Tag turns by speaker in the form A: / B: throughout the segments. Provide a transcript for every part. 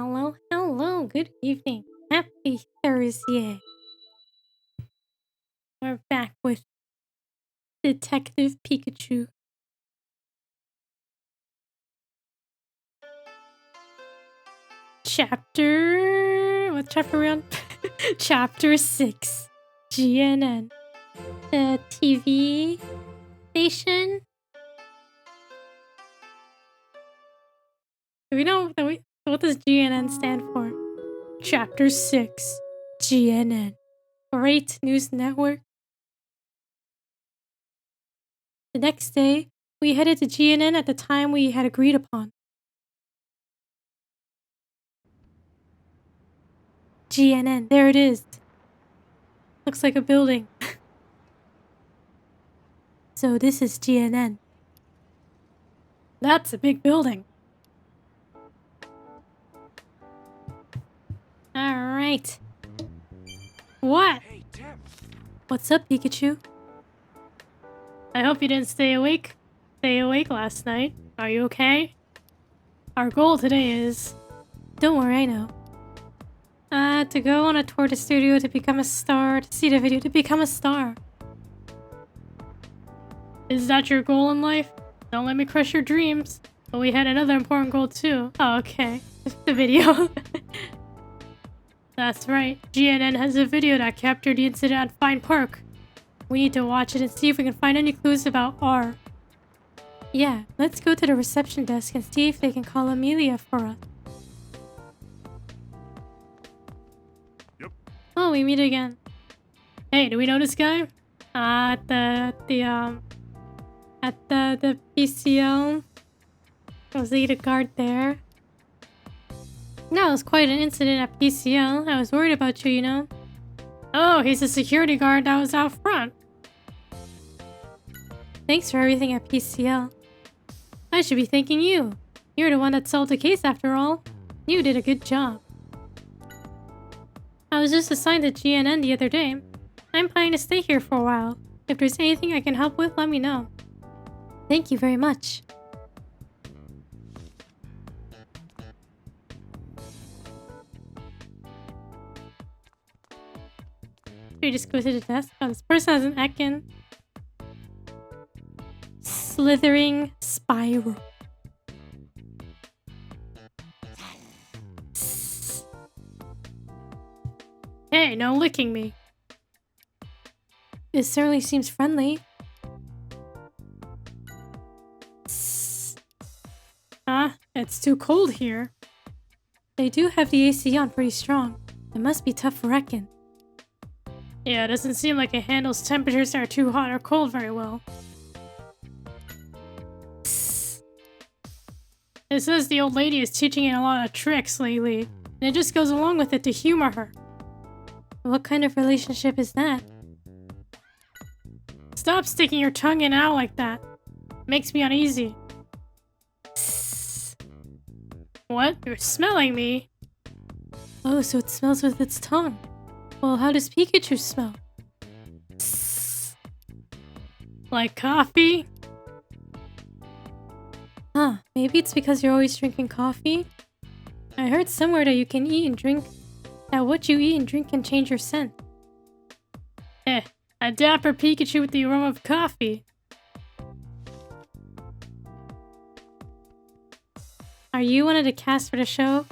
A: Hello, hello, good evening. Happy Thursday. We're back with Detective Pikachu. What chapter are we on? Chapter 6. GNN. The TV station? Do we know what does GNN stand for? Chapter 6. GNN. Great News Network. The next day, we headed to GNN at the time we had agreed upon. GNN, there it is. Looks like a building. So this is GNN. That's a big building. Alright. What?
B: Hey, Tim.
A: What's up, Pikachu? I hope you didn't stay awake last night. Are you okay? Our goal today is... Don't worry, I know. To go on a tour to studio to become a star, to see the video, to become a star. Is that your goal in life? Don't let me crush your dreams. But we had another important goal too. Oh, okay. The video. That's right. GNN has a video that captured the incident at Fine Park. We need to watch it and see if we can find any clues about R. Yeah, let's go to the reception desk and see if they can call Amelia for us.
B: Yep.
A: Oh, we meet again. Hey, do we know this guy? At the PCL. Was he the guard there? No, it was quite an incident at PCL. I was worried about you, you know. Oh, he's the security guard that was out front. Thanks for everything at PCL. I should be thanking you. You're the one that solved the case after all. You did a good job. I was just assigned to GNN the other day. I'm planning to stay here for a while. If there's anything I can help with, let me know. Thank you very much. You just go to the desk. Oh, this person has an Ekin. Slithering spiral. Hey, no licking me. It certainly seems friendly. It's too cold here. They do have the AC on pretty strong. It must be tough for Ekin. Yeah, it doesn't seem like it handles temperatures that are too hot or cold very well. It says the old lady is teaching it a lot of tricks lately, and it just goes along with it to humor her. What kind of relationship is that? Stop sticking your tongue in and out like that. Makes me uneasy. What? You're smelling me? Oh, so it smells with its tongue. Well, how does Pikachu smell? Like coffee? Huh, maybe it's because you're always drinking coffee? I heard somewhere that you can eat and drink... that what you eat and drink can change your scent. A dapper Pikachu with the aroma of coffee. Are you one of the cast for the show?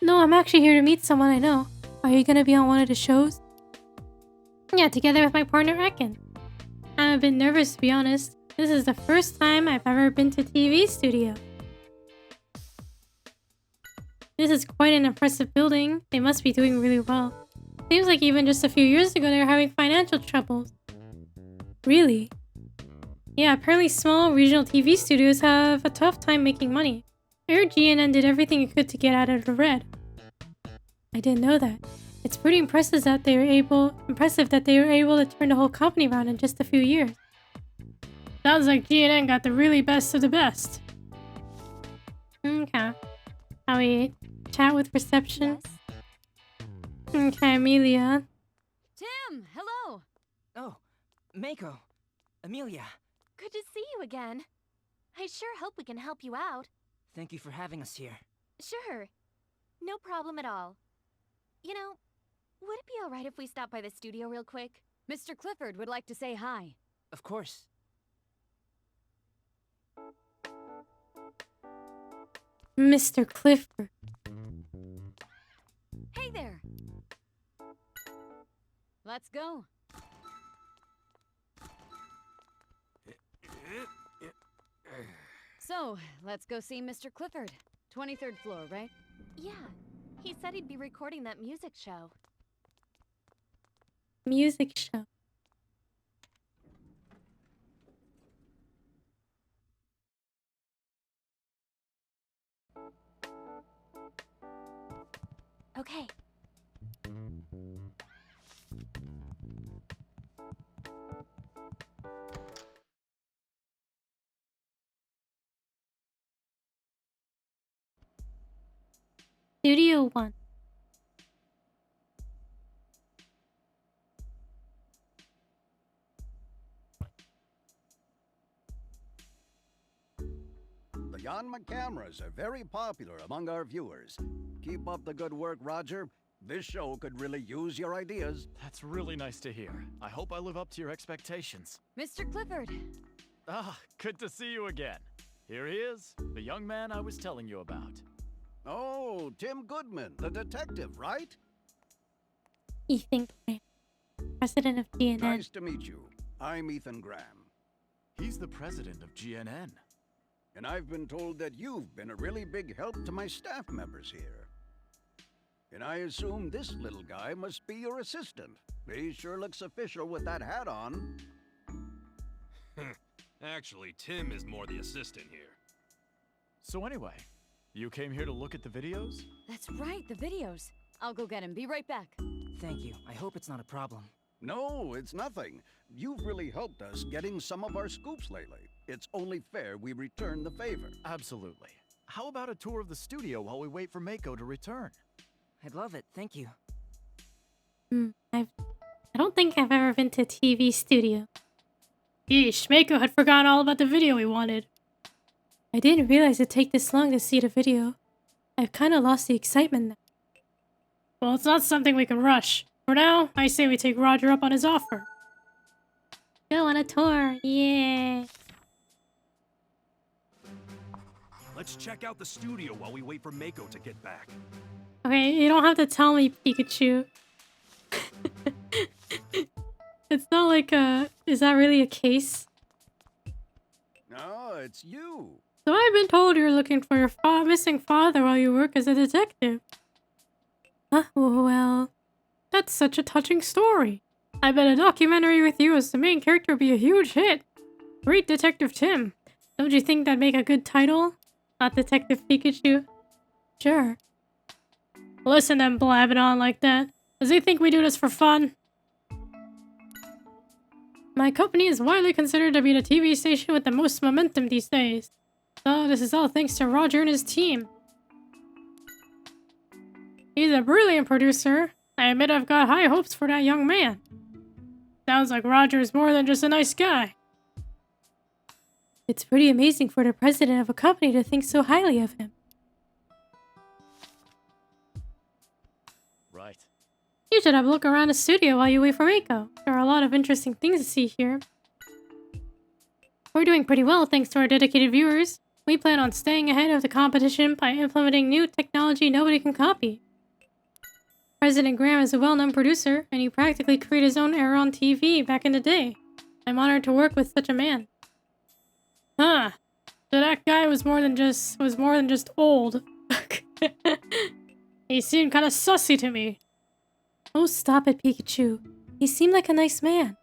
A: No, I'm actually here to meet someone I know. Are you gonna be on one of the shows? Yeah, together with my partner Ekin. I'm a bit nervous to be honest. This is the first time I've ever been to TV studio. This is quite an impressive building. They must be doing really well. Seems like even just a few years ago they were having financial troubles. Really? Yeah, apparently small regional TV studios have a tough time making money. I heard GNN did everything it could to get out of the red. I didn't know that. It's pretty impressive that they were able to turn the whole company around in just a few years. Sounds like GNN got the really best of the best. Okay. How we chat with reception? Okay, Amelia.
C: Tim, hello.
D: Oh, Mako. Amelia.
C: Good to see you again. I sure hope we can help you out.
D: Thank you for having us here.
C: Sure. No problem at all. You know, would it be alright if we stop by the studio real quick? Mr. Clifford would like to say hi.
D: Of course.
A: Mr. Clifford.
C: Hey there! Let's go. So, let's go see Mr. Clifford. 23rd floor, right? Yeah. He said he'd be recording that music show.
A: Music show.
C: Okay.
A: Studio 1.
E: The Yanma cameras are very popular among our viewers. Keep up the good work, Roger. This show could really use your ideas.
F: That's really nice to hear. I hope I live up to your expectations.
C: Mr. Clifford.
F: Ah, good to see you again. Here he is, the young man I was telling you about.
E: Oh, Tim Goodman, the detective, right?
A: Ethan Graham, president of GNN.
E: Nice to meet you. I'm Ethan Graham.
F: He's the president of GNN.
E: And I've been told that you've been a really big help to my staff members here. And I assume this little guy must be your assistant. He sure looks official with that hat on.
B: Actually, Tim is more the assistant here.
F: So anyway, you came here to look at the videos?
C: That's right, the videos. I'll go get him. Be right back.
D: Thank you. I hope it's not a problem.
E: No, it's nothing. You've really helped us getting some of our scoops lately. It's only fair we return the favor.
F: Absolutely. How about a tour of the studio while we wait for Mako to return?
D: I'd love it. Thank you.
A: I don't think I've ever been to a TV studio. Yeesh, Mako had forgotten all about the video we wanted. I didn't realize it'd take this long to see the video. I've kind of lost the excitement now. Well, it's not something we can rush. For now, I say we take Roger up on his offer. Go on a tour, yeah.
B: Let's check out the studio while we wait for Mako to get back.
A: Okay, you don't have to tell me, Pikachu. It's not like is that really a case?
E: No, it's you.
A: So I've been told you're looking for your missing father while you work as a detective. Well, that's such a touching story. I bet a documentary with you as the main character would be a huge hit. Great Detective Tim. Don't you think that'd make a good title? Not Detective Pikachu? Sure. Listen to them blabbing on like that. Does he think we do this for fun? My company is widely considered to be the TV station with the most momentum these days. So this is all thanks to Roger and his team. He's a brilliant producer. I admit I've got high hopes for that young man. Sounds like Roger is more than just a nice guy. It's pretty amazing for the president of a company to think so highly of him.
F: Right.
A: You should have a look around the studio while you wait for Mako. There are a lot of interesting things to see here. We're doing pretty well thanks to our dedicated viewers. We plan on staying ahead of the competition by implementing new technology nobody can copy. President Graham is a well-known producer, and he practically created his own era on TV back in the day. I'm honored to work with such a man. Huh. So that guy was more than just old. He seemed kind of sussy to me. Oh, stop it, Pikachu. He seemed like a nice man.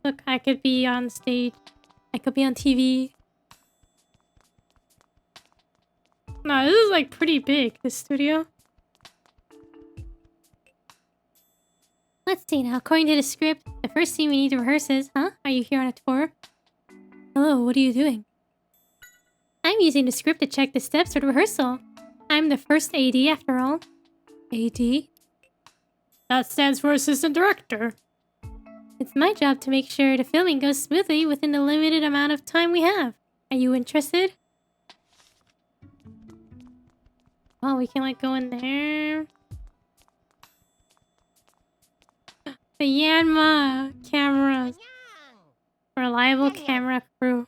A: Look, I could be on stage. I could be on TV. No, this is like pretty big, this studio. Let's see now. According to the script, the first scene we need to rehearse is, huh? Are you here on a tour? Hello, what are you doing? I'm using the script to check the steps for the rehearsal. I'm the first AD after all. AD? That stands for Assistant Director. It's my job to make sure the filming goes smoothly within the limited amount of time we have. Are you interested? Oh, we can like go in there. The Yanma cameras. Reliable camera crew.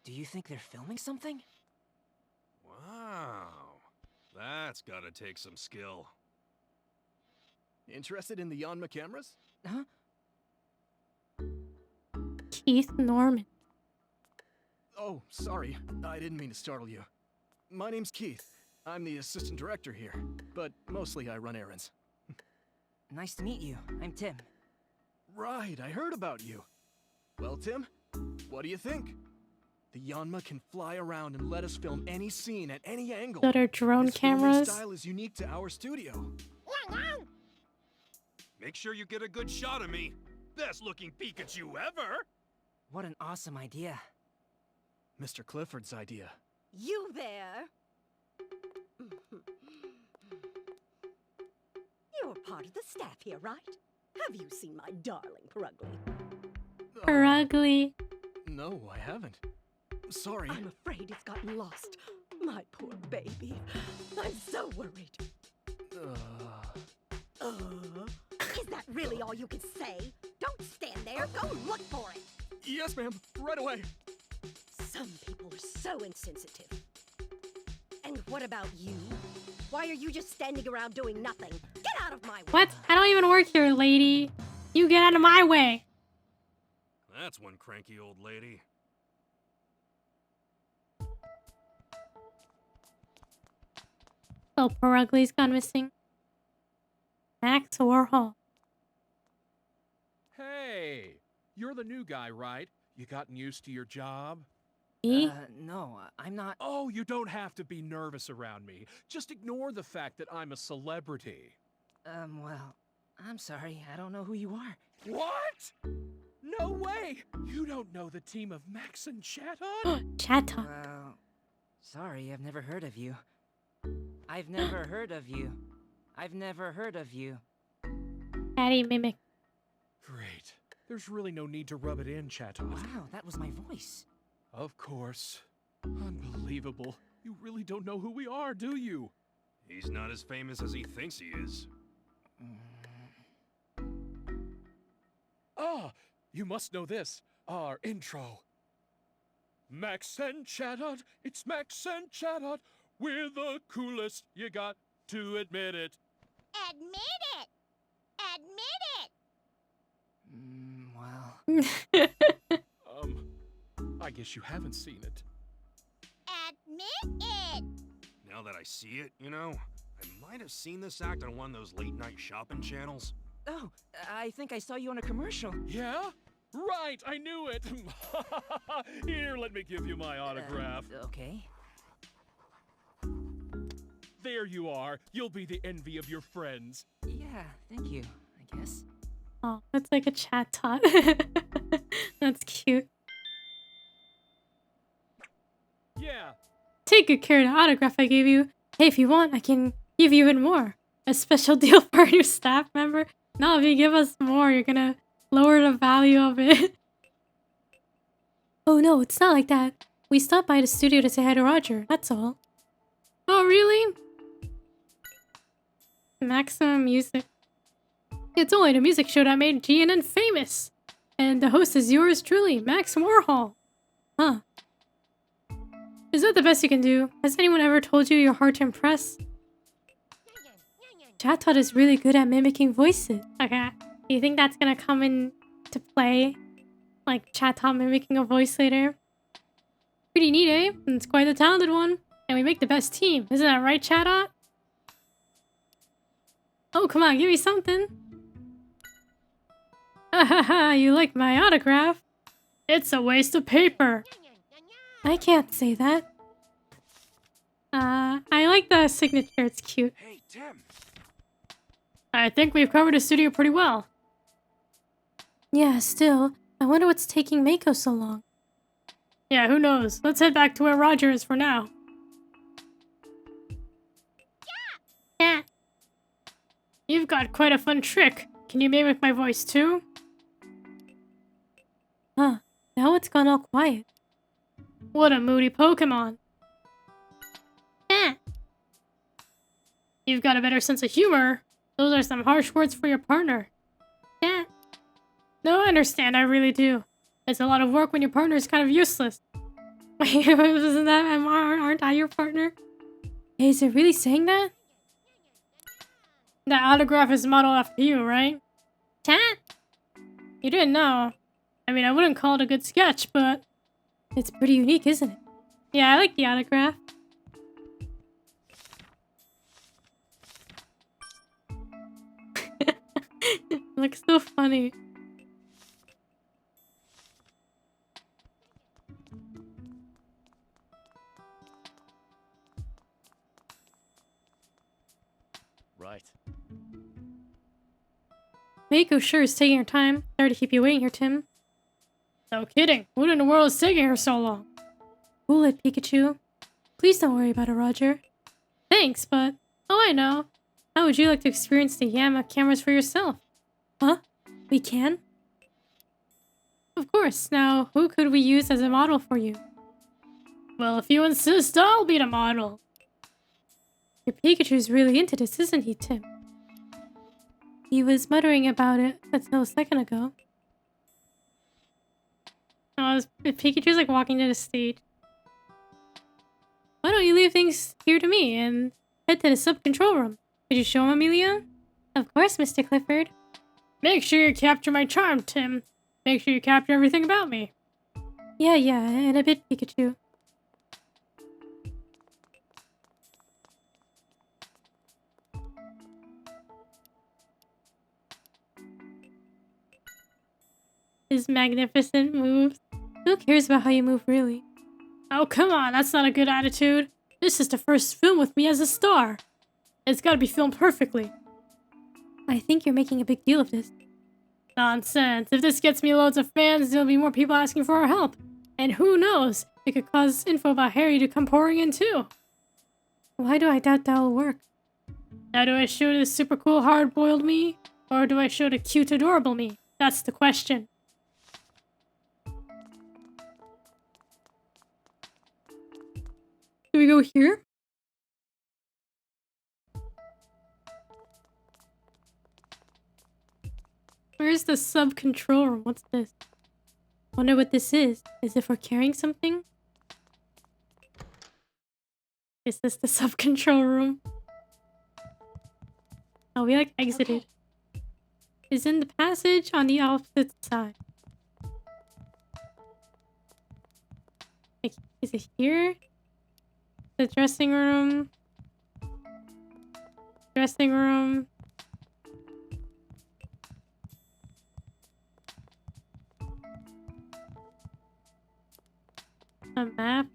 D: Do you think they're filming something?
B: Wow. That's gotta take some skill.
F: Interested in the Yanma cameras?
D: Huh?
A: Keith Norman.
F: Oh, sorry. I didn't mean to startle you. My name's Keith. I'm the assistant director here, but mostly I run errands.
D: Nice to meet you. I'm Tim.
F: Right, I heard about you. Well, Tim, what do you think? The Yanma can fly around and let us film any scene at any angle.
A: That are drone
F: This filming
A: cameras.
F: style is unique to our studio.
B: Make sure you get a good shot of me. Best looking Pikachu ever.
D: What an awesome idea.
F: Mr. Clifford's idea.
G: You there? You're part of the staff here, right? Have you seen my darling Purugly?
A: Her ugly.
F: No, I haven't. Sorry.
G: I'm afraid it's gotten lost. My poor baby. I'm so worried. Is that really all you can say? Don't stand there. Go look for it.
F: Yes, ma'am. Right away.
G: Some people are so insensitive. And what about you? Why are you just standing around doing nothing? Get out of my way.
A: What? I don't even work here, lady. You get out of my way.
B: That's one cranky old lady.
A: Oh, Purugly's gone missing. Max Warhol.
H: Hey, you're the new guy, right? You gotten used to your job?
A: Me?
D: No, I'm not.
H: Oh, you don't have to be nervous around me. Just ignore the fact that I'm a celebrity.
D: Well, I'm sorry. I don't know who you are.
H: What? No way! You don't know the team of Max and Chaton?
A: Chaton.
D: Well, sorry, I've never heard of you. I've never heard of you. I've never heard of you.
A: Patty Mimic.
H: Great. There's really no need to rub it in, Chaton.
D: Wow, that was my voice.
H: Of course. Unbelievable. You really don't know who we are, do you?
B: He's not as famous as he thinks he is.
H: Ah, you must know this. Our intro. Max and Chatot, it's Max and Chatot. We're the coolest, you got to admit it.
I: Admit it! Admit it!
D: Well,
H: I guess you haven't seen it.
I: Admit it!
B: Now that I see it, you know, I might have seen this act on one of those late night shopping channels.
D: oh, I think I saw you on a commercial.
H: Yeah? Right, I knew it. Here, let me give you my autograph.
D: Okay.
H: There you are. You'll be the envy of your friends.
D: Yeah, thank you, I guess.
A: Oh, that's like a Chatot. That's cute.
H: Yeah.
A: Take good care of the autograph I gave you. Hey, if you want, I can give you even more. A special deal for a new staff member. No, if you give us more, you're gonna lower the value of it. Oh no, it's not like that. We stopped by the studio to say hi to Roger, that's all. Oh, really? Maximum Music. It's only the music show that made GNN famous. And the host is yours truly, Max Warhol. Huh. Is that the best you can do? Has anyone ever told you you're hard to impress? Chatot is really good at mimicking voices. Okay. Do you think that's gonna come into play? Like Chatot mimicking a voice later? Pretty neat, eh? And it's quite a talented one. And we make the best team. Isn't that right, Chatot? Oh, come on, give me something. Haha, you like my autograph? It's a waste of paper. I can't say that. I like the signature, it's cute.
B: Hey, Tim.
A: I think we've covered the studio pretty well. Yeah, still, I wonder what's taking Mako so long. Yeah, who knows? Let's head back to where Roger is for now. Yeah! You've got quite a fun trick. can you mimic my voice too? Huh, now it's gone all quiet. What a moody Pokemon. Eh. You've got a better sense of humor. Those are some harsh words for your partner. Eh. No, I understand, I really do. It's a lot of work when your partner is kind of useless. Wait, isn't that, aren't I your partner? Hey, is it really saying that? That autograph is modeled after you, right? Chat? You didn't know. I mean, I wouldn't call it a good sketch, but it's pretty unique, isn't it? Yeah, I like the autograph. It looks so funny.
H: Right.
A: Mako sure is taking her time. Sorry to keep you waiting here, Tim. No kidding. What in the world is taking her so long? Cool it, Pikachu. Please don't worry about it, Roger. Thanks, but... Oh, I know. How would you like to experience the Yama cameras for yourself? Huh? We can? Of course. Now, who could we use as a model for you? Well, if you insist, I'll be the model. Your Pikachu's really into this, isn't he, Tim? He was muttering about it until a second ago. Oh, Pikachu's like walking to the stage. Why don't you leave things here to me and head to the sub-control room? Did you show him, Amelia? Of course, Mr. Clifford. Make sure you capture my charm, Tim. Make sure you capture everything about me. Yeah, in a bit, Pikachu. His magnificent moves. Who cares about how you move, really? Oh, come on, that's not a good attitude. This is the first film with me as a star. It's gotta be filmed perfectly. I think you're making a big deal of this. Nonsense. If this gets me loads of fans, there'll be more people asking for our help. And who knows, it could cause info about Harry to come pouring in too. Why do I doubt that'll work? Now do I show the super cool hard-boiled me? Or do I show the cute adorable me? That's the question. Do we go here? Where's the sub-control room? What's this? Wonder what this is. Is it for carrying something? Is this the sub-control room? Oh, we like exited. Okay. Is in the passage on the opposite side. Like, is it here? The dressing room. Dressing room. A map.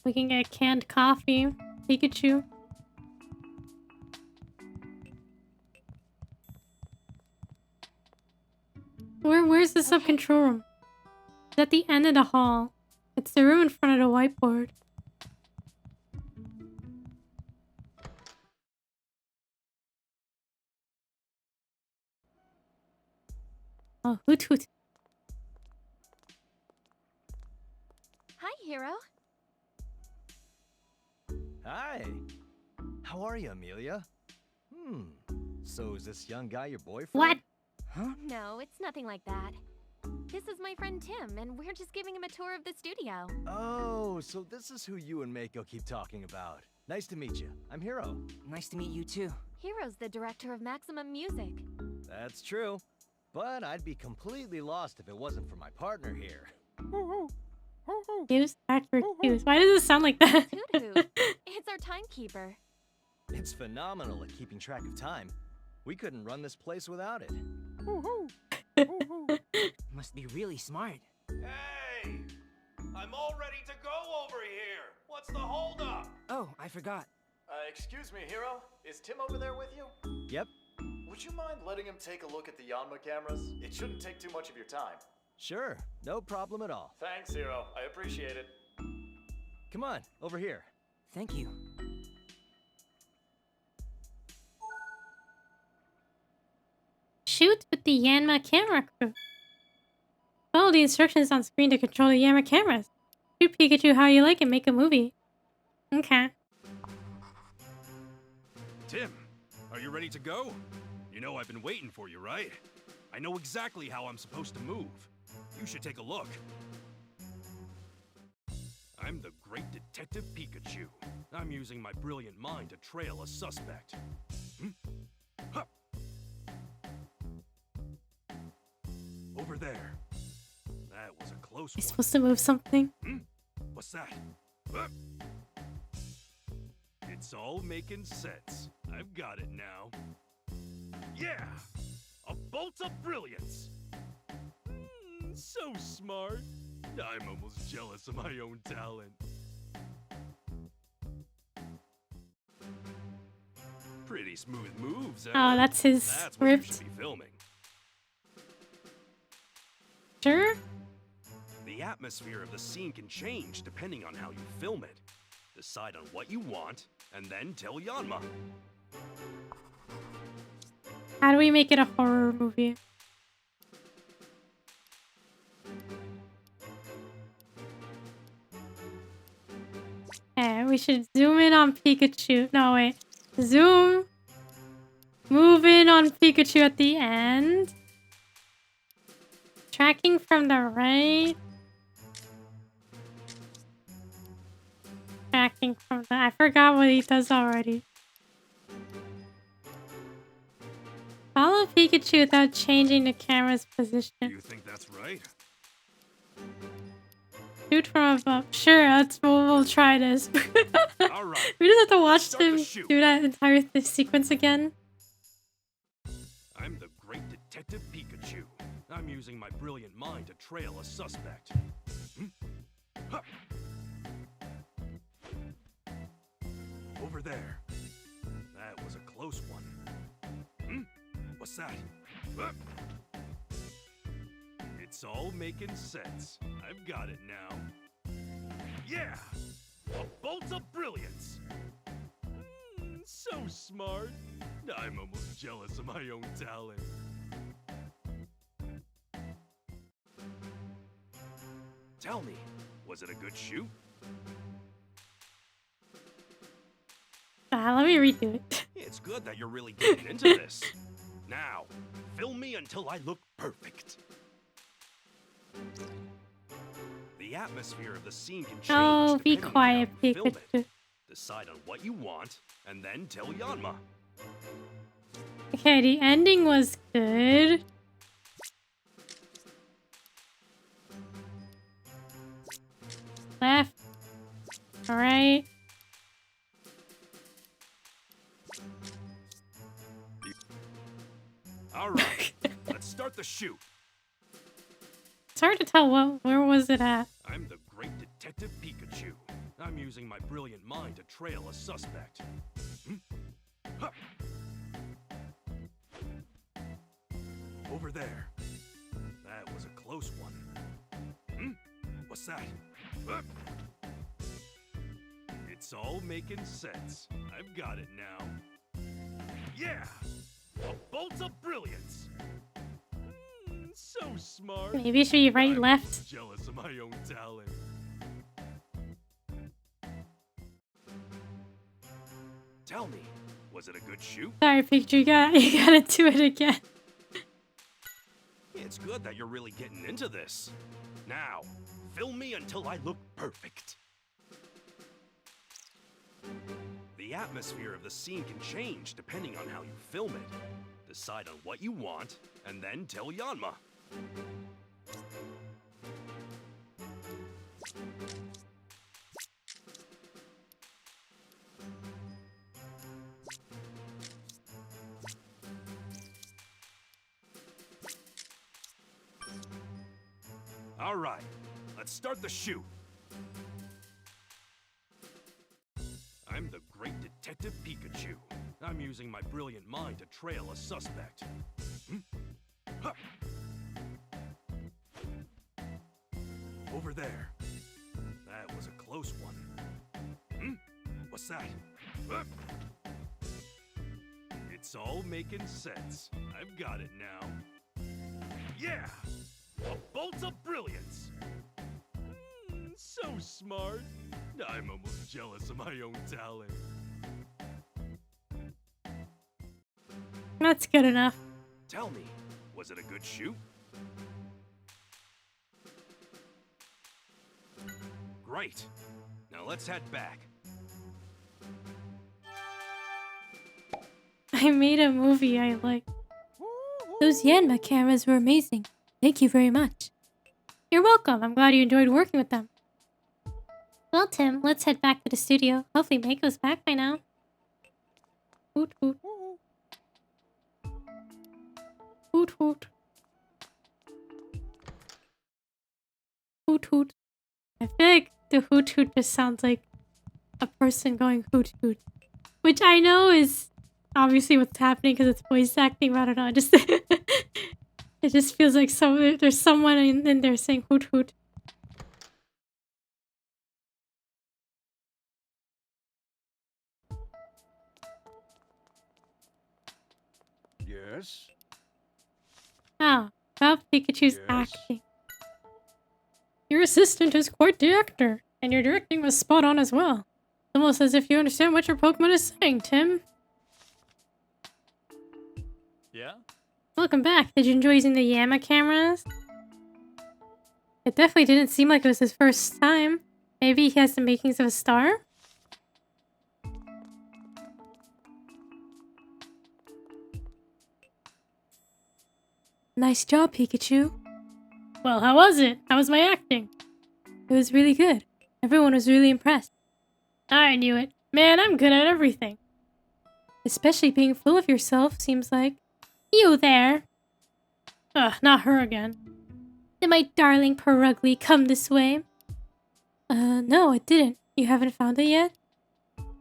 A: We can get canned coffee. Pikachu. Where's the sub-control room? It's at the end of the hall. It's the room in front of the whiteboard. Oh, hoot hoot.
C: Hi, Hero.
J: Hi. How are you, Amelia? So is this young guy your boyfriend?
A: What?
J: Huh?
C: No, it's nothing like that. This is my friend Tim, and we're just giving him a tour of the studio.
J: Oh, so this is who you and Mako keep talking about. Nice to meet you. I'm Hero.
D: Nice to meet you too.
C: Hero's the director of Maximum Music.
J: That's true. But I'd be completely lost if it wasn't for my partner here.
A: Use backward cues. Why does it sound like that?
C: Hoot hoot. It's our timekeeper.
J: It's phenomenal at keeping track of time. We couldn't run this place without it.
D: Must be really smart.
B: Hey! I'm all ready to go over here! What's the holdup?
D: Oh, I forgot.
F: Excuse me, Hero. Is Tim over there with you?
J: Yep.
F: Would you mind letting him take a look at the Yanma cameras? It shouldn't take too much of your time.
J: Sure. No problem at all.
F: Thanks, Hero. I appreciate it.
J: Come on, over here.
D: Thank you.
A: Shoot with the Yanma camera crew. Follow the instructions on screen to control the Yanma cameras. Shoot Pikachu how you like and make a movie. Okay.
B: Tim, are you ready to go? You know I've been waiting for you, right? I know exactly how I'm supposed to move. You should take a look. I'm the great Detective Pikachu. I'm using my brilliant mind to trail a suspect. Huh. Over there. That was a close
A: You're
B: one.
A: supposed to move something.
B: What's that? Huh? It's all making sense. I've got it now. Yeah! A bolt of brilliance! So smart. I'm almost jealous of my own talent. Pretty smooth moves, eh?
A: Oh, that's his
B: That's what you
A: script.
B: should be filming.
A: Sure?
B: The atmosphere of the scene can change depending on how you film it. Decide on what you want, and then tell Yanma.
A: How do we make it a horror movie? Okay, we should zoom in on Pikachu. No, wait. Zoom. Move in on Pikachu at the end. Tracking from the right. Tracking from the... I forgot what he does already. Follow Pikachu without changing the camera's position.
B: You think that's right?
A: Shoot from above. Sure, we'll try this.
B: All right.
A: We just have to watch
B: Start the
A: him
B: shoot.
A: do that entire sequence again.
B: I'm the great Detective Pikachu. I'm using my brilliant mind to trail a suspect. Huh. Over there. That was a close one. What's that? Huh. It's all making sense. I've got it now. Yeah! A bolt of brilliance! So smart. I'm almost jealous of my own talent. Tell me, was it a good shoot?
A: Let me redo it.
B: It's good that you're really getting into this. Now, film me until I look perfect. The atmosphere of the scene can change.
A: Oh, be
B: depending on
A: quiet,
B: how you film
A: Pikachu.
B: it. Decide on what you want, and then tell Yanma.
A: Okay, the ending was good. Left. Alright.
B: All right, let's start the shoot.
A: It's hard to tell where was it at.
B: I'm the great Detective Pikachu. I'm using my brilliant mind to trail a suspect. Huh. Over there. That was a close one. What's that? Huh. It's all making sense. I've got it now. Yeah! A bolt of brilliance! So smart.
A: Maybe it should be right,
B: I'm
A: left.
B: jealous of my own talent. Tell me, was it a good shoot?
A: Sorry, Pikachu, you gotta do it again.
B: It's good that you're really getting into this. Now, film me until I look perfect. The atmosphere of the scene can change depending on how you film it. Decide on what you want, and then tell Yanma. All right, let's start the shoot. I'm the great Detective Pikachu. I'm using my brilliant mind to trail a suspect. Huh. Over there. That was a close one. What's that? Huh? It's all making sense. I've got it now. Yeah! A bolt of brilliance! So smart. I'm almost jealous of my own talent.
A: That's good enough.
B: Tell me, was it a good shoot? Great. Now let's head back.
A: I made a movie I like. Those Yanma cameras were amazing. Thank you very much. You're welcome. I'm glad you enjoyed working with them. Well, Tim, let's head back to the studio. Hopefully Mako's back by now. Hoot hoot. Hoot hoot. Hoot hoot. I feel like the hoot hoot just sounds like a person going hoot hoot. Which I know is obviously what's happening because it's voice acting, but I don't know. It just feels like there's someone in there saying hoot hoot.
E: Yes?
A: Ah, about Pikachu's
E: Yes?
A: acting. Your assistant is quite the actor, and your directing was spot on as well. It's almost as if you understand what your Pokemon is saying, Tim.
H: Yeah?
A: Welcome back. Did you enjoy using the Yama cameras? It definitely didn't seem like it was his first time. Maybe he has the makings of a star? Nice job, Pikachu. Well, how was it? How was my acting? It was really good. Everyone was really impressed. I knew it. Man, I'm good at everything. Especially being full of yourself, seems like. You there! Ugh, not her again. Did my darling Perugly come this way? No, it didn't. You haven't found it yet?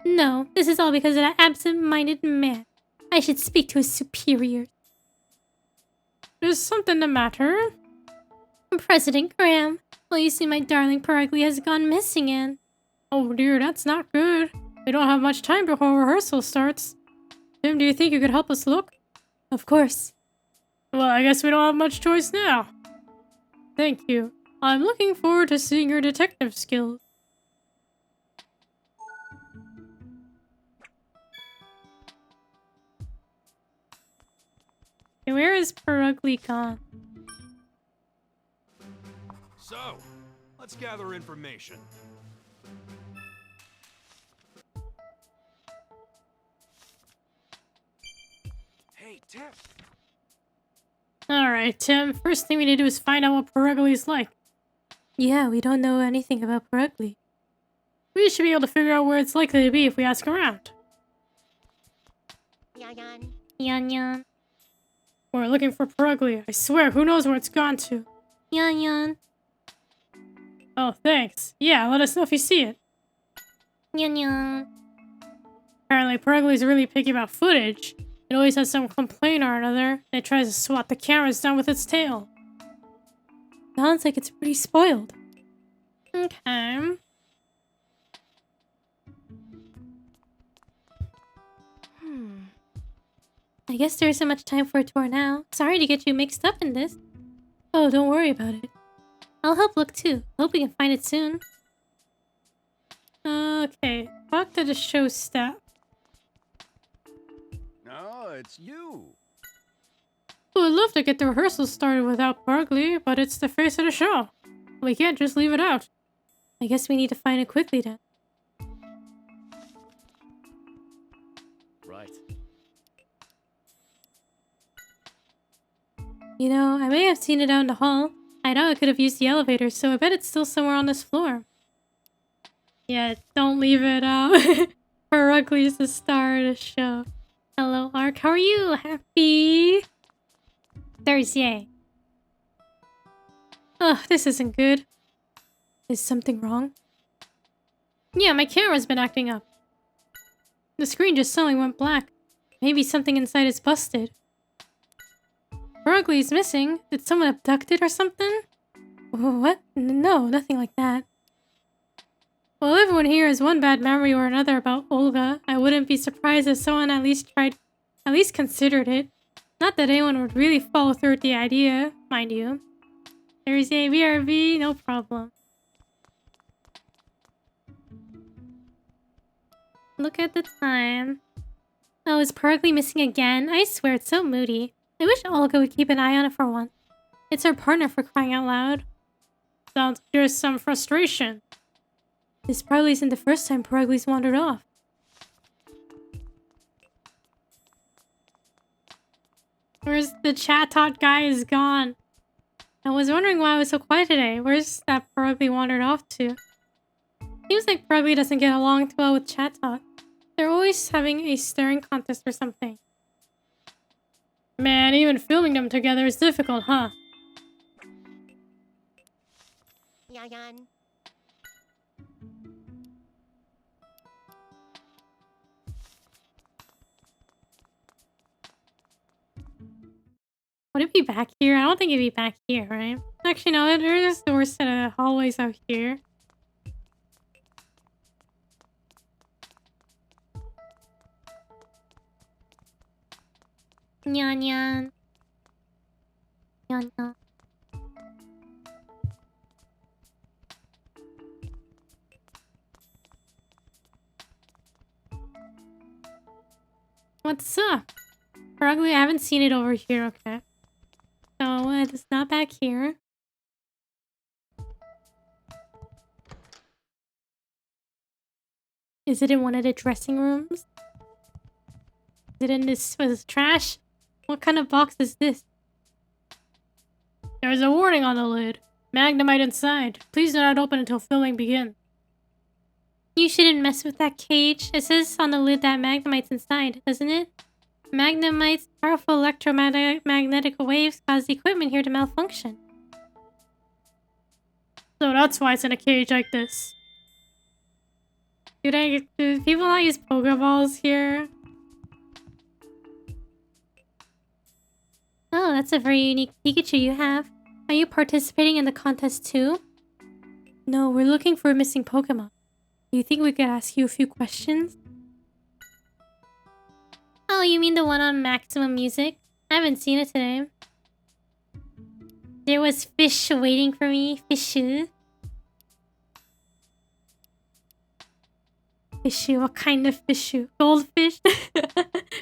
A: No, this is all because of that absent-minded man. I should speak to his superior. Is something the matter? President Graham, well, you see my darling Perugly has gone missing and... Oh dear, that's not good. We don't have much time before rehearsal starts. Tim, do you think you could help us look? Of course. Well, I guess we don't have much choice now. Thank you. I'm looking forward to seeing your detective skills. Okay, where is Perugly gone?
B: So, let's gather information. Hey, Tim.
A: Alright, Tim. First thing we need to do is find out what Perugly's like. Yeah, we don't know anything about Perugly. We should be able to figure out where it's likely to be if we ask around.
I: Yan.
A: Yan yan. We're looking for Perugly. I swear, who knows where it's gone to? Yan yan. Oh, thanks. Yeah, let us know if you see it. Yan yan. Apparently, Perugly's really picky about footage. It always has some complaint or another. It tries to swat the cameras down with its tail. Sounds like it's pretty spoiled. Okay. I guess there isn't much time for a tour now. Sorry to get you mixed up in this. Oh, don't worry about it. I'll help look too. Hope we can find it soon. Okay. Talk to the show staff.
E: No, it's you.
A: I would love to get the rehearsal started without Perugly, but it's the face of the show. We can't just leave it out. I guess we need to find it quickly then.
H: Right.
A: You know, I may have seen it out in the hall. I know I could have used the elevator, so I bet it's still somewhere on this floor. Yeah, don't leave it out. Perugly is the star of the show. Hello, Ark. How are you? Happy Thursday. Ugh, this isn't good. Is something wrong? Yeah, my camera's been acting up. The screen just suddenly went black. Maybe something inside is busted. Perugly's missing. Did someone abduct it or something? What? No, nothing like that. Well, everyone here has one bad memory or another about Olga. I wouldn't be surprised if someone at least considered it. Not that anyone would really follow through with the idea, mind you. There's a VRV, no problem. Look at the time. Oh, is Pergly missing again? I swear it's so moody. I wish Olga would keep an eye on it for once. It's her partner, for crying out loud. Sounds like there's some frustration. This probably isn't the first time Pergly's wandered off. Where's the chat talk guy is gone? I was wondering why I was so quiet today. Where's that Pergly wandered off to? Seems like Pergly doesn't get along too well with chat talk. They're always having a staring contest or something. Man, even filming them together is difficult, huh?
I: Yan.
A: Would it be back here? I don't think it'd be back here, right? Actually, no, there's doors to the hallways out here. Nyan nyan. Nyan nyan. What's up? Probably I haven't seen it over here, okay. So it's not back here. Is it in one of the dressing rooms? Is it in this trash? What kind of box is this? There's a warning on the lid. Magnemite inside. Please do not open until filming begins. You shouldn't mess with that cage. It says on the lid that Magnemite's inside, doesn't it? Magnemite's powerful electromagnetic waves cause the equipment here to malfunction. So that's why it's in a cage like this. Do people not use Pokeballs here? Oh, that's a very unique Pikachu you have. Are you participating in the contest too? No, we're looking for a missing Pokemon. Do you think we could ask you a few questions? Oh, you mean the one on Maximum Music? I haven't seen it today. There was fish waiting for me. Fishy. Fishy, what kind of fishy? Goldfish?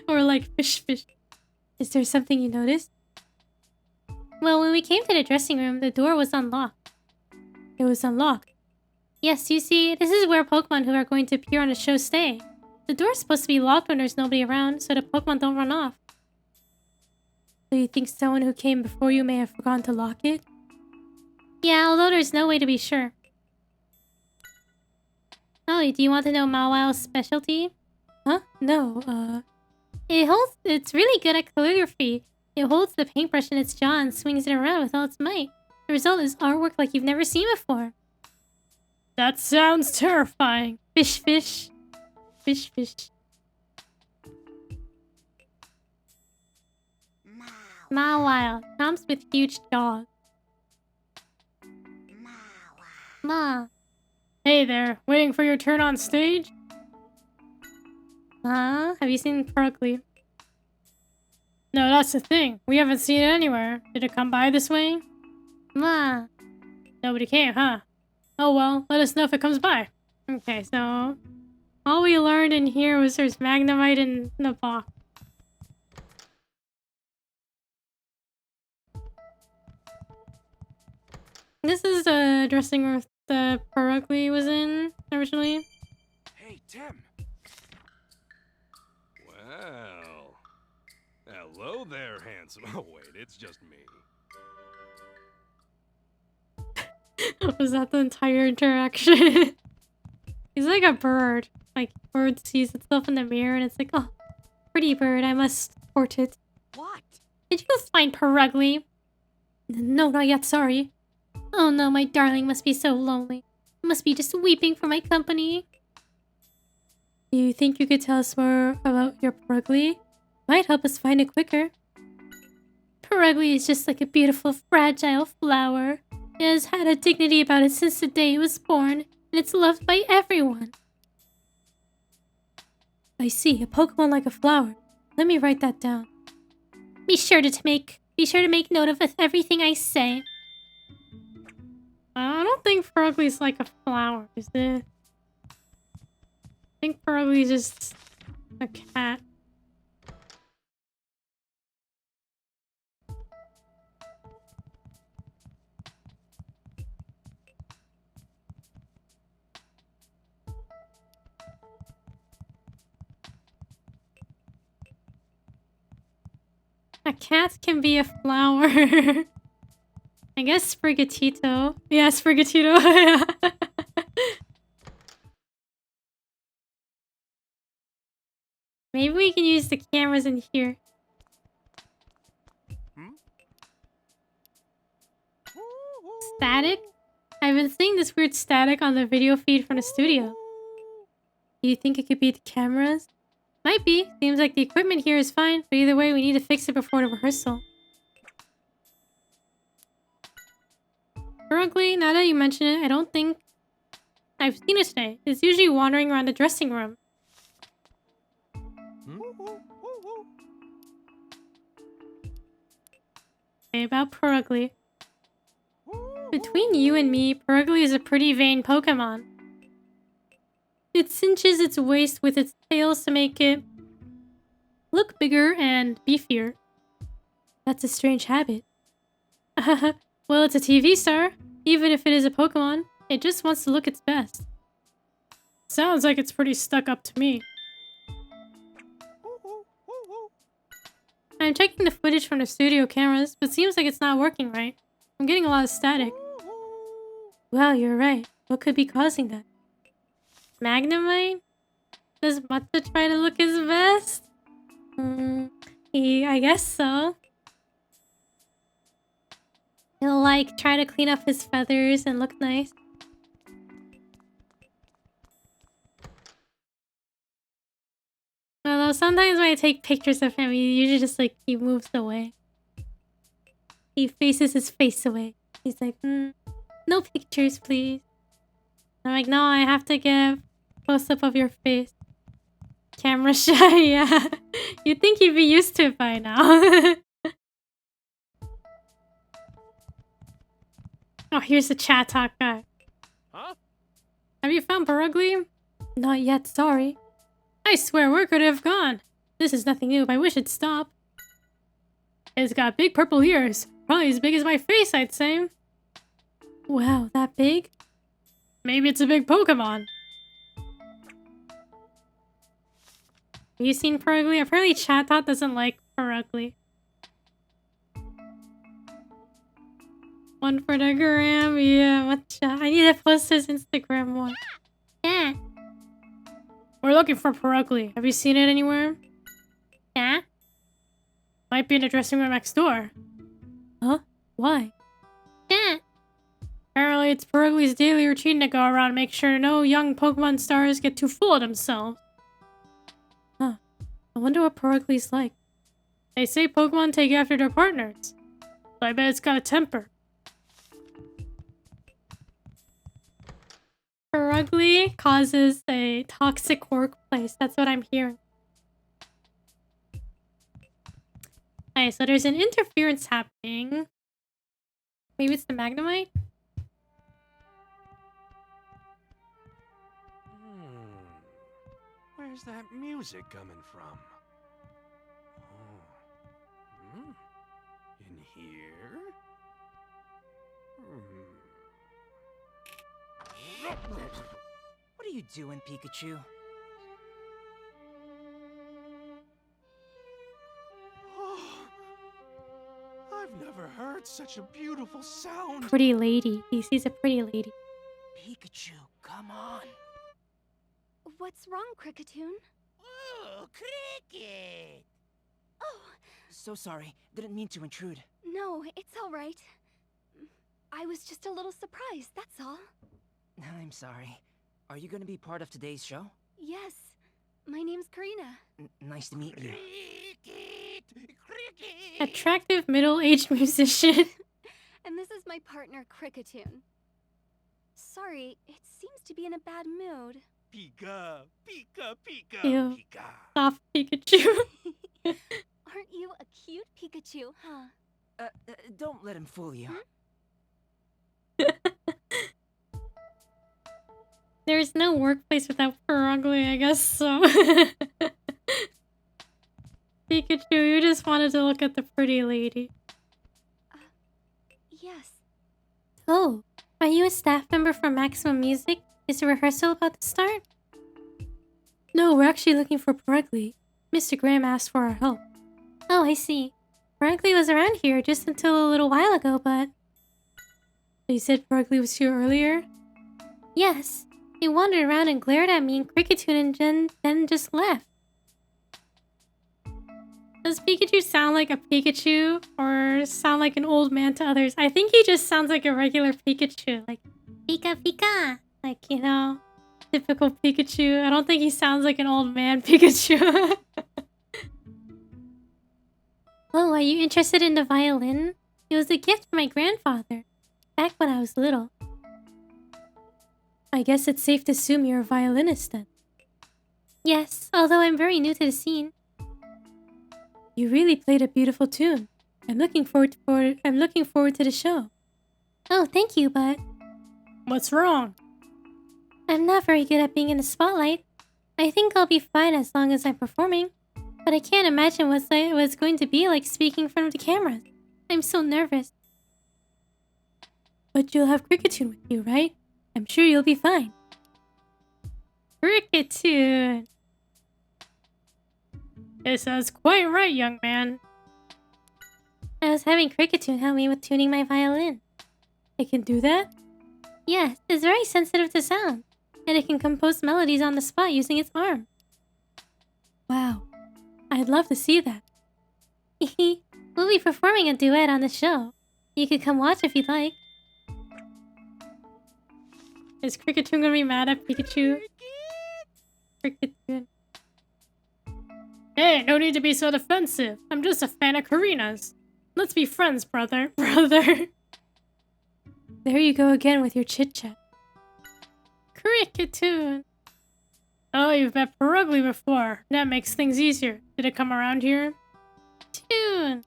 A: Or like fish? Is there something you noticed? Well, when we came to the dressing room, the door was unlocked. It was unlocked. Yes, you see, this is where Pokemon who are going to appear on the show stay. The door's supposed to be locked when there's nobody around, so the Pokemon don't run off. So you think someone who came before you may have forgotten to lock it? Yeah, although there's no way to be sure. Oh, do you want to know Mawil's specialty? Huh? No, it's really good at calligraphy. It holds the paintbrush in its jaw and swings it around with all its might. The result is artwork like you've never seen before. That sounds terrifying. Fish. Mawile comes with huge dogs. Ma. Hey there, waiting for your turn on stage? Have you seen Pergly? No, that's the thing. We haven't seen it anywhere. Did it come by this way? Ma. Nobody came, huh? Oh well, let us know if it comes by. Okay, so all we learned in here was there's Magnemite in the box. This is the dressing room the Pergly was in originally.
F: Hey, Tim.
B: Well, hello there, handsome. Oh wait, it's just me.
A: Was that the entire interaction? He's like a bird. Like, bird sees itself in the mirror and it's like, oh, pretty bird, I must port it.
G: What?
A: Did you find Pergly? No, not yet, sorry. Oh no, my darling must be so lonely. Must be just weeping for my company. Do you think you could tell us more about your Pergly? Might help us find it quicker. Pergly is just like a beautiful, fragile flower. It has had a dignity about it since the day it was born. and it's loved by everyone. I see, a Pokemon like a flower. Let me write that down. Be sure to make note of everything I say. I don't think Ferugly's like a flower, is it? I think Ferugly's just a cat. A cat can be a flower. I guess Sprigatito. Yeah, Sprigatito. Yeah. Maybe we can use the cameras in here. Static? I've been seeing this weird static on the video feed from the studio. Do you think it could be the cameras? Might be. Seems like the equipment here is fine, but either way, we need to fix it before the rehearsal. Currently, now that you mention it, I don't think I've seen it today. It's usually wandering around the dressing room. Okay, about Purugly. Between you and me, Purugly is a pretty vain Pokemon. It cinches its waist with its tails to make it look bigger and beefier. That's a strange habit. Well, it's a TV star. Even if it is a Pokemon, it just wants to look its best. Sounds like it's pretty stuck up to me. I'm checking the footage from the studio cameras, but seems like it's not working right. I'm getting a lot of static. Wow, you're right. What could be causing that? Magnemite? Does Matcha try to look his best? I guess so. He'll like try to clean up his feathers and look nice. Although sometimes when I take pictures of him, he usually just like he moves away. He faces his face away. He's like, no pictures, please. I'm like, no, I have to get close-up of your face. Camera shy, yeah. You'd think he'd be used to it by now. Oh, here's the chat talk guy.
H: Huh?
A: Have you found Purugly? Not yet, sorry. I swear, where could it have gone? This is nothing new, but I wish it'd stop. It's got big purple ears. Probably as big as my face, I'd say. Wow, that big? Maybe it's a big Pokemon. Have you seen Purugly? Apparently Chatot doesn't like Purugly. One for the gram, yeah, Matcha. I need to post his Instagram one. Yeah. We're looking for Purugly. Have you seen it anywhere? Yeah. Might be in the dressing room next door. Huh? Why? Yeah. Apparently it's Purugly's daily routine to go around and make sure no young Pokemon stars get too full of themselves. Huh. I wonder what Purugly's like. They say Pokemon take after their partners. So I bet it's got a temper. Purugly causes a toxic workplace. That's what I'm hearing. Okay, so there's an interference happening. Maybe it's the Magnemite?
B: Where's that music coming from? Oh. In here?
D: What are you doing, Pikachu?
B: I've never heard such a beautiful sound.
A: Pretty lady. He sees a pretty lady.
D: Pikachu, come on.
C: What's wrong, Cricketoon?
I: Oh, Cricket!
C: Oh,
D: So sorry. Didn't mean to intrude.
C: no, it's all right. I was just a little surprised, that's all.
D: I'm sorry. Are you gonna be part of today's show?
C: Yes, my name's Karina.
D: Nice to meet you.
I: Cricket! Cricket!
A: Attractive middle-aged musician.
C: And this is my partner, Cricketoon. Sorry, it seems to be in a bad mood.
B: Pika, Pika, Pika,
A: Ew.
B: Pika.
A: Soft Pikachu.
C: Aren't you a cute Pikachu, huh?
D: Don't let him fool you.
A: There's no workplace without Perugly, I guess so. Pikachu, you just wanted to look at the pretty lady.
C: Yes.
A: Oh, are you a staff member from Maximum Music? Is the rehearsal about to start? No, we're actually looking for Perugly. Mr. Graham asked for our help. Oh, I see. Perugly was around here just until a little while ago, but... You said Perugly was here earlier? Yes. He wandered around and glared at me and Cricketune and then just left. Does Pikachu sound like a Pikachu or sound like an old man to others? I think he just sounds like a regular Pikachu. Like, Pika Pika! Like, you know, typical Pikachu. I don't think he sounds like an old man Pikachu. Oh, are you interested in the violin? It was a gift from my grandfather, back when I was little. I guess it's safe to assume you're a violinist then. Yes, although I'm very new to the scene. You really played a beautiful tune. I'm looking forward to the show. Oh, thank you, but... What's wrong? I'm not very good at being in the spotlight. I think I'll be fine as long as I'm performing. But I can't imagine what it's going to be like speaking in front of the cameras. I'm so nervous. But you'll have Cricketune with you, right? I'm sure you'll be fine. Cricketune! It sounds quite right, young man. I was having Cricketune help me with tuning my violin. It can do that? Yes, it's very sensitive to sound. And it can compose melodies on the spot using its arm. Wow. I'd love to see that. We'll be performing a duet on the show. You could come watch if you'd like. Is Cricketune gonna be mad at Pikachu? Cricketune. Hey, no need to be so defensive. I'm just a fan of Karina's. Let's be friends, brother. Brother. There you go again with your chit-chat. Cricketune. Oh, you've met Perugly before. That makes things easier. Did it come around here? Tune.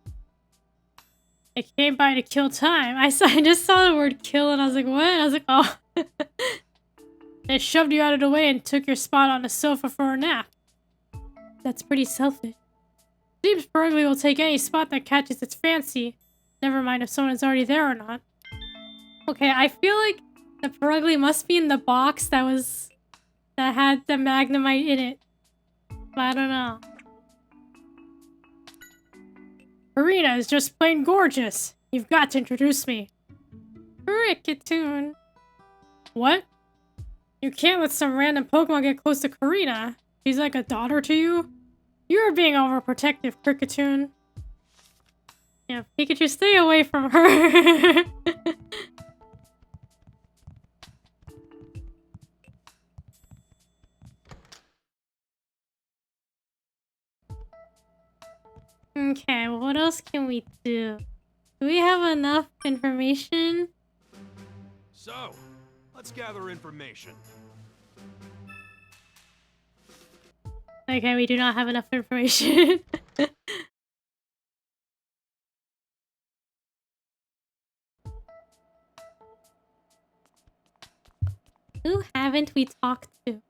A: It came by to kill time. I just saw the word kill and I was like, what? I was like, oh. It shoved you out of the way and took your spot on the sofa for a nap. That's pretty selfish. Seems Perugly will take any spot that catches its fancy. Never mind if someone is already there or not. Okay, I feel like the Perugly must be in the box that had the Magnemite in it. But I don't know. Marina is just plain gorgeous. You've got to introduce me. Cricketune. What? You can't let some random Pokemon get close to Karina. She's like a daughter to you? You're being overprotective, Cricketune. Yeah, Pikachu, stay away from her. Okay, well, what else can we do? Do we have enough information?
B: So, let's gather information.
A: Okay, we do not have enough information. Who haven't we talked to?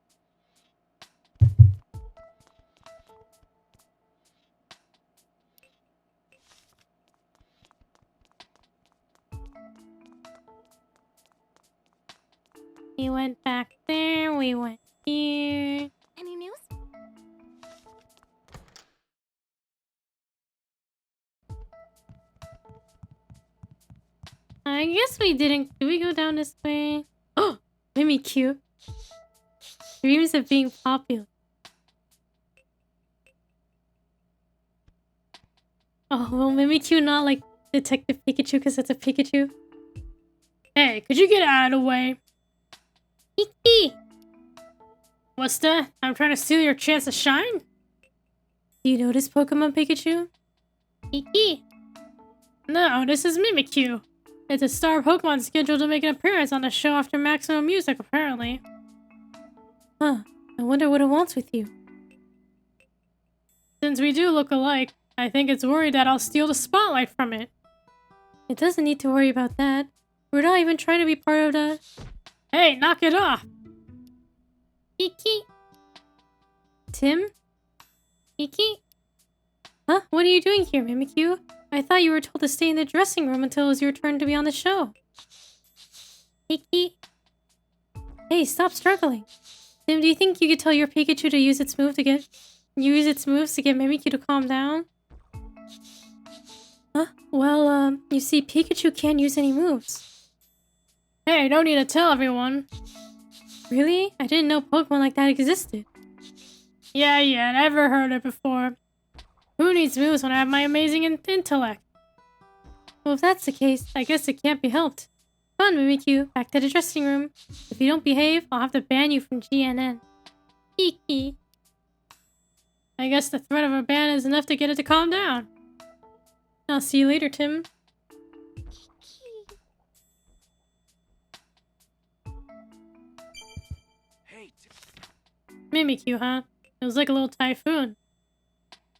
A: We went back there, we went here.
C: Any news?
A: I guess we didn't. Did we go down this way? Oh, Mimikyu. Dreams of being popular. Oh, well, Mimikyu not like Detective Pikachu because it's a Pikachu. Hey, could you get out of the way? Iki! What's that? I'm trying to steal your chance to shine? Do you know this Pokemon, Pikachu? Iki! No, this is Mimikyu. It's a star Pokemon scheduled to make an appearance on the show after Maximum Music, apparently. Huh. I wonder what it wants with you. Since we do look alike, I think it's worried that I'll steal the spotlight from it. It doesn't need to worry about that. We're not even trying to be part of the... Hey, knock it off! Iki? Tim? Iki? Huh? What are you doing here, Mimikyu? I thought you were told to stay in the dressing room until it was your turn to be on the show. Iki? Hey, stop struggling. Tim, do you think you could tell your Pikachu to use its moves to get Mimikyu to calm down? Huh? Well, you see, Pikachu can't use any moves. Hey, don't need to tell everyone. Really? I didn't know Pokemon like that existed. Yeah, never heard it before. Who needs moves when I have my amazing intellect? Well, if that's the case, I guess it can't be helped. Come on, Mimikyu, back to the dressing room. If you don't behave, I'll have to ban you from GNN. Iki. I guess the threat of a ban is enough to get it to calm down. I'll see you later, Tim.
F: Hey,
A: Mimikyu, huh? It was like a little typhoon.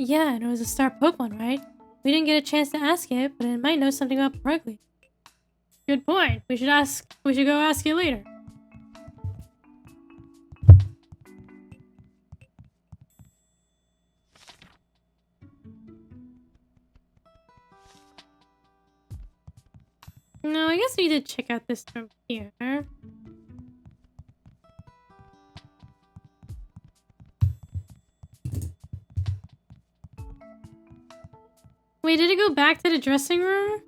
A: Yeah, and it was a star Pokemon, right? We didn't get a chance to ask it, but it might know something about Purugly. Good point. We should go ask it later. No, I guess we did check out this from here. Wait, did it go back to the dressing room?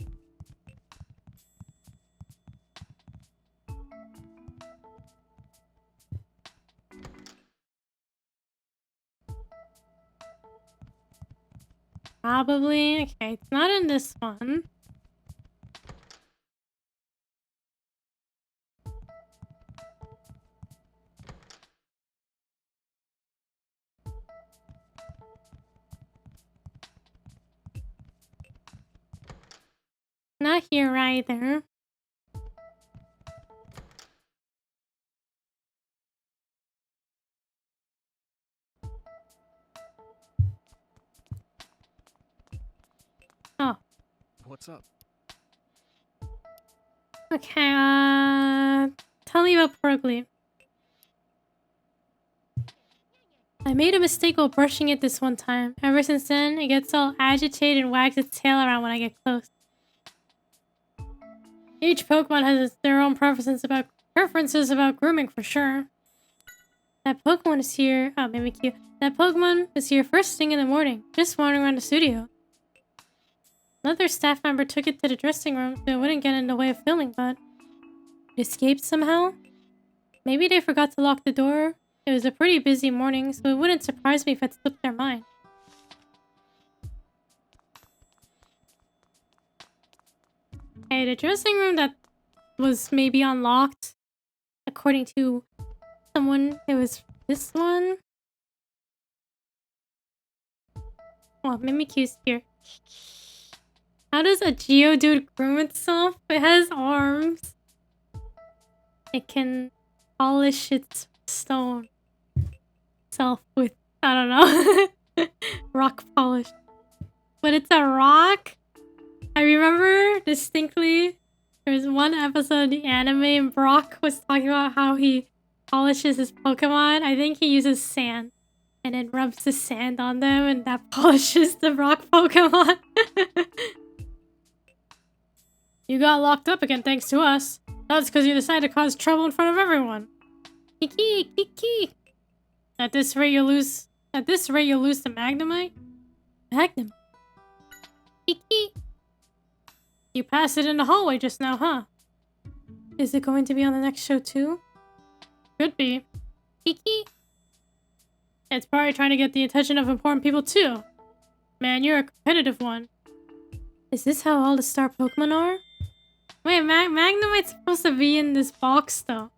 A: Probably. Okay, it's not in this one. Not here either. Oh.
F: What's up?
A: Okay, tell me about Purugly. I made a mistake while brushing it this one time. Ever since then, it gets all agitated and wags its tail around when I get close. Each Pokemon has their own preferences about grooming for sure. That Pokemon is here. Oh, Mimikyu. That Pokemon was here first thing in the morning, just wandering around the studio. Another staff member took it to the dressing room so it wouldn't get in the way of filming, but it escaped somehow? Maybe they forgot to lock the door. It was a pretty busy morning, so it wouldn't surprise me if it slipped their mind. Okay, the dressing room that was maybe unlocked, according to someone, it was this one. Oh, Mimikyu's here. How does a Geodude groom itself? It has arms. It can polish its stone itself with, I don't know, rock polish. But it's a rock? I remember distinctly there was one episode of the anime and Brock was talking about how he polishes his Pokemon. I think he uses sand and then rubs the sand on them and that polishes the rock Pokemon. You got locked up again thanks to us. That's because you decided to cause trouble in front of everyone. Kiki. At this rate you'll lose the Magnemite? Magnum. Kiki. You passed it in the hallway just now, huh? Is it going to be on the next show too? Could be. Kiki. It's probably trying to get the attention of important people too. Man, you're a competitive one. Is this how all the star Pokemon are? Wait, Magnemite's supposed to be in this box though.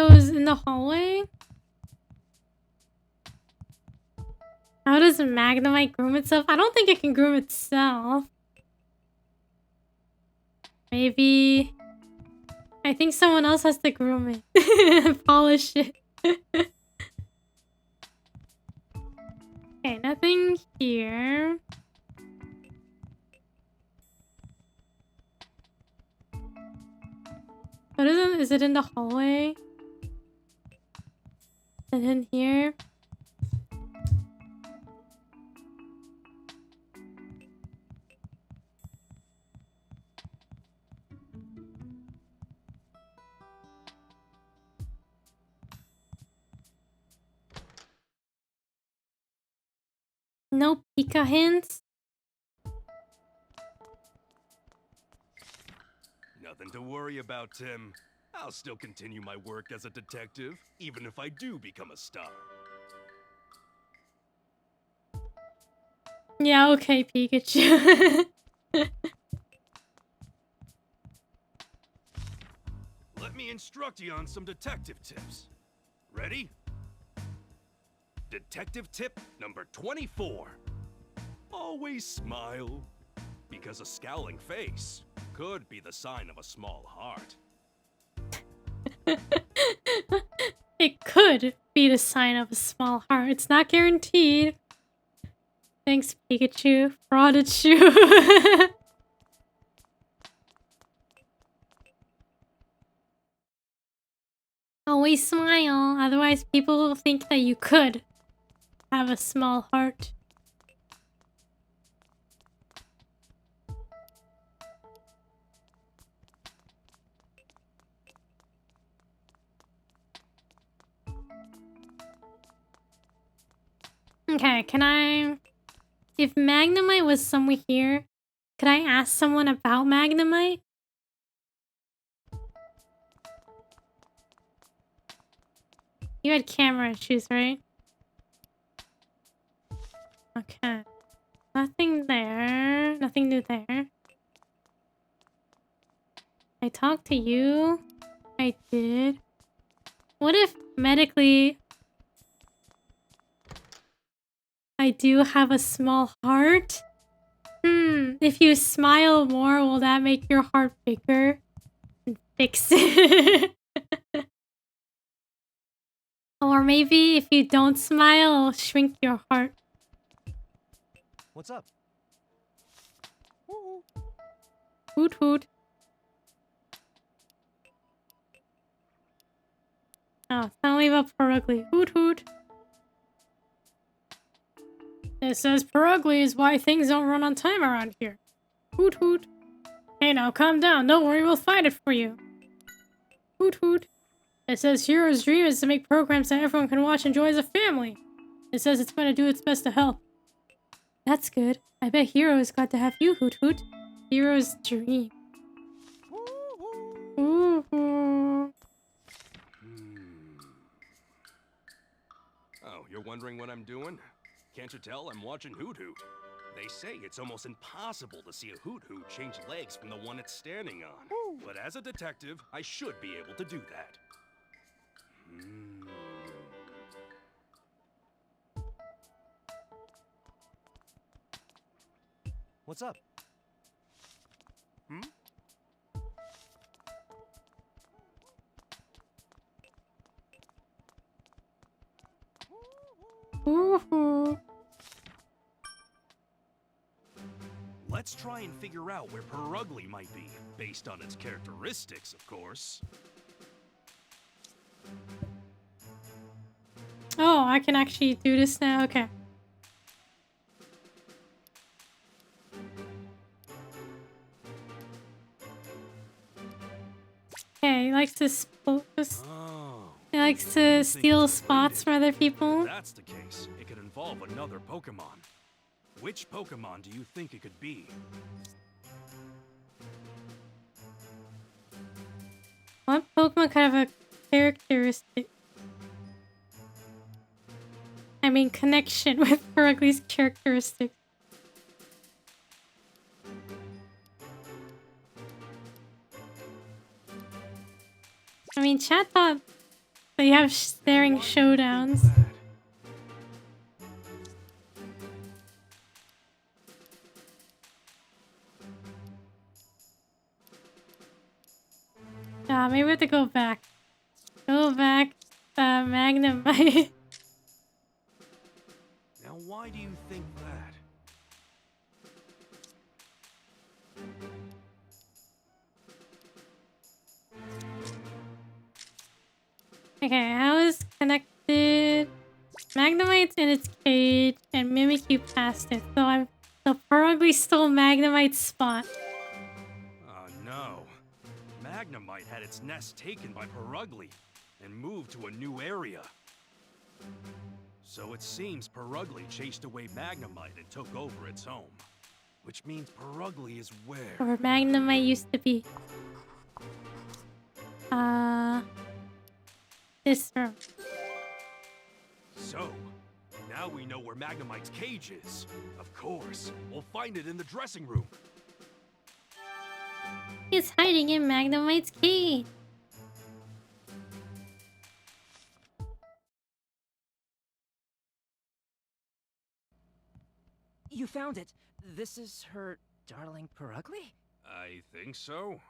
A: So is in the hallway? How does Magnemite groom itself? I don't think it can groom itself. Maybe... I think someone else has to groom it. Polish it. Okay, nothing here. What is it in the hallway? Is it in here? No Pika hints?
B: Nothing to worry about, Tim. I'll still continue my work as a detective, even if I do become a star.
A: Yeah, okay, Pikachu.
B: Let me instruct you on some detective tips. Ready? Detective tip number 24. Always smile, because a scowling face could be the sign of a small heart.
A: It could be the sign of a small heart. It's not guaranteed. Thanks, Pikachu. Fraudachu. Always smile, otherwise people will think that you could have a small heart. Okay, can I... If Magnemite was somewhere here, could I ask someone about Magnemite? You had camera issues, right? Okay. Nothing there. Nothing new there. I talked to you. I did. What if medically I do have a small heart? If you smile more, will that make your heart bigger? And fix it? Or maybe if you don't smile, it'll shrink your heart.
J: What's up?
A: Hoot hoot. Oh, don't leave up Perugly. Hoot hoot. It says Perugly is why things don't run on time around here. Hoot hoot. Hey now, calm down. Don't worry, we'll find it for you. Hoot hoot. It says Hero's dream is to make programs that everyone can watch and enjoy as a family. It says it's going to do its best to help. That's good. I bet Hero is glad to have you, Hoot Hoot. Hero's dream. Ooh.
B: Oh, you're wondering what I'm doing? Can't you tell I'm watching Hoot Hoot? They say it's almost impossible to see a Hoot Hoot change legs from the one it's standing on. But as a detective, I should be able to do that.
J: What's up?
A: Ooh.
B: Let's try and figure out where Perugly might be, based on its characteristics, of course.
A: Oh, I can actually do this now? Okay. Okay, he likes to he likes to steal spots from other people.
B: If that's the case, it could involve another Pokemon. Which Pokemon do you think it could be?
A: What Pokemon could have a characteristic? I mean, connection with Perugly's characteristics. I mean, chat thought They have staring showdowns. Maybe we have to go back. Go back. Magnemite.
B: Now, why do you think that?
A: Okay, how is connected? Magnemite's in its cage, and Mimikyu passed it. So Purugly stole Magnemite's spot.
B: Oh no. Magnemite had its nest taken by Purugly and moved to a new area. So it seems Purugly chased away Magnemite and took over its home. Which means Purugly is where?
A: Where Magnemite used to be. This room.
B: So, now we know where Magnemite's cage is. Of course, we'll find it in the dressing room.
A: It's hiding in Magnemite's cage.
D: You found it. This is her darling Purugly?
B: I think so.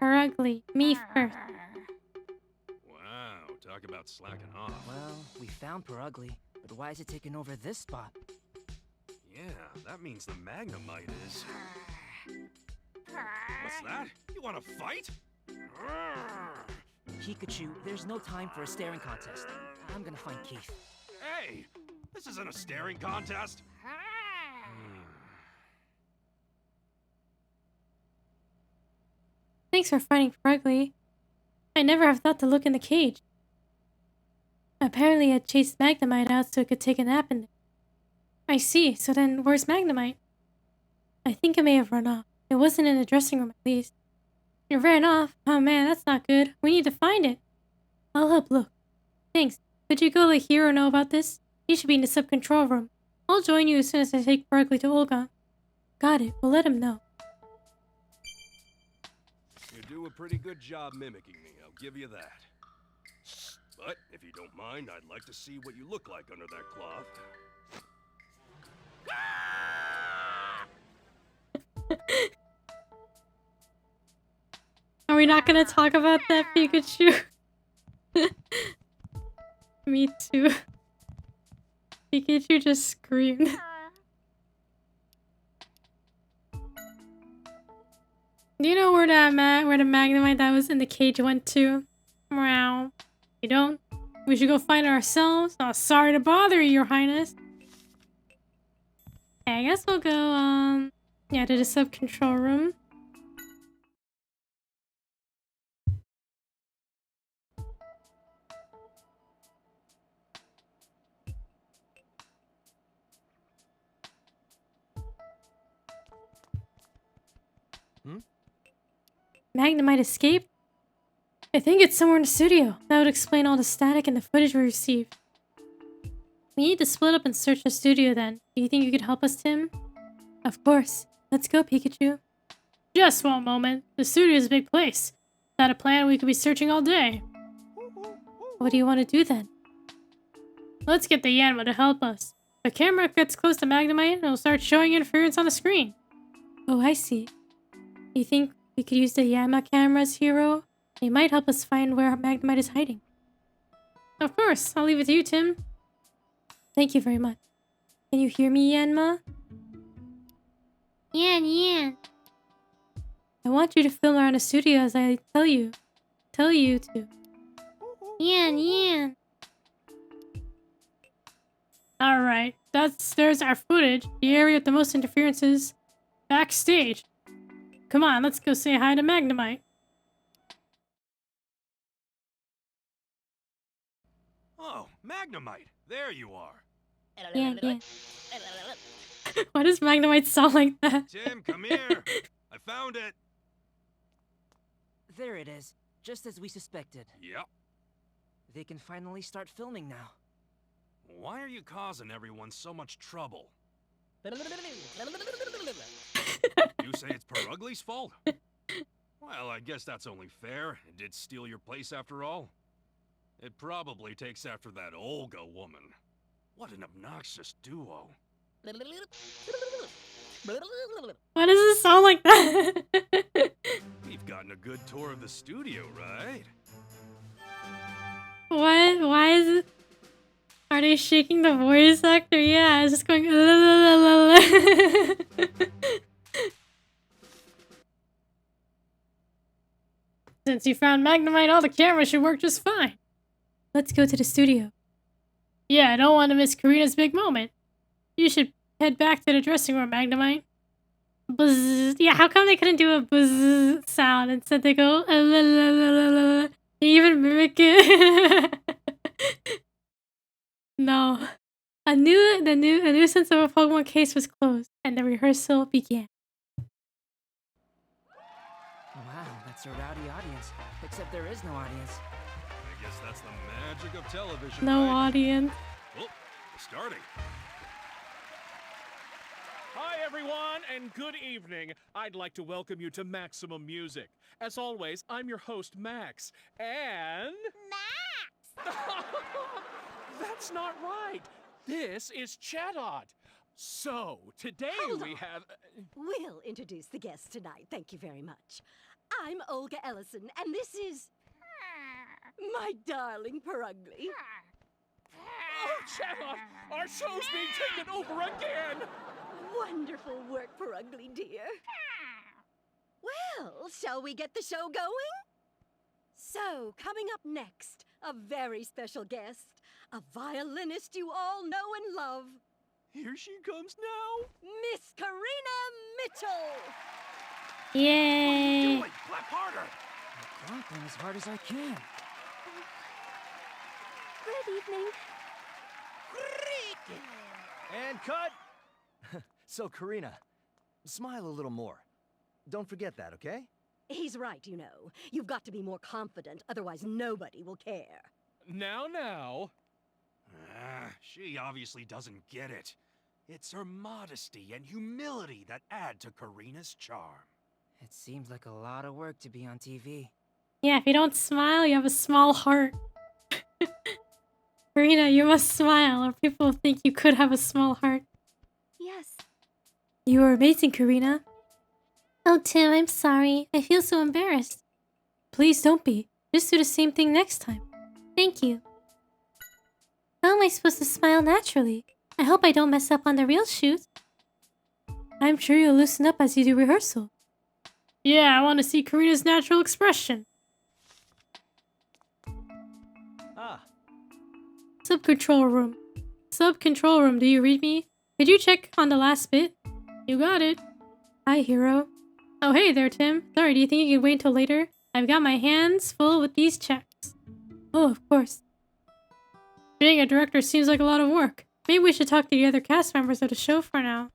A: Purugly, me first.
B: Wow, talk about slacking off.
D: Well, we found Purugly, but why is it taking over this spot?
B: Yeah, that means the Magnemite is... What's that? You want to fight?
D: Pikachu, there's no time for a staring contest. I'm gonna find Keith.
B: Hey, this isn't a staring contest.
A: Thanks for finding Purugly. I never have thought to look in the cage. Apparently, I chased Magnemite out so it could take a nap in there. I see, so then where's Magnemite? I think it may have run off. It wasn't in the dressing room, at least. It ran off? Oh man, that's not good. We need to find it. I'll help look. Thanks. Could you go let Hero know about this? He should be in the sub-control room. I'll join you as soon as I take Purugly to Olga. Got it. We'll let him know.
B: You do a pretty good job mimicking me, I'll give you that. But if you don't mind, I'd like to see what you look like under that cloth.
A: Are we not gonna talk about that, Pikachu? Me too. Pikachu just screamed. Do you know where the Magnemite that was in the cage went to? Meow. You don't? We should go find it ourselves. Oh, sorry to bother you, Your Highness. Okay, I guess we'll go, yeah, to the sub-control room. Magnemite escaped? I think it's somewhere in the studio. That would explain all the static and the footage we received. We need to split up and search the studio then. Do you think you could help us, Tim? Of course. Let's go, Pikachu. Just one moment. The studio is a big place. Without a plan, we could be searching all day. What do you want to do then? Let's get the Yanma to help us. If the camera gets close to Magnemite, it'll start showing interference on the screen. Oh, I see. You think we could use the Yanma cameras, Hero? They might help us find where Magnemite is hiding. Of course, I'll leave it to you, Tim. Thank you very much. Can you hear me, Yanma? Yan. I want you to film around the studio as I tell you to. Yan. Alright, there's our footage. The area with the most interferences. Backstage. Come on, let's go say hi to Magnemite.
B: Oh, Magnemite, there you are.
A: Yeah. Why does Magnemite sound like that?
B: Tim, come here. I found it.
D: There it is, just as we suspected.
B: Yep.
D: They can finally start filming now.
B: Why are you causing everyone so much trouble? You say it's Purugly's fault? Well, I guess that's only fair. It did steal your place after all. It probably takes after that Olga woman. What an obnoxious duo.
A: Why does it sound like that?
B: We've gotten a good tour of the studio, right?
A: What? Why is it? Are they shaking the voice actor? Yeah, it's just going. Since you found Magnemite, all the cameras should work just fine. Let's go to the studio. Yeah, I don't want to miss Karina's big moment. You should head back to the dressing room, Magnemite. Buzz. Yeah, how come they couldn't do a buzz sound? Instead they go. They even mimic it. No. A nuisance of a Pokemon case was closed, and the rehearsal began.
D: Wow, that's a rowdy audience. Except there is no audience.
B: I guess that's the magic of television,
A: No
B: right?
A: audience.
B: Oh, we're starting.
H: Hi, everyone, and good evening. I'd like to welcome you to Maximum Music. As always, I'm your host, Max, and... Max! That's not right. This is Chatot. So, today
G: Hold
H: we
G: on.
H: have...
G: We'll introduce the guests tonight. Thank you very much. I'm Olga Ellison, and this is my darling Perugly.
H: Oh, Chatot! Our show's being taken over again!
G: Wonderful work, Perugly, dear. Well, shall we get the show going? So, coming up next, a very special guest, a violinist you all know and love,
H: Here she comes now.
G: Miss Karina Mitchell.
A: Yay!
B: Do it! Clap harder!
D: I'm clapping as hard as I can.
C: Good evening.
J: And cut! So, Karina, smile a little more. Don't forget that, okay?
G: He's right, you know. You've got to be more confident, otherwise nobody will care.
H: Now.
B: She obviously doesn't get it. It's her modesty and humility that add to Karina's charm.
D: It seems like a lot of work to be on TV.
A: Yeah, if you don't smile, you have a small heart. Marina, you must smile, or people will think you could have a small heart.
C: Yes.
A: You are amazing, Karina. Oh, Tim, I'm sorry. I feel so embarrassed. Please don't be. Just do the same thing next time. Thank you. How am I supposed to smile naturally? I hope I don't mess up on the real shoot. I'm sure you'll loosen up as you do rehearsal. Yeah, I want to see Karina's natural expression.
J: Ah,
A: Sub-control room. Sub-control room, do you read me? Could you check on the last bit? You got it. Hi, hero. Oh, hey there, Tim. Sorry, do you think you could wait until later? I've got my hands full with these checks. Oh, of course. Being a director seems like a lot of work. Maybe we should talk to the other cast members of the show for now.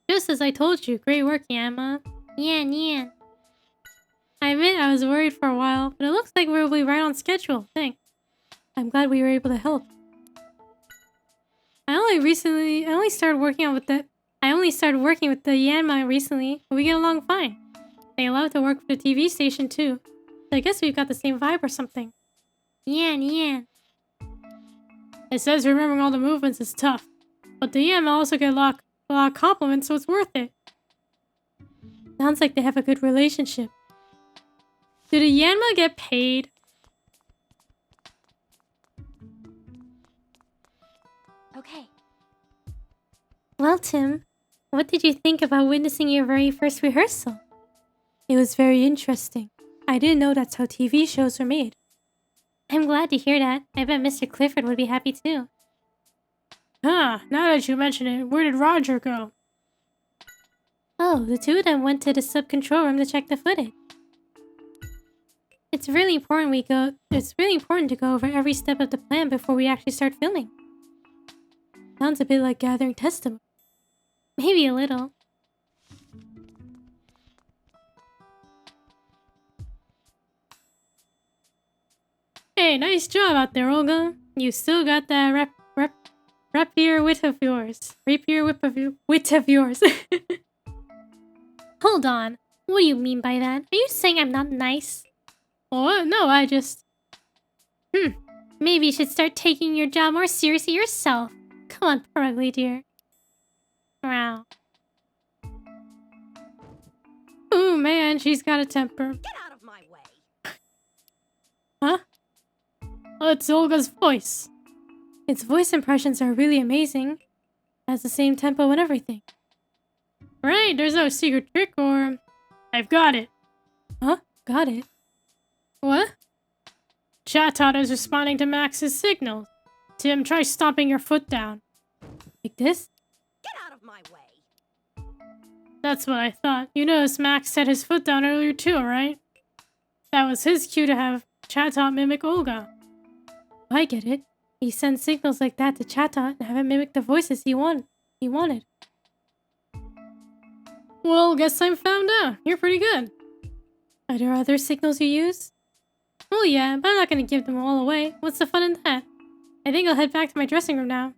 A: Just as I told you, great work, Yama. Yan, yan. I admit I was worried for a while, but it looks like we'll be right on schedule. Thanks. I'm glad we were able to help. I only started working with the Yanma recently, but we get along fine. They love to work for the TV station too. So I guess we've got the same vibe or something. Yan, yan. It says remembering all the movements is tough, but the Yanma also get a lot of compliments, so it's worth it. Sounds like they have a good relationship. Do the Yanma get paid?
C: Okay.
A: Well, Tim, what did you think about witnessing your very first rehearsal? It was very interesting. I didn't know that's how TV shows were made. I'm glad to hear that. I bet Mr. Clifford would be happy too. Now that you mention it, where did Roger go? Oh, the two of them went to the sub-control room to check the footage. It's really important to go over every step of the plan before we actually start filming. Sounds a bit like gathering testimony. Maybe a little. Hey, nice job out there, Olga. You still got that Rapier wit of yours. Rapier wit of yours. Hold on. What do you mean by that? Are you saying I'm not nice? Oh, no, I just... Maybe you should start taking your job more seriously yourself. Come on, poor ugly dear. Wow. Ooh, man, she's got a temper.
G: Get out of my way.
A: Huh? Oh, it's Olga's voice. Its voice impressions are really amazing. It has the same tempo and everything. Right, there's no secret trick or... I've got it. Huh? Got it? What? Chatot is responding to Max's signals. Tim, try stomping your foot down. Like this?
G: Get out of my way.
A: That's what I thought. You noticed Max set his foot down earlier too, right? That was his cue to have Chatot mimic Olga. I get it. He sends signals like that to Chatot and have him mimic the voices he wanted. Well, guess I found out. You're pretty good. Are there other signals you use? Oh yeah, but I'm not gonna give them all away. What's the fun in that? I think I'll head back to my dressing room now.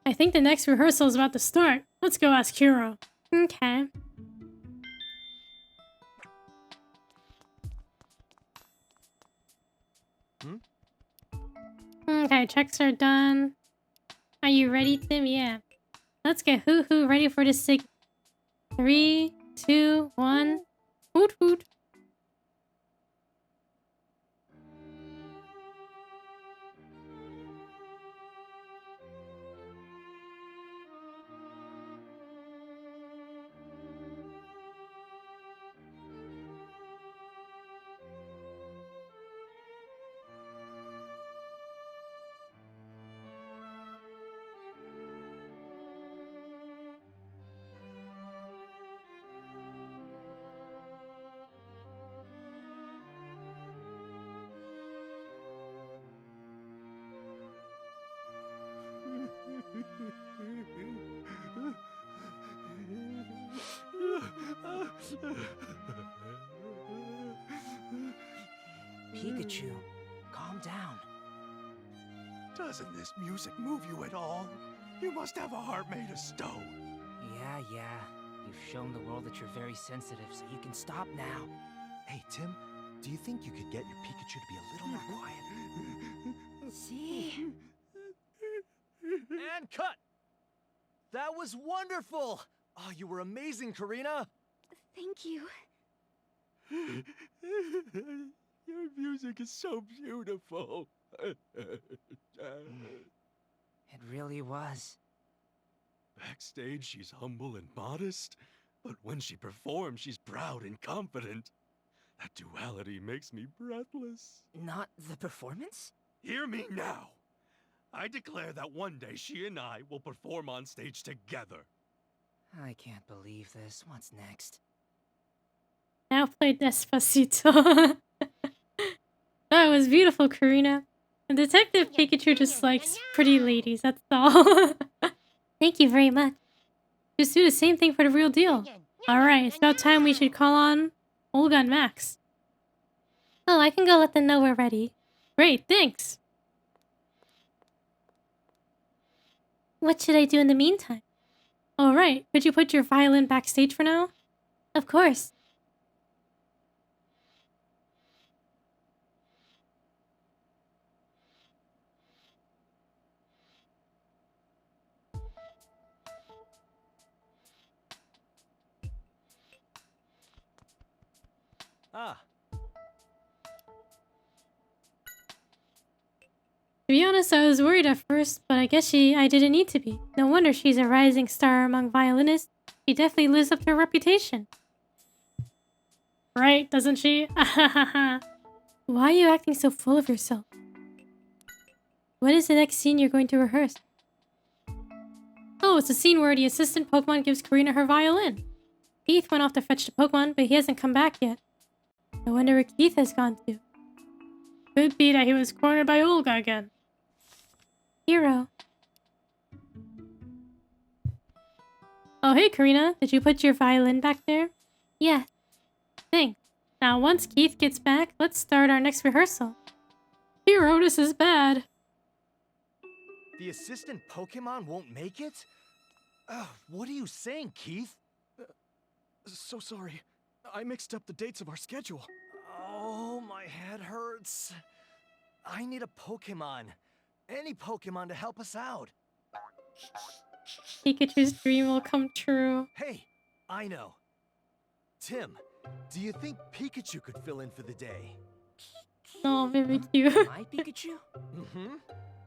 A: I think the next rehearsal is about to start. Let's go ask Hiro. Okay. Okay, checks are done. Are you ready, Tim? Yeah. Let's get Hoo-Hoo ready for the signal. 3, 2, 1. Hoot hoot.
D: Pikachu, calm down.
B: Doesn't this music move you at all? You must have a heart made of stone.
D: Yeah. You've shown the world that you're very sensitive, so you can stop now.
J: Hey, Tim, do you think you could get your Pikachu to be a little more quiet?
G: See?
J: And cut! That was wonderful! Oh, you were amazing, Karina!
C: Thank you.
B: Your music is so beautiful.
D: It really was.
B: Backstage, she's humble and modest, but when she performs, she's proud and confident. That duality makes me breathless.
D: Not the performance?
B: Hear me now. I declare that one day she and I will perform on stage together.
D: I can't believe this. What's next?
A: Now play Despacito. That was beautiful, Karina. And Detective Pikachu just likes pretty ladies, that's all. Thank you very much. Just do the same thing for the real deal. Alright, it's about time we should call on Olga and Max. Oh, I can go let them know we're ready. Great, thanks. What should I do in the meantime? Alright, could you put your violin backstage for now? Of course.
J: Ah,
A: To be honest, I was worried at first, but I guess I didn't need to be. No wonder she's a rising star among violinists. She definitely lives up to her reputation. Right, doesn't she? Why are you acting so full of yourself? What is the next scene you're going to rehearse? Oh, it's a scene where the assistant Pokemon gives Karina her violin. Keith went off to fetch the Pokemon, but he hasn't come back yet. I wonder where Keith has gone to. Could be that he was cornered by Olga again. Hero. Oh, hey, Karina. Did you put your violin back there? Yeah. Thanks. Now, once Keith gets back, let's start our next rehearsal. Hero, this is bad.
J: The assistant Pokemon won't make it? What are you saying, Keith?
F: So sorry. I mixed up the dates of our schedule.
J: Oh, my head hurts. I need a Pokemon. Any Pokemon to help us out.
A: Pikachu's dream will come true.
J: Hey, I know. Tim, do you think Pikachu could fill in for the day?
A: Oh, Mimikyu.
D: My Pikachu?
J: Mm-hmm.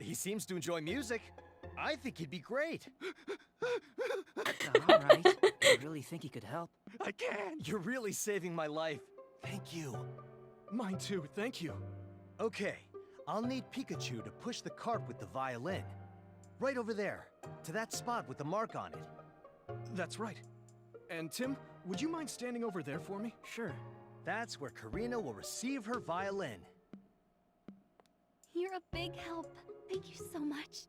J: He seems to enjoy music. I think he'd be great.
D: Alright. I really think he could help.
J: I can. You're really saving my life. Thank you.
F: Mine too, thank you.
J: Okay, I'll need Pikachu to push the cart with the violin. Right over there, to that spot with the mark on it.
F: That's right. And Tim, would you mind standing over there for me?
D: Sure.
J: That's where Karina will receive her violin.
C: You're a big help. Thank you so much.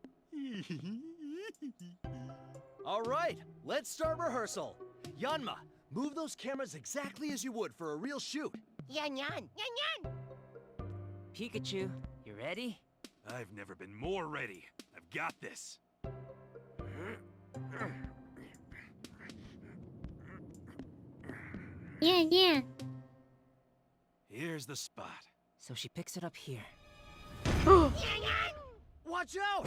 J: All right, let's start rehearsal. Yanma, move those cameras exactly as you would for a real shoot.
I: Yan yan, yan yan.
D: Pikachu, you ready?
B: I've never been more ready. I've got this.
A: Yeah.
B: Here's the spot.
D: So she picks it up here.
J: Watch out!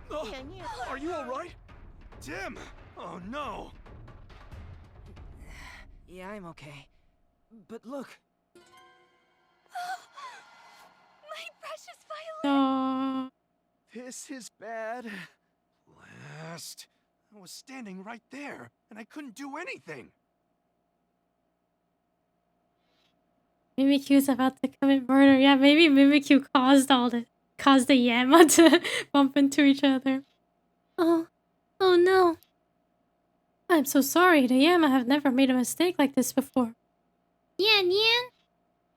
I: Yan yan.
B: Are you alright? Tim! Oh no!
D: Yeah, I'm okay. But look.
C: My precious violin!
A: No.
F: This is bad.
B: Blast. I was standing right there, and I couldn't do anything.
A: Mimikyu's about to commit murder. Yeah, maybe Mimikyu caused the Yanma to bump into each other. Oh no. I'm so sorry. The Yanma have never made a mistake like this before. Yan.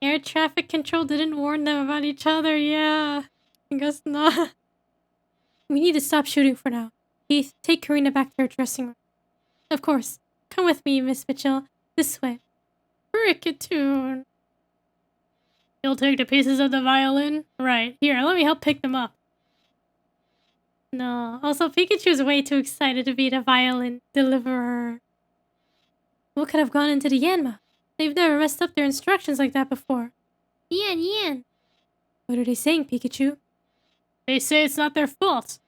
A: Air traffic control didn't warn them about each other. Yeah, I guess not. We need to stop shooting for now. Keith, take Karina back to her dressing room. Of course. Come with me, Miss Mitchell. This way. Cricketoon. You'll take the pieces of the violin? Right. Here, let me help pick them up. No. Also, Pikachu's way too excited to be the violin deliverer. What could have gone into the Yanma? They've never messed up their instructions like that before. Yan. What are they saying, Pikachu? They say it's not their fault.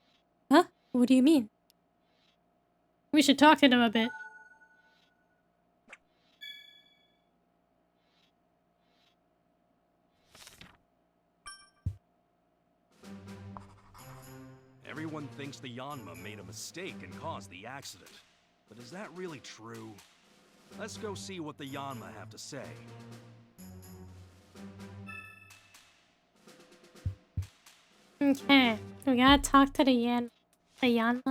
A: Huh? What do you mean? We should talk to them a bit.
B: Everyone thinks the Yanma made a mistake and caused the accident. But is that really true? Let's go see what the Yanma have to say.
A: Okay, we gotta talk to the Yanma. Yan.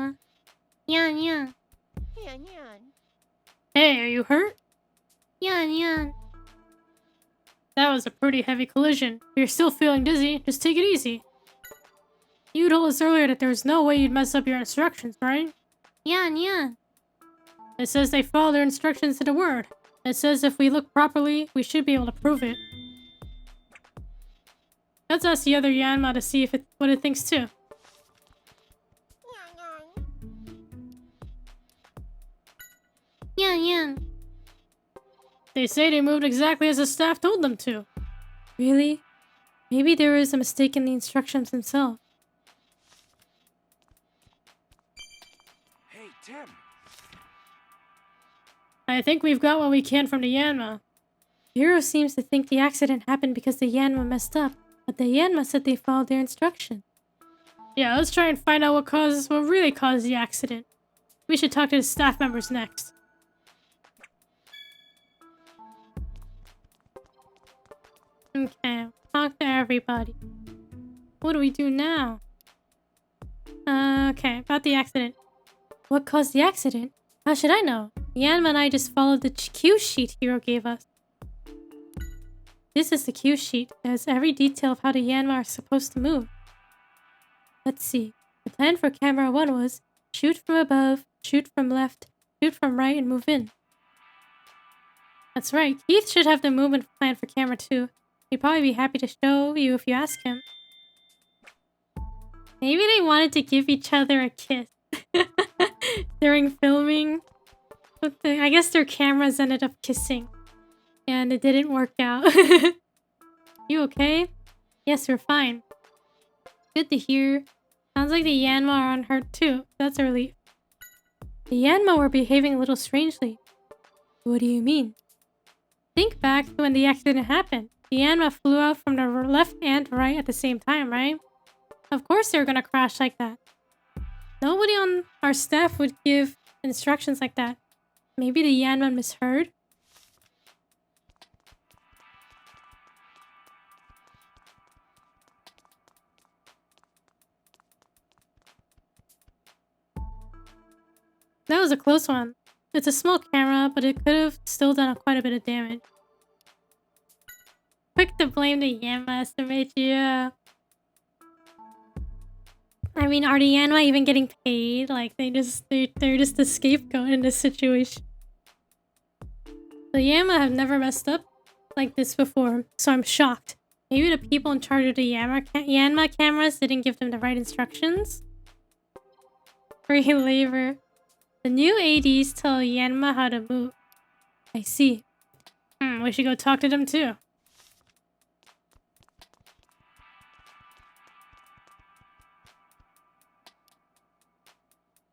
I: Yan yan.
A: Hey, are you hurt? Yan. That was a pretty heavy collision. If you're still feeling dizzy, just take it easy. You told us earlier that there was no way you'd mess up your instructions, right? Yan. It says they follow their instructions to the word. It says if we look properly, we should be able to prove it. Let's ask the other Yanma to see what it thinks too. Yan. They say they moved exactly as the staff told them to. Really? Maybe there is a mistake in the instructions themselves.
B: Hey, Tim!
A: I think we've got what we can from the Yanma. Hero seems to think the accident happened because the Yanma messed up, but the Yanma said they followed their instructions. Yeah, let's try and find out what really caused the accident. We should talk to the staff members next. Okay, talk to everybody. What do we do now? Okay, about the accident. What caused the accident? How should I know? Yanma and I just followed the cue sheet Hero gave us. This is the cue sheet. It has every detail of how the Yanma are supposed to move. Let's see. The plan for camera 1 was shoot from above, shoot from left, shoot from right, and move in. That's right. Keith should have the movement plan for camera 2. He'd probably be happy to show you if you ask him. Maybe they wanted to give each other a kiss during filming. But I guess their cameras ended up kissing. And it didn't work out. You okay? Yes, we're fine. Good to hear. Sounds like the Yanma are unhurt too. That's a relief. The Yanma were behaving a little strangely. What do you mean? Think back to when the accident happened. The Yanma flew out from the left and right at the same time, right? Of course they were gonna crash like that. Nobody on our staff would give instructions like that. Maybe the Yanma misheard? That was a close one. It's a small camera, but it could have still done quite a bit of damage. Quick to blame the Yanma estimate, yeah. I mean, are the Yanma even getting paid? Like, they're just the scapegoat in this situation. The Yanma have never messed up like this before, so I'm shocked. Maybe the people in charge of the Yanma cameras didn't give them the right instructions? Free labor. The new ADs tell Yanma how to move. I see. We should go talk to them too.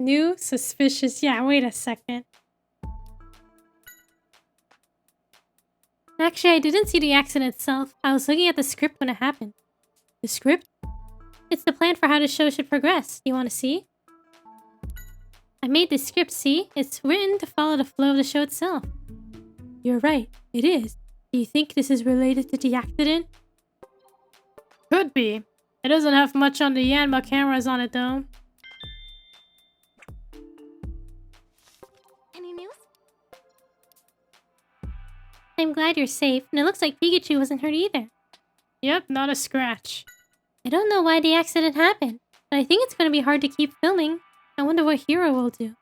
A: New suspicious. Yeah, wait a second. Actually, I didn't see the accident itself. I was looking at the script when it happened. The script? It's the plan for how the show should progress. Do you want to see? I made this script, see? It's written to follow the flow of the show itself. You're right, it is. Do you think this is related to the accident? Could be. It doesn't have much on the Yanma cameras on it, though.
C: Any news?
A: I'm glad you're safe, and it looks like Pikachu wasn't hurt either. Yep, not a scratch. I don't know why the accident happened, but I think it's going to be hard to keep filming. I wonder what Hero will do.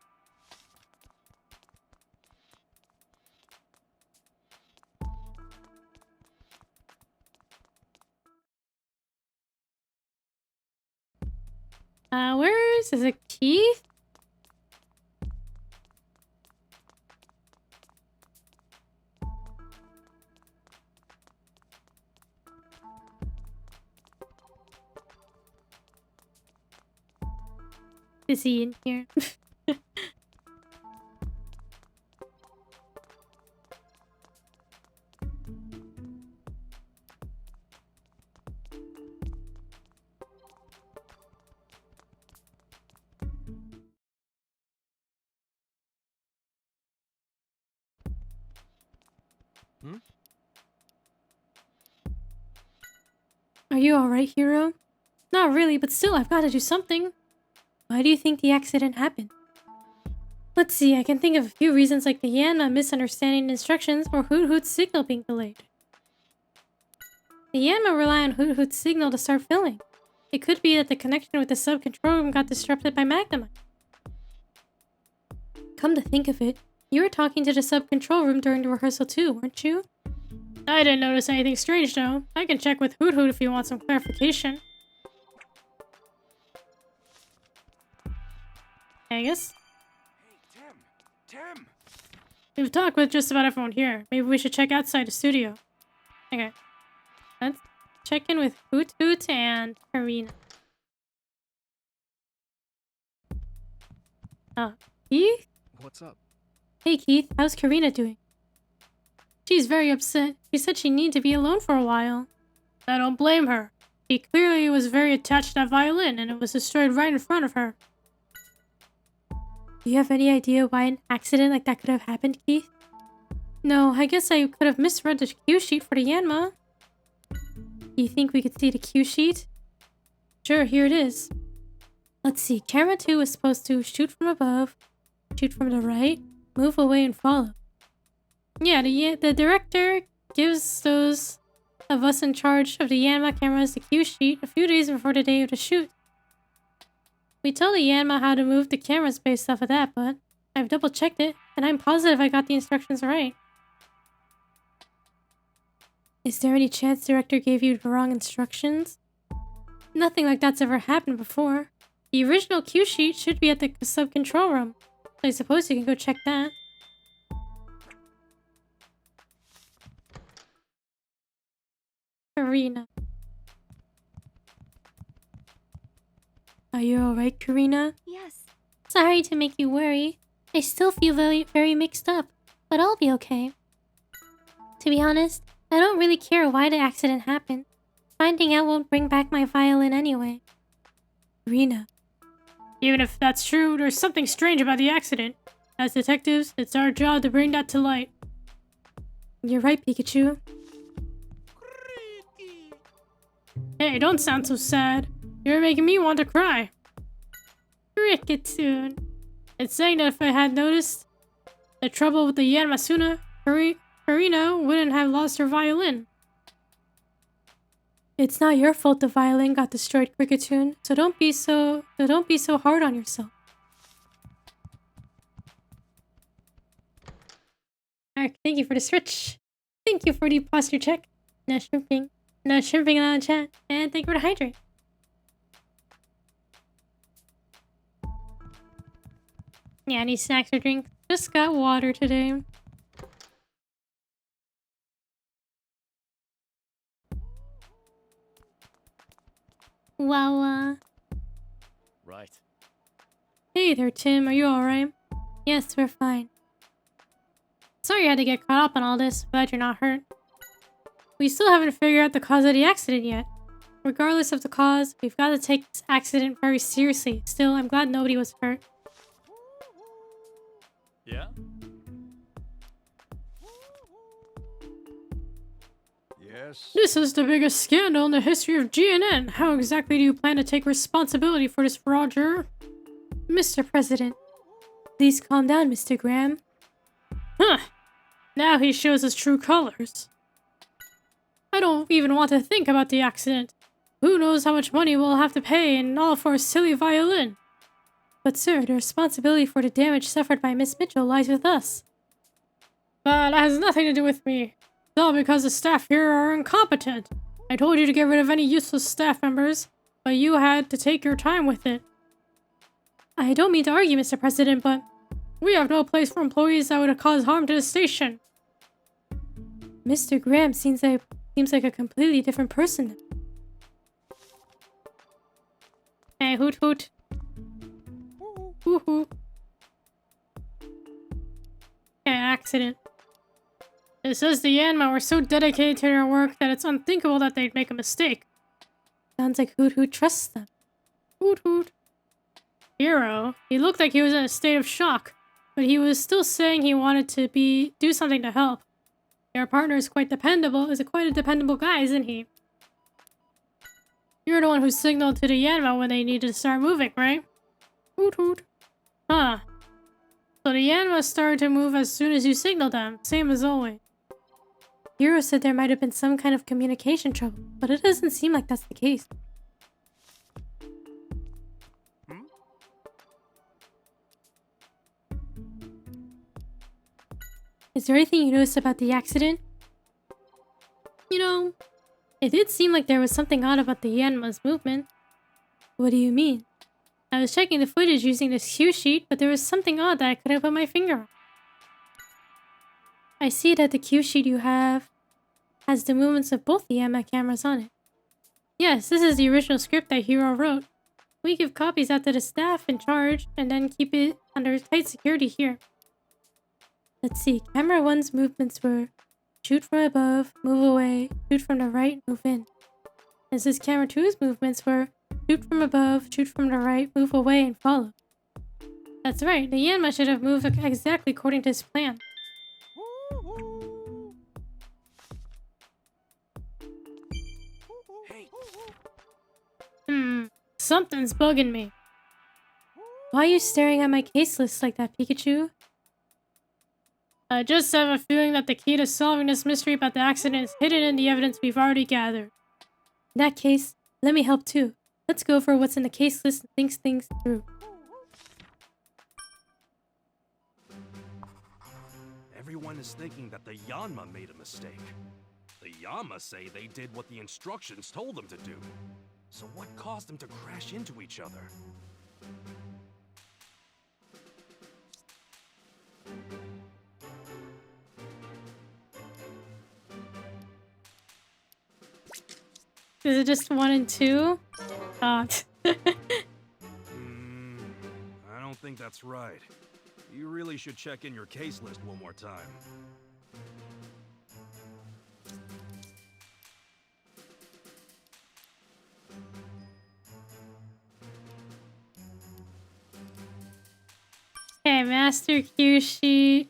A: Where is it? Keith? Is he in here? Are you alright, Hero? Not really, but still, I've got to do something. Why do you think the accident happened? Let's see, I can think of a few reasons like the Yanma misunderstanding instructions or Hoot Hoot's signal being delayed. The Yanma rely on Hoot Hoot's signal to start filming. It could be that the connection with the sub-control room got disrupted by Magnemite. Come to think of it, you were talking to the sub-control room during the rehearsal too, weren't you? I didn't notice anything strange though. I can check with Hoot Hoot if you want some clarification. I guess.
F: Hey, Tim!
A: We've talked with just about everyone here. Maybe we should check outside the studio. Okay. Let's check in with Hoot Hoot and Marina. Keith?
F: What's up?
A: Hey Keith, how's Karina doing? She's very upset. She said she needed to be alone for a while. I don't blame her. She clearly was very attached to that violin and it was destroyed right in front of her. Do you have any idea why an accident like that could have happened, Keith? No, I guess I could have misread the cue sheet for the Yanma. Do you think we could see the cue sheet? Sure, here it is. Let's see, camera 2 is supposed to shoot from above, shoot from the right, move away and follow. Yeah, the director gives those of us in charge of the Yanma cameras the cue sheet a few days before the day of the shoot. We told the Yanma how to move the cameras based off of that, but I've double-checked it, and I'm positive I got the instructions right. Is there any chance director gave you the wrong instructions? Nothing like that's ever happened before. The original cue sheet should be at the sub-control room. I suppose you can go check that. Marina. Are you alright, Karina?
C: Yes.
A: Sorry to make you worry. I still feel very mixed up, but I'll be okay. To be honest, I don't really care why the accident happened. Finding out won't bring back my violin anyway. Rena. Even if that's true, there's something strange about the accident. As detectives, it's our job to bring that to light. You're right, Pikachu. Hey, don't sound so sad. You're making me want to cry. Cricketoon. It's saying that if I had noticed the trouble with the Yanmasuna, Marina wouldn't have lost her violin. It's not your fault the violin got destroyed, Cricketoon, so don't be so hard on yourself. Alright, thank you for the switch. Thank you for the posture check. No shrimping on the chat, and thank you for the hydrate. Yeah, any snacks or drinks? Just got water today. Wow.
F: Right.
A: Hey there, Tim. Are you alright? Yes, we're fine. Sorry you had to get caught up on all this. Glad you're not hurt. We still haven't figured out the cause of the accident yet. Regardless of the cause, we've got to take this accident very seriously. Still, I'm glad nobody was hurt.
F: Yeah?
E: Yes?
A: This is the biggest scandal in the history of GNN. How exactly do you plan to take responsibility for this, Roger? Mr. President. Please calm down, Mr. Graham. Huh. Now he shows his true colors. I don't even want to think about the accident. Who knows how much money we'll have to pay and all for a silly violin. But sir, the responsibility for the damage suffered by Miss Mitchell lies with us. But that has nothing to do with me. It's all because the staff here are incompetent. I told you to get rid of any useless staff members, but you had to take your time with it. I don't mean to argue, Mr. President, but we have no place for employees that would cause harm to the station. Mr. Graham seems like a completely different person. Hey, hoot hoot. Woohoo. Okay, accident. It says the Yanma were so dedicated to their work that it's unthinkable that they'd make a mistake. Sounds like Hoot Hoot trusts them. Hoot Hoot. Hero. He looked like he was in a state of shock, but he was still saying he wanted to do something to help. Your partner is quite a dependable guy, isn't he? You're the one who signaled to the Yanma when they needed to start moving, right? Hoot Hoot. Huh. So the Yanma started to move as soon as you signaled them, same as always. Hiro said there might have been some kind of communication trouble, but it doesn't seem like that's the case. Is there anything you noticed about the accident? You know, it did seem like there was something odd about the Yanma's movement. What do you mean? I was checking the footage using this cue sheet, but there was something odd that I couldn't put my finger on. I see that the cue sheet you have has the movements of both the Yanma cameras on it. Yes, this is the original script that Hiro wrote. We give copies out to the staff in charge and then keep it under tight security here. Let's see, camera 1's movements were shoot from above, move away, shoot from the right, move in. As this camera 2's movements were shoot from above, shoot from the right, move away, and follow. That's right, the Yanma should have moved exactly according to his plan. Something's bugging me. Why are you staring at my case list like that, Pikachu? I just have a feeling that the key to solving this mystery about the accident is hidden in the evidence we've already gathered. In that case, let me help too. Let's go over what's in the case list and think things through.
B: Everyone is thinking that the Yanma made a mistake. The Yama say they did what the instructions told them to do. So what caused them to crash into each other?
A: Is it just 1 and 2? Oh.
B: I don't think that's right. You really should check in your case list one more time.
A: Okay, master cue sheet.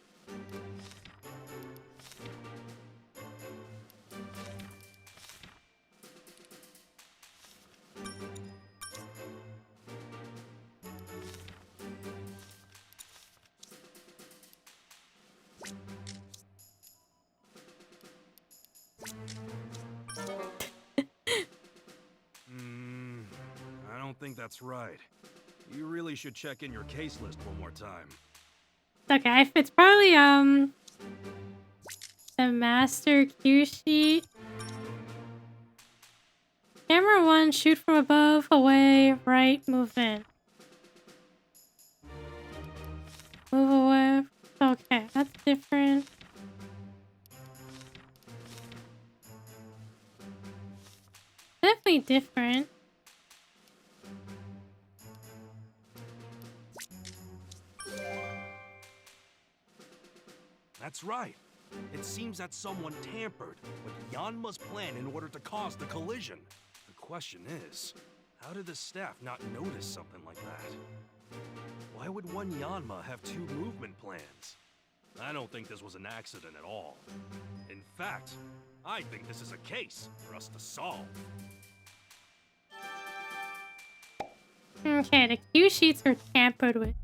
B: I don't think that's right. You really should check in your case list one more time.
A: Okay, it's probably the master cue sheet. Camera 1, shoot from above, away, right, move in. Move away. Okay, that's different. Definitely different.
B: That's right. It seems that someone tampered with Yanma's plan in order to cause the collision. The question is, how did the staff not notice something like that? Why would one Yanma have 2 movement plans? I don't think this was an accident at all. In fact, I think this is a case for us to solve.
A: Okay, the cue sheets are tampered with.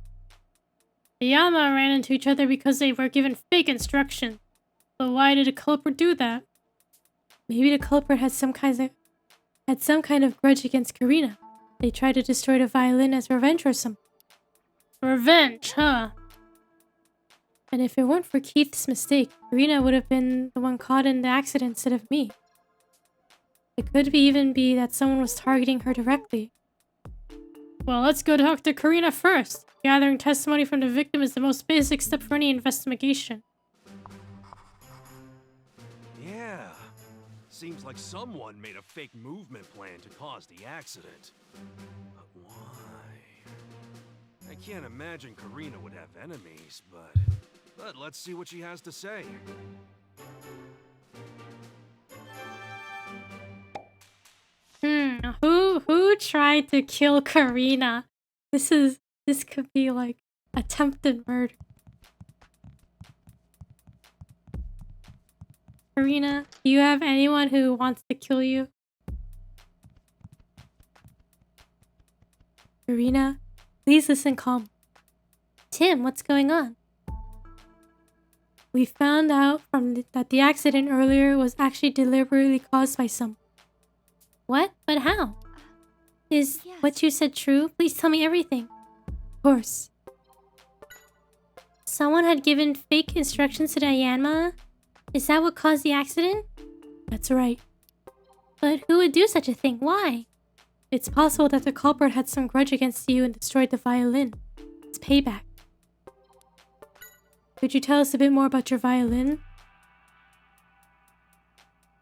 A: The Yama ran into each other because they were given fake instructions. But why did the culprit do that? Maybe the culprit had some kind of grudge against Karina. They tried to destroy the violin as revenge or something. Revenge, huh? And if it weren't for Keith's mistake, Karina would have been the one caught in the accident instead of me. It could even be that someone was targeting her directly. Well, let's go talk to Karina first. Gathering testimony from the victim is the most basic step for any investigation.
B: Yeah. Seems like someone made a fake movement plan to cause the accident. But why? I can't imagine Karina would have enemies, but let's see what she has to say.
A: Who tried to kill Karina? This could be like attempted murder. Marina, do you have anyone who wants to kill you? Marina, please listen calm. Tim, what's going on? We found out that the accident earlier was actually deliberately caused by someone. What? But how? Is what you said true? Please tell me everything. Of course. Someone had given fake instructions to the Yanma? Is that what caused the accident? That's right. But who would do such a thing? Why? It's possible that the culprit had some grudge against you and destroyed the violin. It's payback. Could you tell us a bit more about your violin?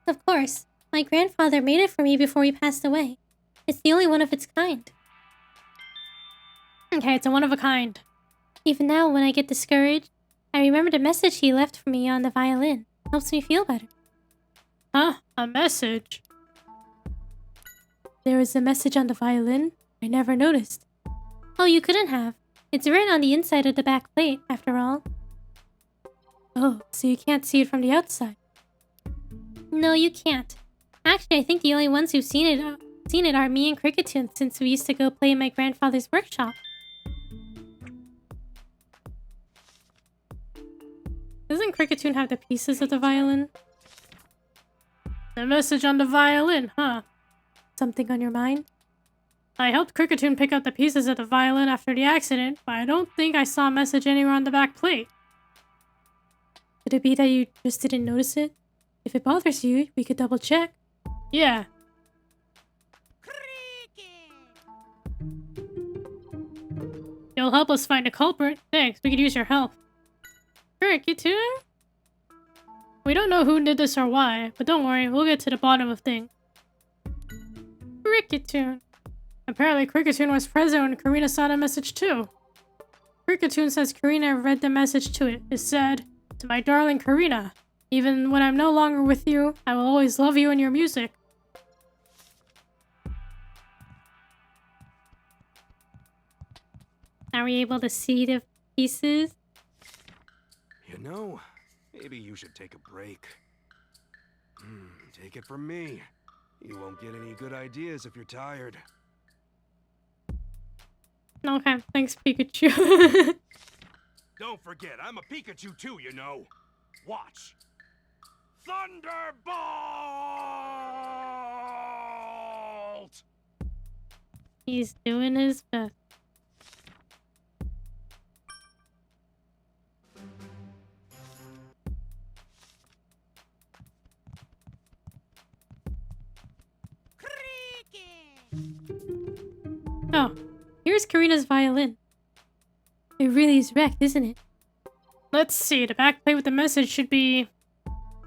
A: Of course. My grandfather made it for me before he passed away. It's the only one of its kind. Okay, it's a one of a kind. Even now, when I get discouraged, I remember the message he left for me on the violin. Helps me feel better. Huh? A message? There was a message on the violin? I never noticed. Oh, you couldn't have. It's written on the inside of the back plate, after all. Oh, so you can't see it from the outside? No, you can't. Actually, I think the only ones who've seen it are me and Cricketune, since we used to go play in my grandfather's workshop. Doesn't Cricketune have the pieces of the violin? The message on the violin, huh? Something on your mind? I helped Cricketune pick up the pieces of the violin after the accident, but I don't think I saw a message anywhere on the back plate. Could it be that you just didn't notice it? If it bothers you, we could double check. Yeah. You'll help us find a culprit. Thanks, we could use your help. Cricket tune? We don't know who did this or why, but don't worry, we'll get to the bottom of things. Cricket tune. Apparently, Cricket tune was present when Karina saw the message too. Cricket tune says Karina read the message to it. It said, "To my darling Karina, even when I'm no longer with you, I will always love you and your music." Are we able to see the pieces?
F: You know, maybe you should take a break. Take it from me. You won't get any good ideas if you're tired.
A: Okay, thanks, Pikachu.
B: Don't forget, I'm a Pikachu too, you know. Watch. Thunderbolt!
A: He's doing his best. Oh, here's Karina's violin. It really is wrecked, isn't it? Let's see, the back plate with the message should be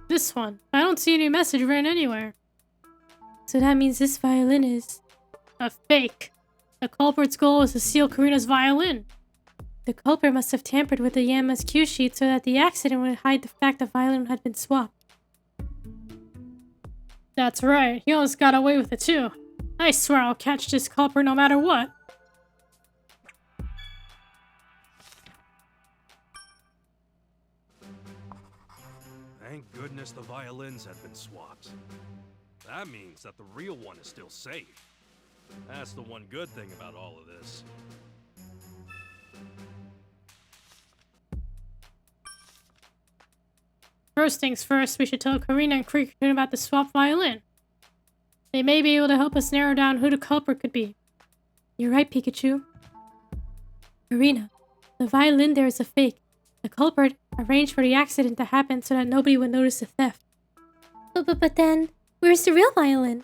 A: this one. I don't see any message written anywhere. So that means this violin is a fake. The culprit's goal was to steal Karina's violin. The culprit must have tampered with the Yanma's cue sheet so that the accident would hide the fact the violin had been swapped. That's right, he almost got away with it too. I swear I'll catch this culprit no matter what.
B: Thank goodness the violins had been swapped. That means that the real one is still safe. That's the one good thing about all of this.
A: First things first, we should tell Karina and Cricket about the swapped violin. They may be able to help us narrow down who the culprit could be. You're right, Pikachu. Marina, the violin there is a fake. The culprit arranged for the accident to happen so that nobody would notice the theft. But then, where's the real violin?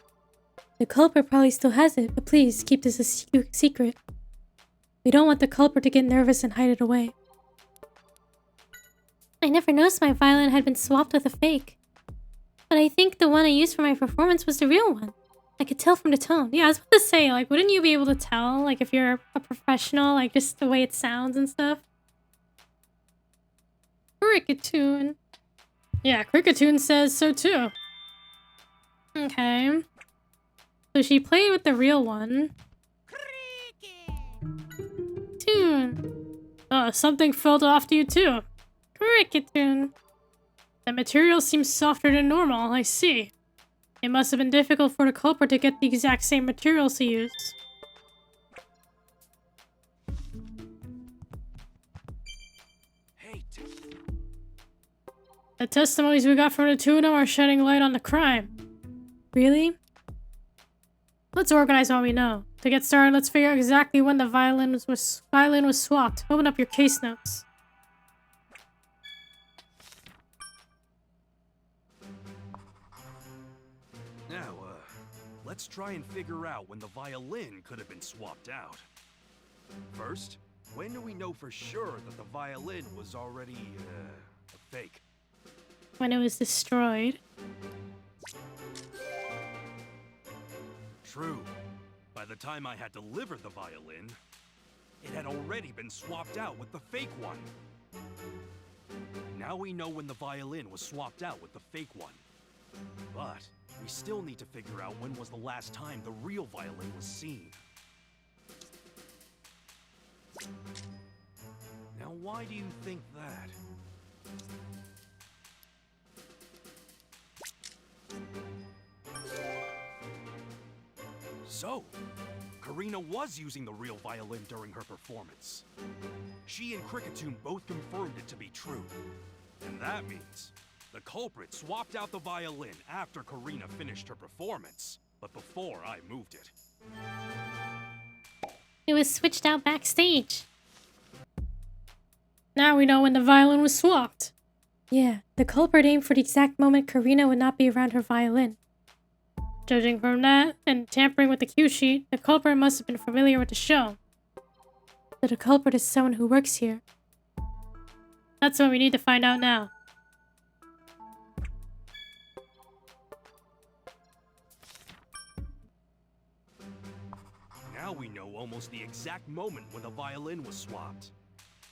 A: The culprit probably still has it, but please keep this a secret. We don't want the culprit to get nervous and hide it away. I never noticed my violin had been swapped with a fake. But I think the one I used for my performance was the real one. I could tell from the tone. Yeah, I was about to say, like, wouldn't you be able to tell, like, if you're a professional, like, just the way it sounds and stuff? Cricketoon. Yeah, Cricketoon says so too. Okay. So she played with the real one. Toon. Oh, something fell off to you too. Cricketoon. The material seems softer than normal, I see. It must have been difficult for the culprit to get the exact same materials to use.
F: Hey,
A: The testimonies we got from the two of them are shedding light on the crime. Really? Let's organize what we know. To get started, let's figure out exactly when the violin was swapped. Open up your case notes.
B: Now, let's try and figure out when the violin could have been swapped out. First, when do we know for sure that the violin was already, a fake?
A: When it was destroyed.
B: True. By the time I had delivered the violin, it had already been swapped out with the fake one. Now we know when the violin was swapped out with the fake one. But we still need to figure out when was the last time the real violin was seen. Now why do you think that? So, Karina was using the real violin during her performance. She and Cricketoon both confirmed it to be true. And that means the culprit swapped out the violin after Karina finished her performance, but before I moved it.
A: It was switched out backstage. Now we know when the violin was swapped. Yeah, the culprit aimed for the exact moment Karina would not be around her violin. Judging from that, and tampering with the cue sheet, the culprit must have been familiar with the show. So the culprit is someone who works here. That's what we need to find out now.
B: Now we know almost the exact moment when the violin was swapped.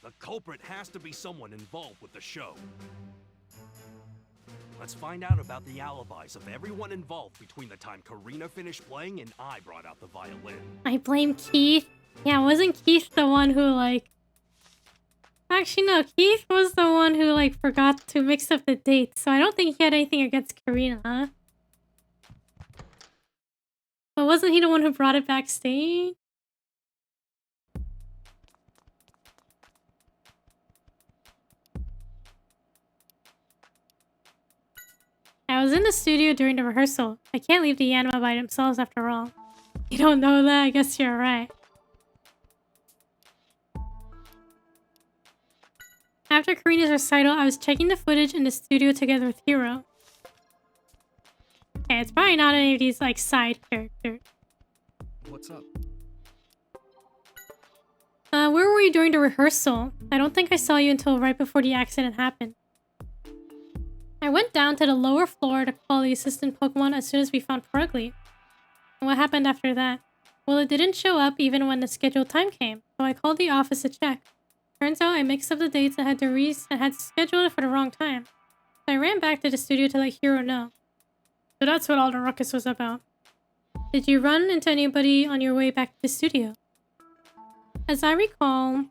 B: The culprit has to be someone involved with the show. Let's find out about the alibis of everyone involved between the time Karina finished playing and I brought out the violin.
A: I blame Keith. Yeah, wasn't Keith the one who, like... Actually, no, Keith was the one who, like, forgot to mix up the dates, so I don't think he had anything against Karina, huh? But wasn't he the one who brought it backstage? I was in the studio during the rehearsal. I can't leave the anima by themselves after all. You don't know that? I guess you're right. After Karina's recital, I was checking the footage in the studio together with Hiro. Okay, it's probably not any of these, like, side characters.
F: What's up?
A: Where were you during the rehearsal? I don't think I saw you until right before the accident happened. I went down to the lower floor to call the assistant Pokemon as soon as we found Purugly. And what happened after that? Well, it didn't show up even when the scheduled time came, so I called the office to check. Turns out I mixed up the dates and had scheduled it for the wrong time. So I ran back to the studio to let Hiro know. So that's what all the ruckus was about. Did you run into anybody on your way back to the studio? As I recall,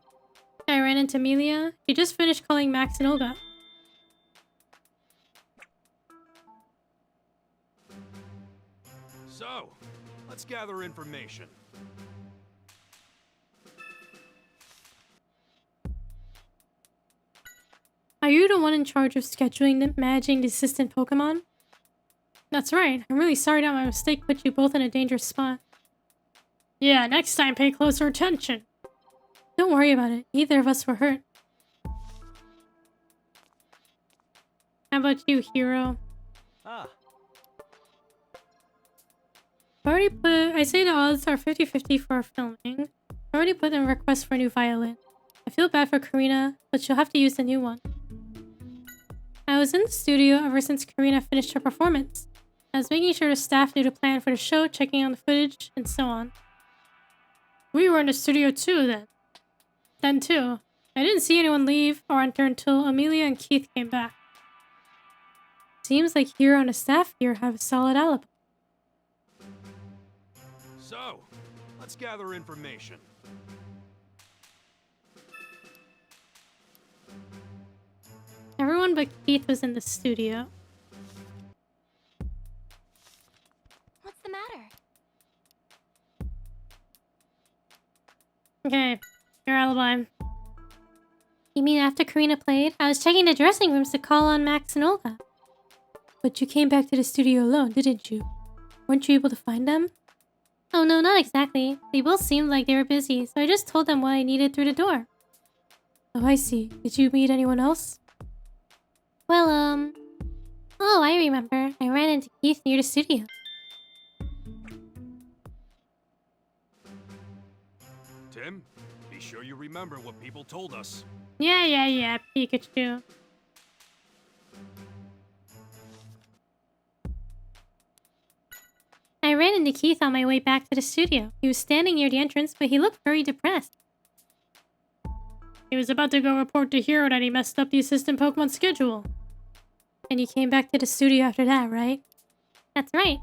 A: I ran into Amelia. She just finished calling Max and Olga.
B: So, let's gather information.
A: Are you the one in charge of scheduling and managing the assistant Pokemon? That's right. I'm really sorry that my mistake put you both in a dangerous spot. Yeah, next time pay closer attention. Don't worry about it. Neither of us were hurt. How about you, Hiro?
J: Ah,
A: I say the odds are 50-50 for our filming. I already put in a request for a new violin. I feel bad for Karina, but she'll have to use the new one. I was in the studio ever since Karina finished her performance. I was making sure the staff knew the plan for the show, checking on the footage, and so on. We were in the studio too then. Then too. I didn't see anyone leave or enter until Amelia and Keith came back. Seems like Hiro and the staff here have a solid alibi.
B: So, let's gather information.
A: Everyone but Keith was in the studio.
C: What's the matter?
A: Okay, your alibi. You mean after Karina played? I was checking the dressing rooms to call on Max and Olga. But you came back to the studio alone, didn't you? Weren't you able to find them? Oh no, not exactly. They both seemed like they were busy, so I just told them what I needed through the door. Oh, I see. Did you meet anyone else? Well, oh, I remember. I ran into Keith near the studio.
B: Tim, be sure you remember what people told us.
A: Yeah, Pikachu. I ran into Keith on my way back to the studio. He was standing near the entrance, but he looked very depressed. He was about to go report to Hiro that he messed up the assistant Pokemon schedule. And you came back to the studio after that, right? That's right.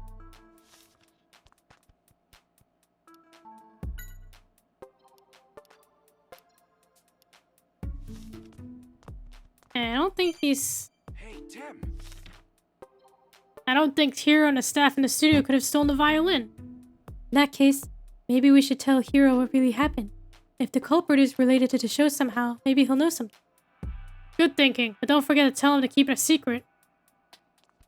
A: And I don't think these...
B: Hey, Tim!
A: I don't think Hiro and the staff in the studio could have stolen the violin. In that case, maybe we should tell Hiro what really happened. If the culprit is related to the show somehow, maybe he'll know something. Good thinking, but don't forget to tell him to keep it a secret.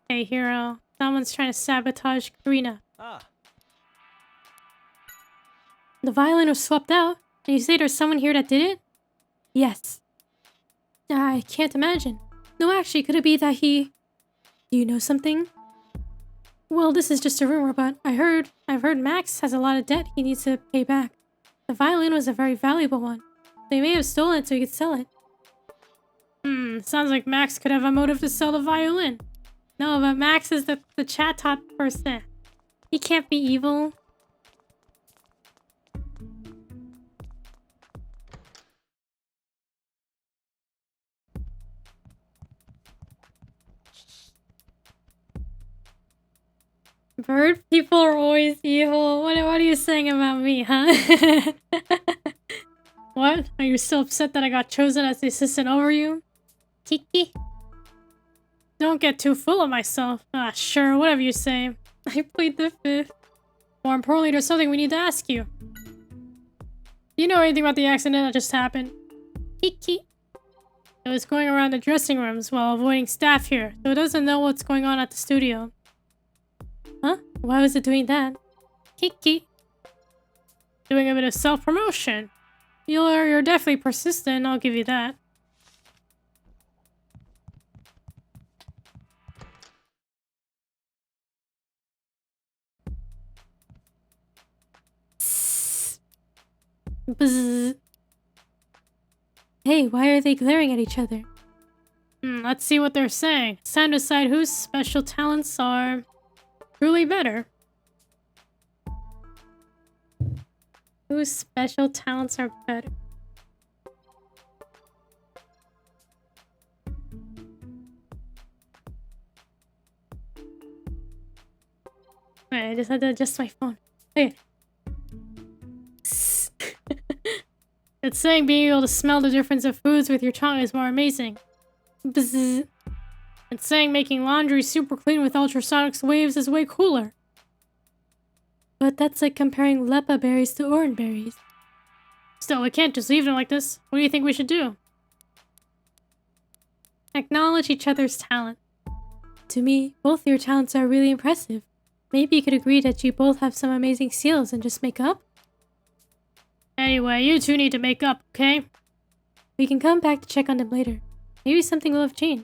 A: Hey, Hiro. Someone's trying to sabotage Karina.
J: ah.
A: The violin was swapped out, and you say there's someone here that did it? Yes. I can't imagine. No, actually, could it be that he... Do you know something? Well, this is just a rumor, but I've heard Max has a lot of debt he needs to pay back. The violin was a very valuable one. They may have stolen it so he could sell it. Sounds like Max could have a motive to sell the violin. No, but Max is the chat top person. He can't be evil. Bird people are always evil. What are you saying about me, huh? What? Are you still upset that I got chosen as the assistant over you? Kiki? Don't get too full of myself. Ah, sure, whatever you say. I plead the fifth. More importantly, there's something we need to ask you. Do you know anything about the accident that just happened? Kiki. It was going around the dressing rooms while avoiding staff here, so it doesn't know what's going on at the studio. Huh? Why was it doing that? Kiki. Doing a bit of self-promotion. You're definitely persistent, I'll give you that. Bzzz. Hey, why are they glaring at each other? Let's see what they're saying. It's time to decide whose special talents are truly better. Whose special talents are better? Alright, I just had to adjust my phone. Okay. It's saying being able to smell the difference of foods with your tongue is more amazing. Bzzz. It's saying making laundry super clean with ultrasonic waves is way cooler. But that's like comparing lepa berries to orange berries. Still, we can't just leave them like this. What do you think we should do? Acknowledge each other's talent. To me, both your talents are really impressive. Maybe you could agree that you both have some amazing skills and just make up? Anyway, you two need to make up, okay? We can come back to check on them later. Maybe something will have changed.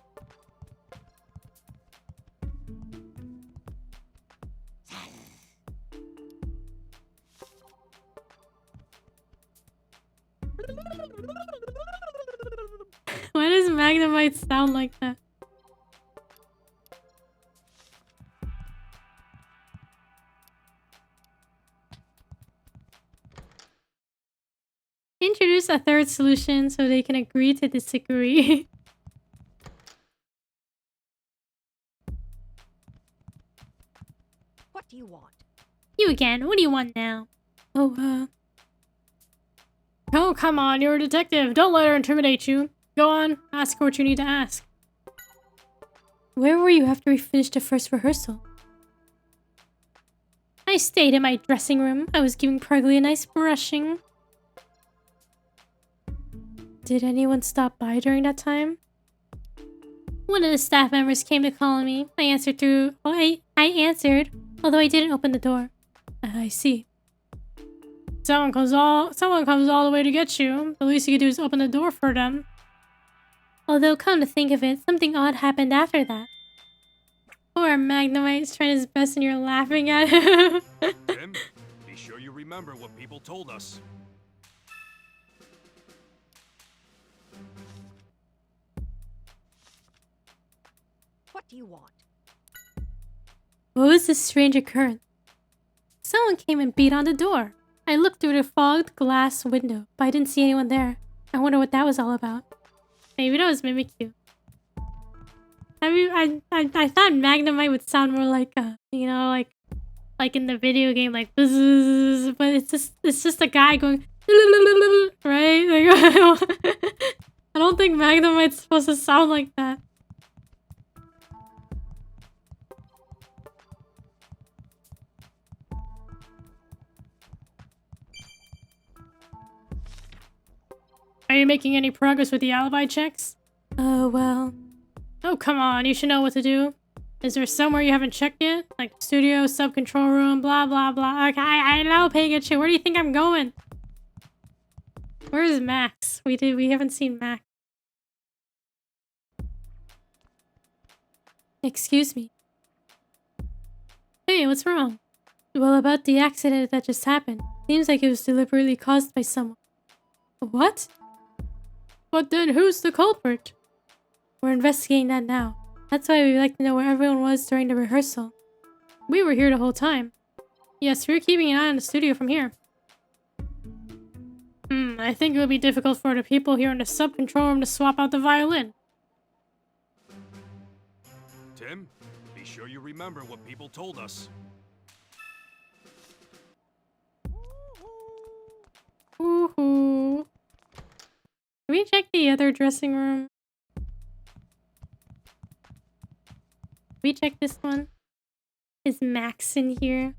A: Why does Magnemite sound like that? Introduce a third solution so they can agree to disagree.
G: What do you want?
A: You again. What do you want now? Oh, Oh, come on. You're a detective. Don't let her intimidate you. Go on. Ask her what you need to ask. Where were you after we finished the first rehearsal? I stayed in my dressing room. I was giving Pruggly a nice brushing. Did anyone stop by during that time? One of the staff members came to call me. I answered, although I didn't open the door. I see. Someone comes all the way to get you. The least you could do is open the door for them. Although, come to think of it, something odd happened after that. Poor Magnemite's trying his best and you're laughing at him.
B: Tim, be sure you remember what people told us.
G: What do you want?
A: What was this strange occurrence? Someone came and beat on the door. I looked through the fogged glass window, but I didn't see anyone there. I wonder what that was all about. Maybe that was Mimikyu. I thought Magnemite would sound more like like in the video game, like bzzz, but it's just a guy going right. Like, I don't think Magnemite's supposed to sound like that. Are you making any progress with the alibi checks? Well... Oh, come on, you should know what to do. Is there somewhere you haven't checked yet? Like studio, sub-control room, blah, blah, blah. Okay, I know, Pikachu. Where do you think I'm going? Where is Max? We haven't seen Max. Excuse me. Hey, what's wrong? Well, about the accident that just happened. Seems like it was deliberately caused by someone. What? But then who's the culprit? We're investigating that now. That's why we'd like to know where everyone was during the rehearsal. We were here the whole time. Yes, we were keeping an eye on the studio from here. I think it would be difficult for the people here in the sub-control room to swap out the violin.
B: Tim, be sure you remember what people told us.
A: Woohoo. Can we check the other dressing room? Can we check this one? Is Max in here?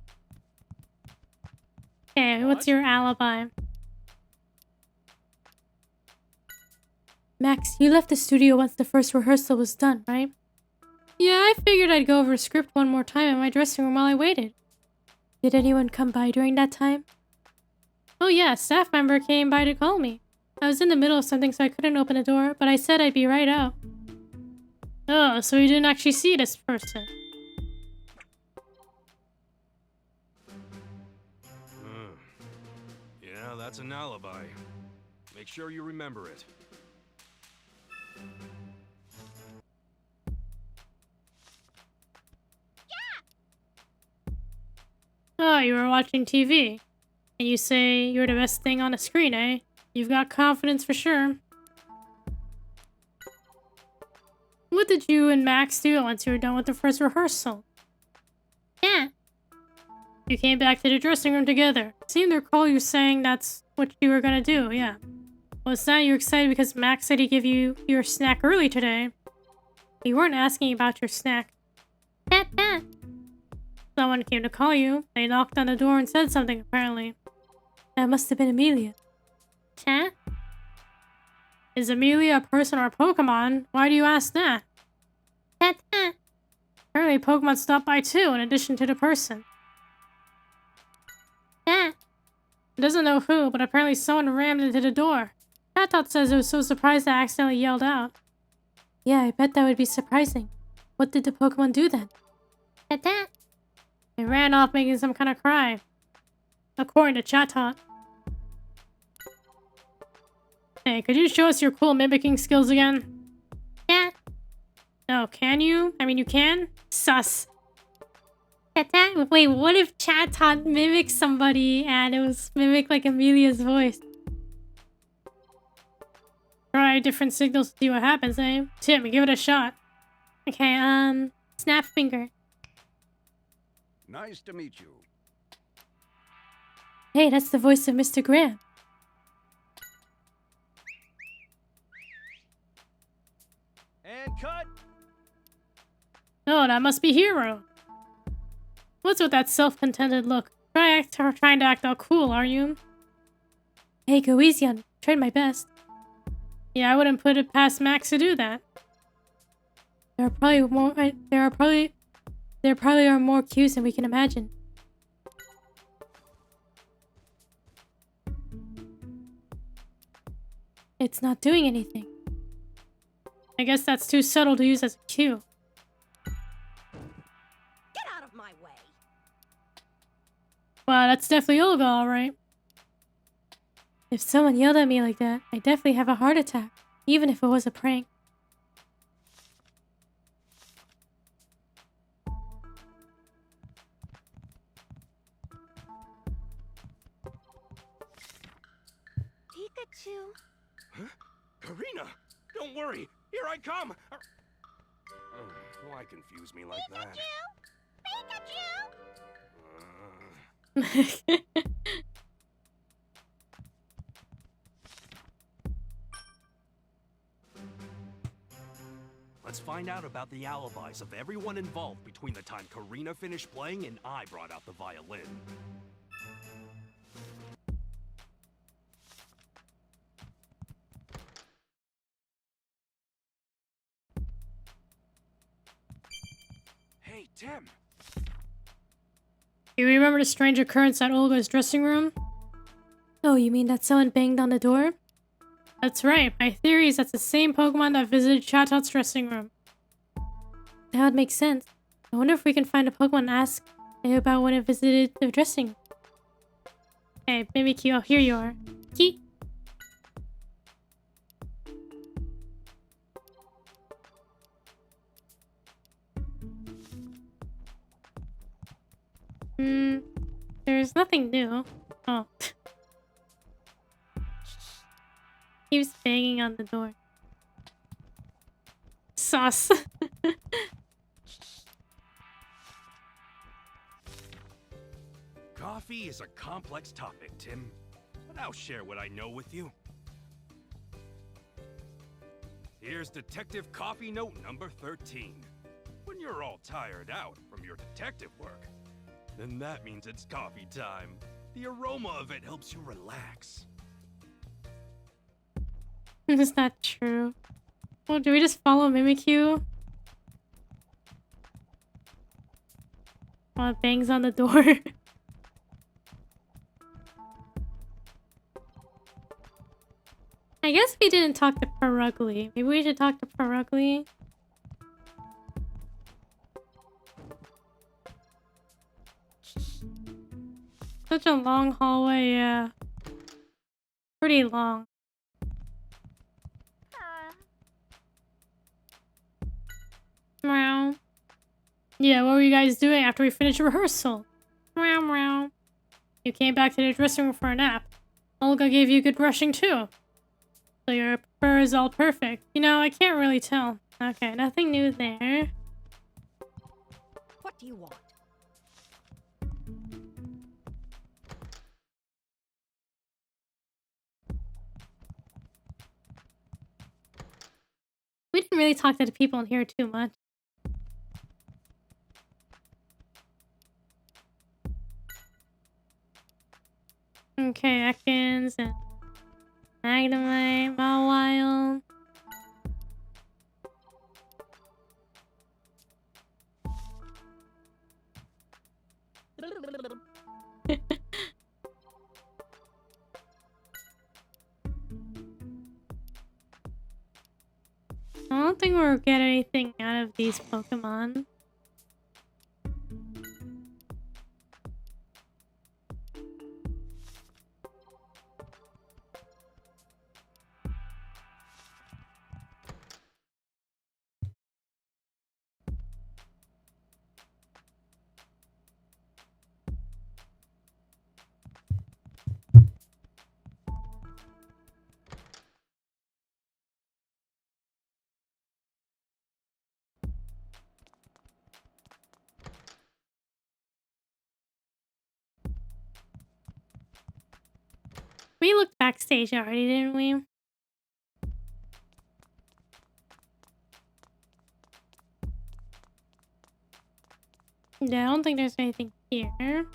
A: Okay, what's your alibi? Max, you left the studio once the first rehearsal was done, right? Yeah, I figured I'd go over a script one more time in my dressing room while I waited. Did anyone come by during that time? Oh yeah, a staff member came by to call me. I was in the middle of something so I couldn't open the door, but I said I'd be right out. Oh, so you didn't actually see this person?
B: Yeah, that's an alibi. Make sure you remember it.
A: Oh, you were watching TV. And you say you're the best thing on the screen, eh? You've got confidence for sure. What did you and Max do once you were done with the first rehearsal? Yeah. You came back to the dressing room together. Seemed to recall you saying that's what you were gonna do, yeah. Was that you were excited because Max said he'd give you your snack early today? You weren't asking about your snack. Pat. Someone came to call you. They knocked on the door and said something, apparently. That must have been Amelia. Chat? Is Amelia a person or a Pokemon? Why do you ask that? Apparently Pokemon stopped by too, in addition to the person. It doesn't know who, but apparently someone rammed into the door. Tatot says it was so surprised I accidentally yelled out. Yeah, I bet that would be surprising. What did the Pokemon do then? They ran off making some kind of cry. According to Chatot. Hey, could you show us your cool mimicking skills again? Yeah. Oh, can you? I mean, you can? Sus. Wait, what if Chatot mimicked somebody and it was mimicked like Amelia's voice? Try different signals to see what happens, eh? Tim, give it a shot. Okay, snap finger.
E: Nice to meet you.
A: Hey, that's the voice of Mr. Graham.
F: And cut!
A: Oh, that must be Hero. What's with that self-contented look? Trying to act all cool, are you? Hey, go easy on me. Tried my best. Yeah, I wouldn't put it past Max to do that. There probably are more cues than we can imagine. It's not doing anything. I guess that's too subtle to use as a cue.
G: Get out of my way!
A: Wow, that's definitely Olga, alright. If someone yelled at me like that, I'd definitely have a heart attack, even if it was a prank.
I: Pikachu.
B: Huh? Marina! Don't worry! Here I come! Why confuse me like that?
I: Pikachu!
F: Let's find out about the alibis of everyone involved between the time Karina finished playing and I brought out the violin. Hey, Tim!
A: You remember the strange occurrence at Olga's dressing room? Oh, you mean that someone banged on the door? That's right. My theory is that's the same Pokemon that visited Chatot's dressing room. That would make sense. I wonder if we can find a Pokemon and ask about when it visited the dressing room. Hey, Mimikyu, oh, here you are. Key. There's nothing new. Oh. Keeps banging on the door. Sauce.
B: Coffee is a complex topic, Tim, but I'll share what I know with you. Here's Detective Coffee Note number 13. When you're all tired out from your detective work, then that means it's coffee time. The aroma of it helps you relax.
A: Is that true? Well, do we just follow Mimikyu? While it bangs on the door. I guess we didn't talk to Perugly. Maybe we should talk to Perugly. Such a long hallway, yeah. Pretty long. Meow. Yeah, what were you guys doing after we finished rehearsal? Meow meow. You came back to the dressing room for a nap. Olga gave you good brushing too. So your fur is all perfect. You know, I can't really tell. Okay, nothing new there.
G: What do you want?
A: We didn't really talk to the people in here too much. Okay, Ekans and Magnemite, Mawile. I don't think we'll get anything out of these Pokemon. We looked backstage already, didn't we? Yeah, I don't think there's anything here.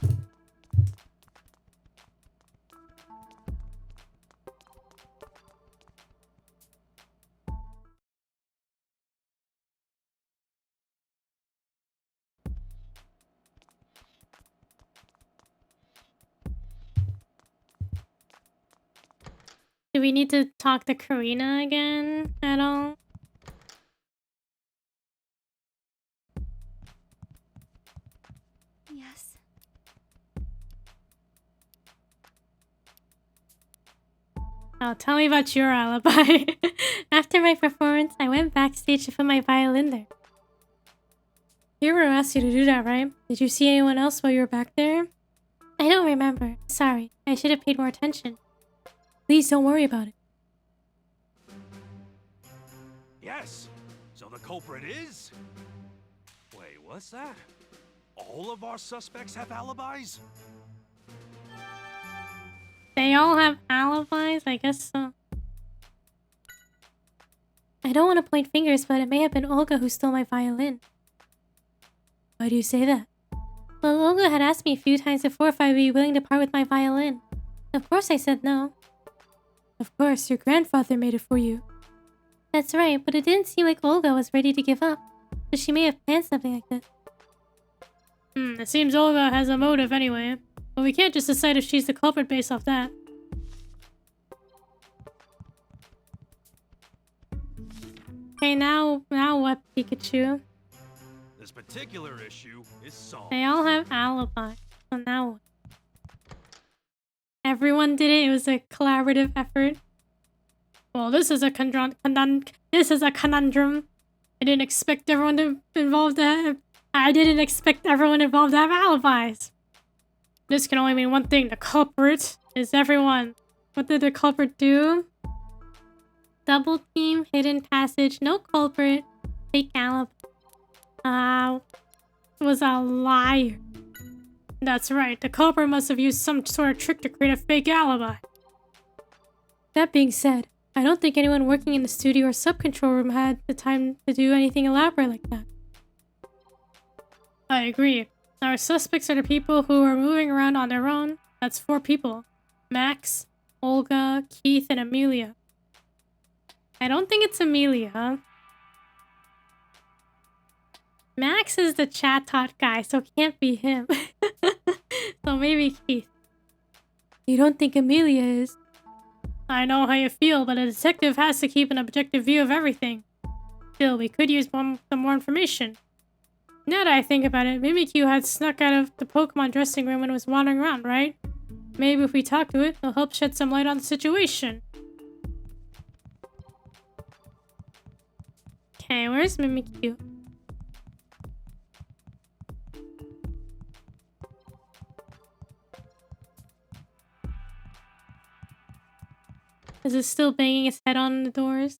A: Do we need to talk to Karina again at all?
C: Yes.
A: Oh, tell me about your alibi. After my performance, I went backstage to put my violin there. Hero asked you to do that, right? Did you see anyone else while you were back there? I don't remember. Sorry, I should have paid more attention. Please don't worry about it.
B: Yes. So the culprit is... Wait, what's that? All of our suspects have alibis?
A: They all have alibis? I guess so. I don't want to point fingers, but it may have been Olga who stole my violin. Why do you say that? Well, Olga had asked me a few times before if I'd be willing to part with my violin. Of course I said no. Of course, your grandfather made it for you. That's right, but it didn't seem like Olga was ready to give up. So she may have planned something like this. It seems Olga has a motive anyway. But we can't just decide if she's the culprit based off that. Okay, now what, Pikachu?
B: particular issue is solved.
A: They all have alibis. So now what? Everyone did it. It was a collaborative effort. Well, this is a this is a conundrum. I didn't expect everyone involved to have alibis. This can only mean one thing. The culprit is everyone. What did the culprit do? Double team, hidden passage, no culprit, fake alibi. Was a liar. That's right, the culprit must have used some sort of trick to create a fake alibi. That being said, I don't think anyone working in the studio or sub-control room had the time to do anything elaborate like that. I agree. Our suspects are the people who are moving around on their own. That's 4 people. Max, Olga, Keith, and Amelia. I don't think it's Amelia. Max is the chat tot guy, so it can't be him. So maybe Keith. You don't think Amelia is? I know how you feel, but a detective has to keep an objective view of everything. Still, we could use some more information. Now that I think about it, Mimikyu had snuck out of the Pokemon dressing room and was wandering around, right? Maybe if we talk to it, it'll help shed some light on the situation. Okay, where's Mimikyu? Is it still banging its head on the doors?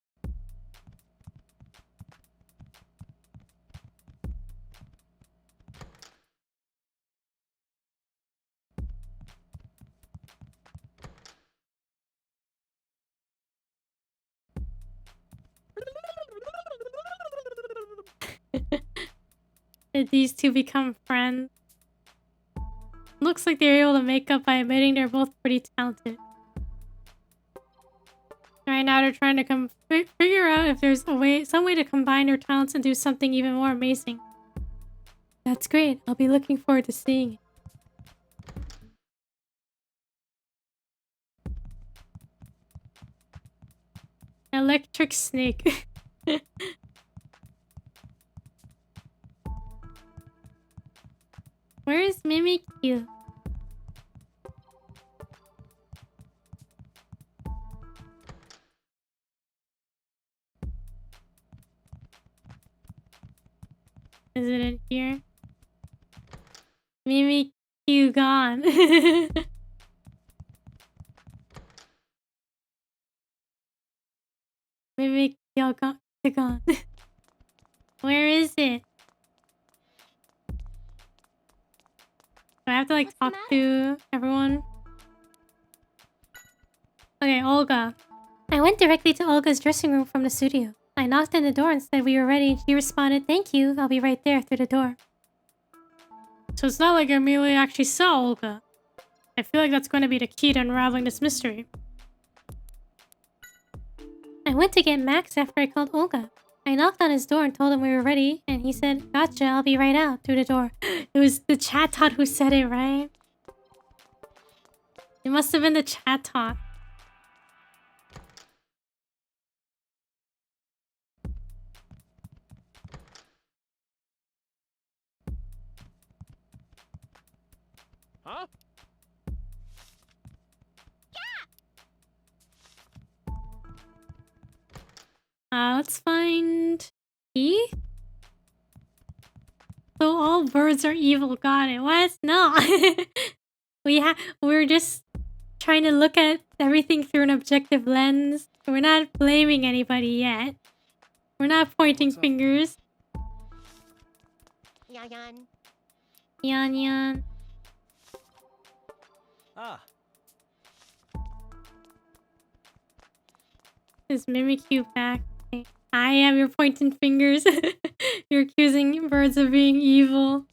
A: Did these two become friends? Looks like they were able to make up by admitting they're both pretty talented. Right now they're trying to figure out if there's some way to combine their talents and do something even more amazing. That's great. I'll be looking forward to seeing it. Electric snake. Where is Mimikyu? Is it in here? Mimikyu gone. Mimikyu gone. Where is it? Do I have to like talk to everyone? Okay, Olga. I went directly to Olga's dressing room from the studio. I knocked on the door and said we were ready. She responded, "Thank you, I'll be right there," through the door. So it's not like Amelia actually saw Olga. I feel like that's going to be the key to unraveling this mystery. I went to get Max after I called Olga. I knocked on his door and told him we were ready, and he said, "Gotcha, I'll be right out," through the door. It was the chat tot who said it, right? It must have been the chat tot.
H: Huh?
A: Let's find Keith. So all birds are evil. Got it. What? No. We're just trying to look at everything through an objective lens. We're not blaming anybody yet. We're not pointing fingers.
I: Yan.
A: Yan yan.
J: Ah,
A: Is Mimikyu back? I am. You're pointing fingers. You're accusing birds of being evil.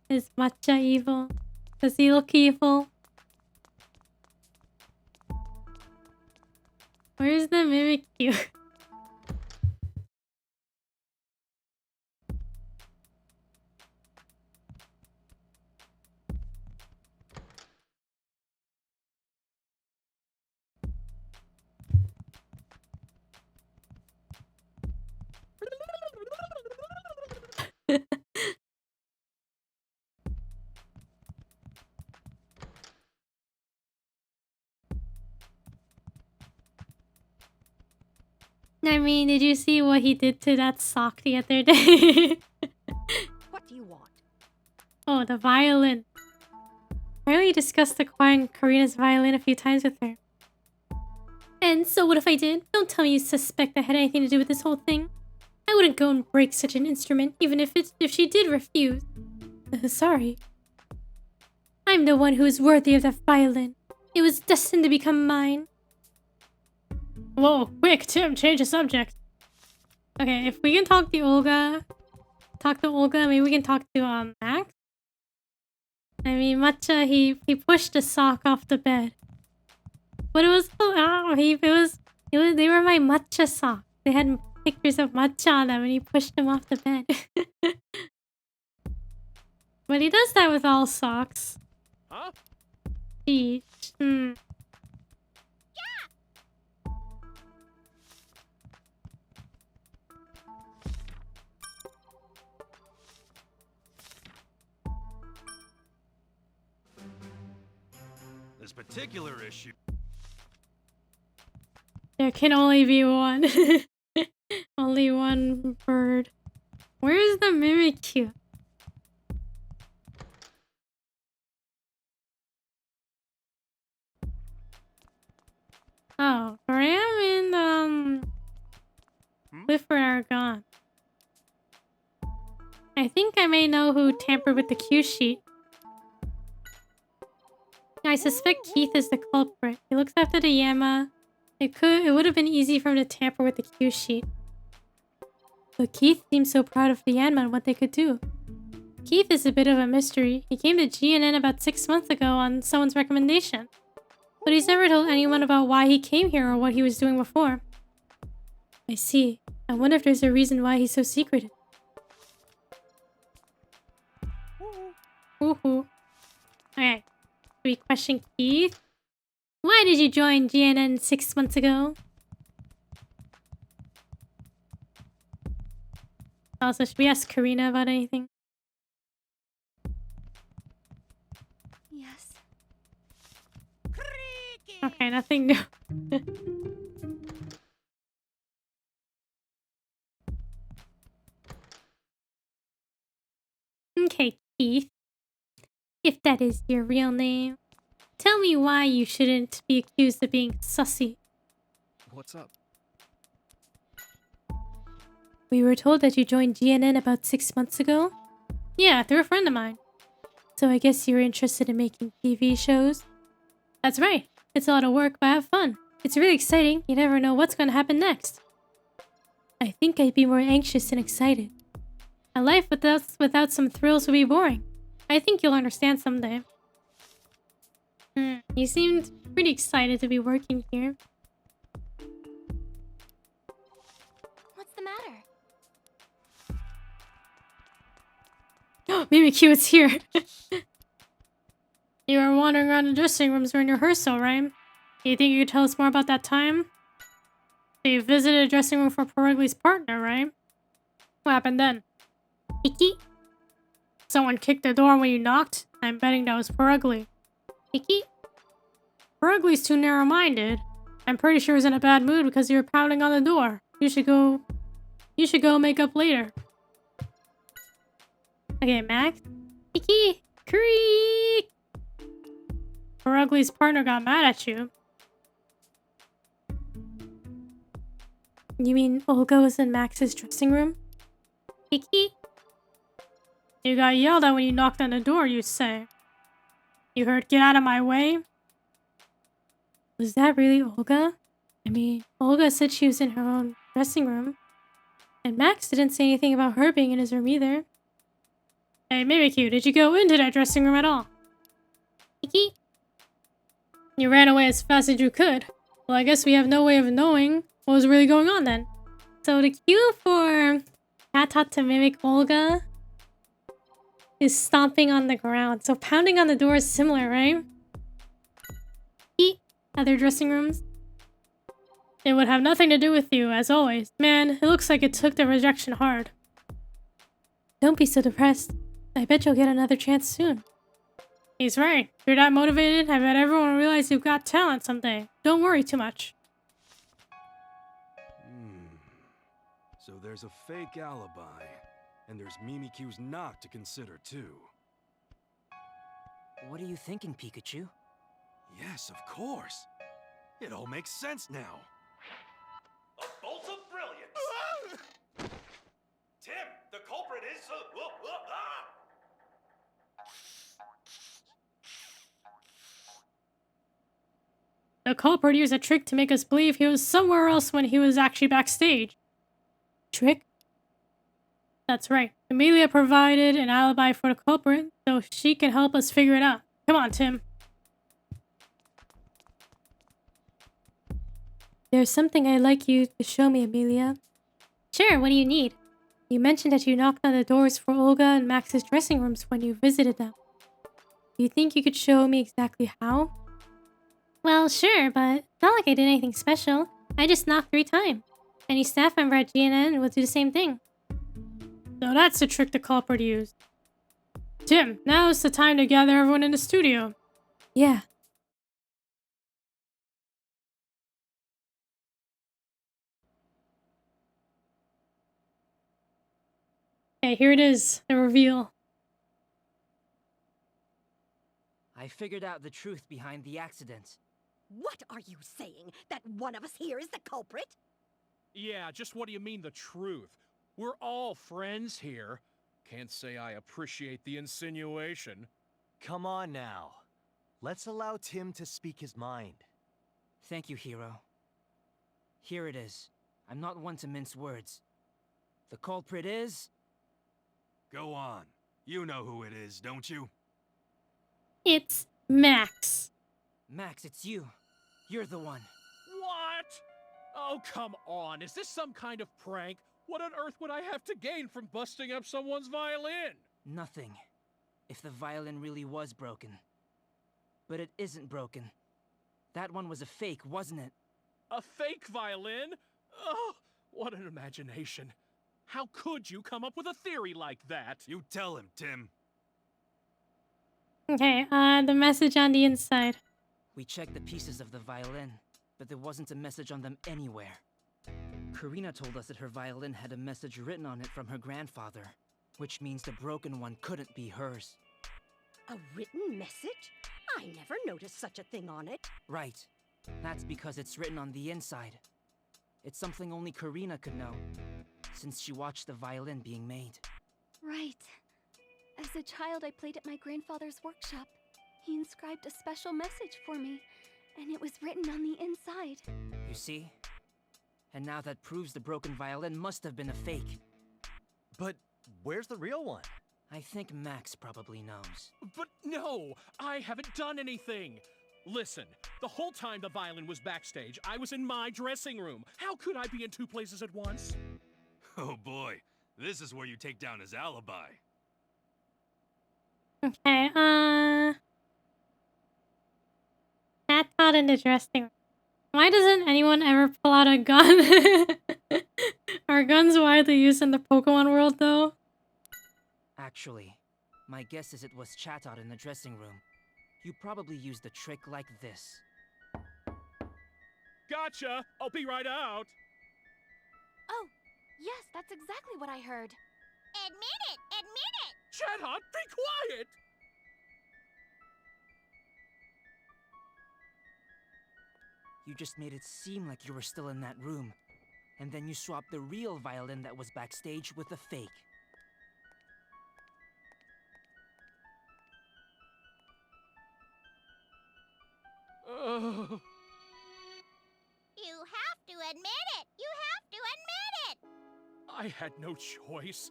A: Is Matcha evil? Does he look evil? Where's the Mimikyu? I mean, did you see what he did to that sock the other day?
G: What do you want?
A: Oh, the violin. I already discussed acquiring Karina's violin a few times with her. And so what if I did? Don't tell me you suspect I had anything to do with this whole thing. I wouldn't go and break such an instrument, even if she did refuse. Sorry. I'm the one who is worthy of that violin. It was destined to become mine. Whoa, quick, Tim, change the subject. Okay, if we can talk to Olga, maybe we can talk to Max. I mean, Matcha, he pushed the sock off the bed. But it was they were my Matcha socks. They had pictures of Matcha on them and he pushed them off the bed. But he does that with all socks.
H: Huh?
A: Jeez.
B: This particular issue.
A: There can only be one. Only one bird. Where is the Mimikyu? Oh, Graham and Clifford are gone. I think I may know who tampered with the cue sheet. I suspect Keith is the culprit. He looks after the Yama. It would have been easy for him to tamper with the cue sheet. But Keith seems so proud of the Yanma and what they could do. Keith is a bit of a mystery. He came to GNN about 6 months ago on someone's recommendation. But he's never told anyone about why he came here or what he was doing before. I see. I wonder if there's a reason why he's so secretive. Woohoo. Okay. Should we question Keith? Why did you join GNN 6 months ago? Also, should we ask Karina about anything?
C: Yes.
A: Okay, nothing new. Okay, Keith. If that is your real name, tell me why you shouldn't be accused of being sussy.
F: What's up?
A: We were told that you joined GNN about 6 months ago? Yeah, through a friend of mine. So I guess you were interested in making TV shows? That's right. It's a lot of work, but have fun. It's really exciting. You never know what's going to happen next. I think I'd be more anxious than excited. A life without some thrills would be boring. I think you'll understand someday. You seemed pretty excited to be working here.
C: What's the matter?
A: Mimikyu is here. You were wandering around the dressing rooms during rehearsal, right? Do you think you could tell us more about that time? So you visited a dressing room for Peregli's partner, right? What happened then? Iki? Someone kicked the door when you knocked? I'm betting that was Peregli. Iki? Peregli's too narrow-minded. I'm pretty sure he's in a bad mood because you were pounding on the door. You should go make up later. Okay, Max. Iki! Creak! Peregli's partner got mad at you. You mean Olga was in Max's dressing room? Iki? You got yelled at when you knocked on the door, you say. You heard, "Get out of my way"? Was that really Olga? I mean, Olga said she was in her own dressing room. And Max didn't say anything about her being in his room either. Hey, Mimikyu, did you go into that dressing room at all? Iki? You ran away as fast as you could. Well, I guess we have no way of knowing what was really going on then. So the cue for Tata to mimic Olga is stomping on the ground. So pounding on the door is similar, right? Eat other dressing rooms. It would have nothing to do with you, as always. Man, it looks like it took the rejection hard. Don't be so depressed. I bet you'll get another chance soon. He's right. If you're that motivated, I bet everyone will realize you've got talent someday. Don't worry too much.
B: So there's a fake alibi, and there's Mimikyu's knock to consider too.
D: What are you thinking, Pikachu?
B: Yes, of course. It all makes sense now. A bolt of brilliance! Tim, the culprit is...
A: The culprit used a trick to make us believe he was somewhere else when he was actually backstage. Trick? That's right. Amelia provided an alibi for the culprit, so she can help us figure it out. Come on, Tim. There's something I'd like you to show me, Amelia. Sure, what do you need? You mentioned that you knocked on the doors for Olga and Max's dressing rooms when you visited them. Do you think you could show me exactly how? Well, sure, but it's not like I did anything special. I just knocked 3 times. Any staff member at GNN will do the same thing. So that's the trick the culprit used. Tim, now is the time to gather everyone in the studio. Yeah. Okay, here it is, the reveal.
D: I figured out the truth behind the accident.
G: What are you saying? That one of us here is the culprit?
H: Yeah, just what do you mean the truth? We're all friends here. Can't say I appreciate the insinuation.
J: Come on now. Let's allow Tim to speak his mind.
D: Thank you, Hero. Here it is. I'm not one to mince words. The culprit is...
B: Go on. You know who it is, don't you?
A: It's Max.
D: Max, it's you. You're the one.
H: What? Oh, come on. Is this some kind of prank? What on earth would I have to gain from busting up someone's violin?
D: Nothing. If the violin really was broken. But it isn't broken. That one was a fake, wasn't it?
H: A fake violin? Oh, what an imagination. How could you come up with a theory like that?
B: You tell him, Tim.
A: Okay, the message on the inside.
D: We checked the pieces of the violin, but there wasn't a message on them anywhere. Karina told us that her violin had a message written on it from her grandfather, which means the broken one couldn't be hers.
G: A written message? I never noticed such a thing on it.
D: Right. That's because it's written on the inside. It's something only Karina could know, since she watched the violin being made.
K: Right. As a child, I played at my grandfather's workshop. He inscribed a special message for me, and it was written on the inside.
D: You see? And now that proves the broken violin must have been a fake.
J: But where's the real one?
D: I think Max probably knows.
H: But no, I haven't done anything. Listen, the whole time the violin was backstage, I was in my dressing room. How could I be in 2 places at once?
B: Oh boy, this is where you take down his alibi.
A: Okay, Cat caught in the dressing room. Why doesn't anyone ever pull out a gun? Are guns widely used in the Pokemon world, though?
D: Actually, my guess is it was Chatot in the dressing room. You probably used a trick like this.
H: Gotcha! I'll be right out!
K: Oh, yes, that's exactly what I heard.
I: Admit it! Admit it!
H: Chatot, be quiet!
D: You just made it seem like you were still in that room. And then you swapped the real violin that was backstage with the fake.
H: Oh.
I: You have to admit it! You have to admit it!
H: I had no choice.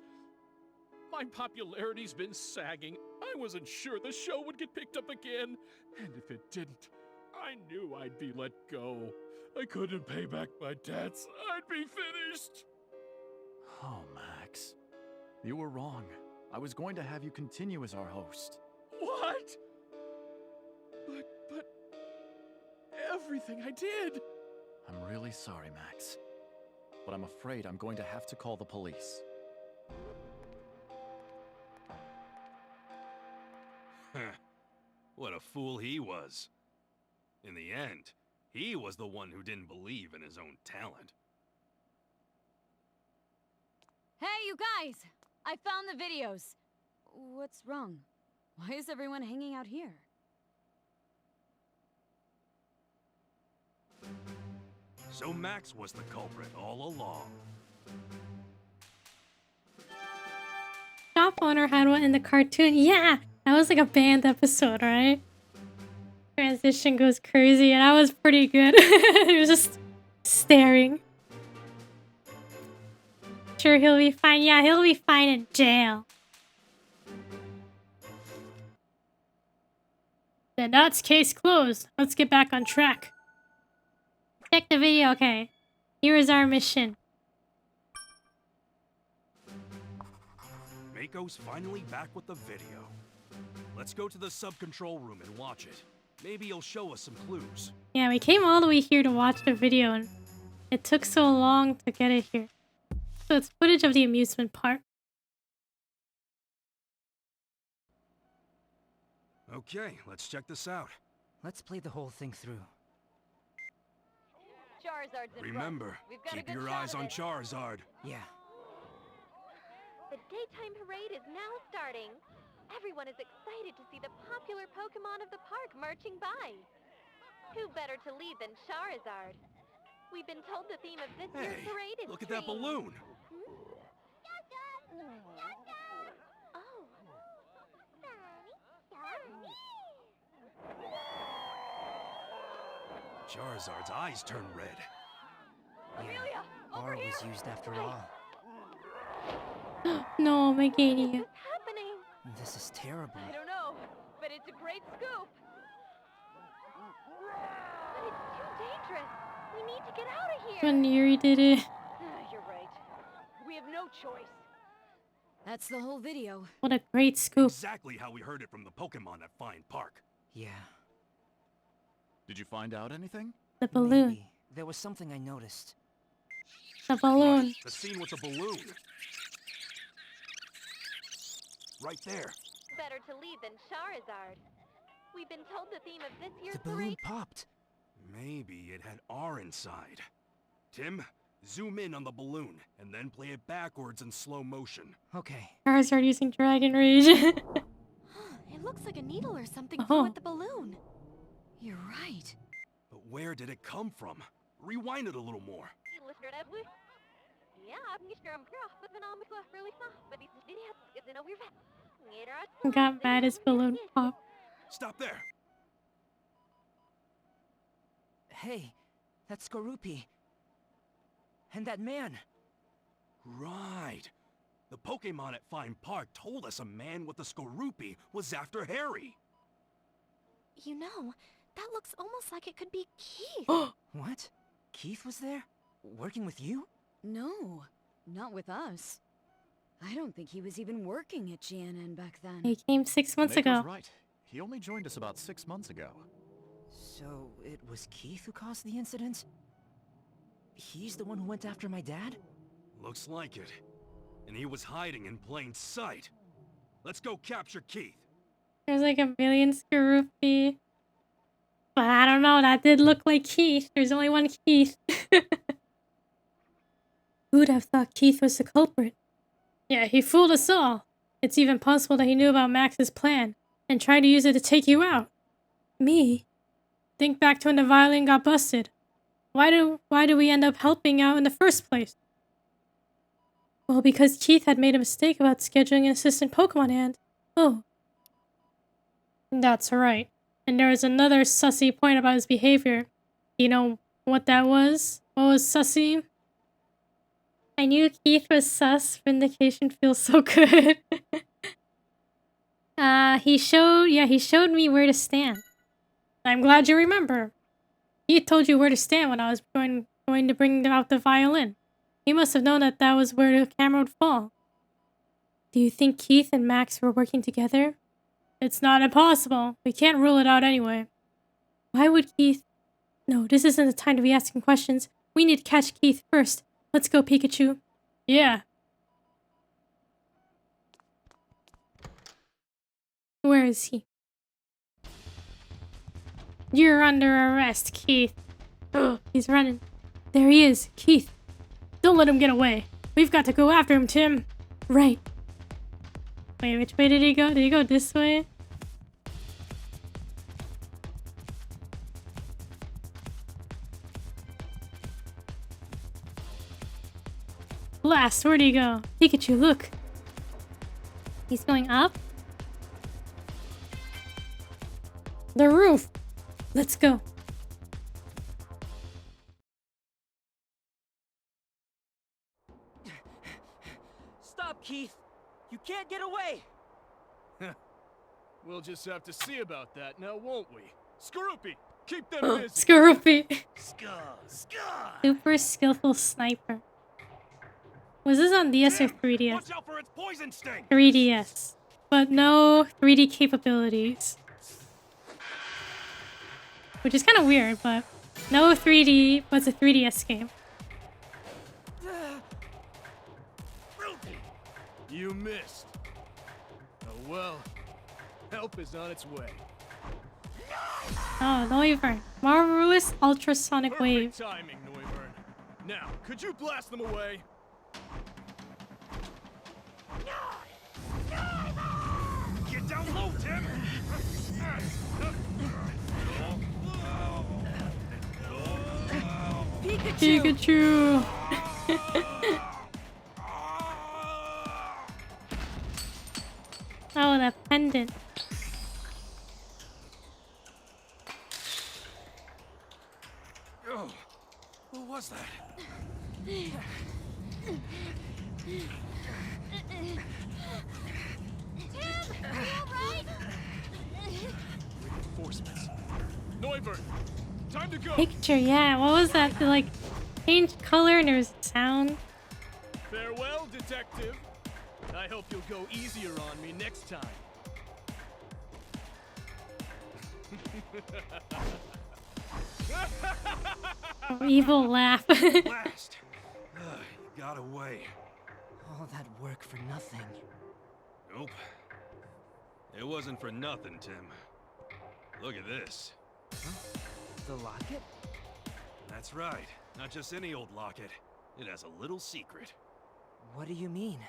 H: My popularity's been sagging. I wasn't sure the show would get picked up again. And if it didn't, I knew I'd be let go. I couldn't pay back my debts. I'd be finished.
F: Oh, Max. You were wrong. I was going to have you continue as our host.
H: What? But... everything I did.
F: I'm really sorry, Max. But I'm afraid I'm going to have to call the police.
B: What a fool he was. In the end, he was the one who didn't believe in his own talent.
C: Hey, you guys! I found the videos. What's wrong? Why is everyone hanging out here?
B: So Max was the culprit all along.
A: Shop owner had one in the cartoon. Yeah, that was like a band episode, right? Transition goes crazy, and that was pretty good. He was just staring. Sure, he'll be fine. Yeah, he'll be fine in jail. Then that's case closed. Let's get back on track. Check the video, okay. Here is our mission.
B: Mako's finally back with the video. Let's go to the sub-control room and watch it. Maybe he'll show us some clues.
A: Yeah, we came all the way here to watch the video, and it took so long to get it here. So it's footage of the amusement park.
B: Okay, let's check this out.
D: Let's play the whole thing through.
C: Charizard's in
B: Remember,
C: front. We've got a
B: keep
C: good
B: your
C: shot
B: eyes
C: of
B: on
C: it.
B: Charizard.
D: Yeah.
K: The daytime parade is now starting. Everyone is excited to see the popular Pokemon of the park marching by. Who better to lead than Charizard? We've been told the theme of this year's
B: Hey,
K: parade is
B: look at that
K: trees.
B: balloon.
K: Oh.
B: Charizard's eyes turn red.
D: Yeah. R was used after all.
A: No, Meganium.
K: What's happening?
D: This is terrible.
K: I don't know, but it's a great scoop. But it's too dangerous. We need to get out of here.
A: When Yuri did it.
K: You're right. We have no choice.
C: That's the whole video.
A: What a great scoop.
B: Exactly how we heard it from the Pokemon at Fine Park.
D: Yeah.
L: Did you find out anything?
A: The balloon.
D: Maybe. There was something I noticed.
A: The balloon.
B: The scene with the balloon. Right there.
K: Better to lead than Charizard. We've been told the theme of this year's
D: The balloon
K: parade.
D: popped.
B: Maybe it had R inside. Tim, zoom in on the balloon, and then play it backwards in slow motion.
D: Okay.
A: Charizard using Dragon Rage.
K: It looks like a needle or something
A: Oh.
K: flew at the balloon.
C: You're right.
B: But where did it come from? Rewind it a little more.
A: Got mad as balloon pop.
B: Stop there.
D: Hey, that's Skorupi. And that man.
B: Right. The Pokemon at Fine Park told us a man with a Skorupi was after Harry.
K: You know, that looks almost like it could be Keith.
D: What? Keith was there? Working with you?
C: No, not with us. I don't think he was even working at GNN back then.
A: He came 6 months
L: Mako's
A: ago.
L: right. He only joined us about 6 months ago.
D: So it was Keith who caused the incident? He's the one who went after my dad?
B: Looks like it. And he was hiding in plain sight. Let's go capture Keith.
A: There's like a million Skorupi. But I don't know, that did look like Keith. There's only one Keith. Who'd have thought Keith was the culprit? Yeah, he fooled us all. It's even possible that he knew about Max's plan and tried to use it to take you out. Me? Think back to when the violin got busted. Why do we end up helping out in the first place? Well, because Keith had made a mistake about scheduling an assistant Pokemon and... Oh. That's right. And there was another sussy point about his behavior. You know what that was? What was sussy? I knew Keith was sus. Vindication feels so good. He showed me where to stand. I'm glad you remember. He told you where to stand when I was going to bring out the violin. He must have known that that was where the camera would fall. Do you think Keith and Max were working together? It's not impossible. We can't rule it out anyway. Why would Keith... No, this isn't the time to be asking questions. We need to catch Keith first. Let's go, Pikachu. Yeah. Where is he? You're under arrest, Keith. Oh, he's running. There he is, Keith. Don't let him get away. We've got to go after him, Tim. Right. Wait, which way did he go? Did he go this way? Blast, where'd he go? Pikachu, look. He's going up. The roof. Let's go.
D: Stop, Keith! You can't get away!
F: We'll just have to see about that now, won't we? Skorupi, keep them
A: Oh,
F: busy!
A: Skorupi.
B: Scar!
A: Super skillful sniper. Was this on DS or 3DS?
B: Watch out for its poison sting!
A: 3DS. But no 3D capabilities. Which is kind of weird, but no 3D, but it's a 3DS game.
F: You missed. Oh well, help is on its way.
A: Oh, Noivern. Marvelous ultrasonic
F: Perfect
A: wave.
F: timing, Noivern. Now, could you blast them away?
B: Get down low, Tim!
A: Pikachu! Oh, that pendant.
B: Oh, what was that?
F: Reinforcements. Noivern, time to go.
A: Picture, yeah. What was that? It, like, changed color and there was sound.
F: Farewell, detective. I hope you'll go easier on me next time.
A: Oh, evil laugh.
B: Blast! He got away.
D: All that work for nothing.
B: Nope. It wasn't for nothing, Tim. Look at this.
D: Huh? The locket?
B: That's right. Not just any old locket. It has a little secret.
D: What do you mean?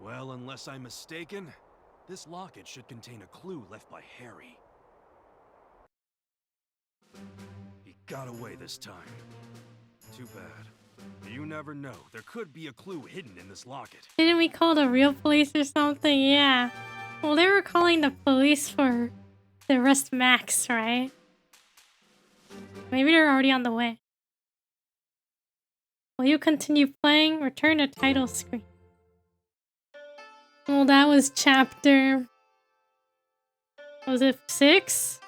B: Well, unless I'm mistaken, this locket should contain a clue left by Harry. He got away this time. Too bad. You never know. There could be a clue hidden in this locket.
A: Didn't we call the real police or something? Yeah. Well, they were calling the police for the arrest Max, right? Maybe they're already on the way. Will you continue playing? Return to title screen. Well, that was chapter... Was it 6?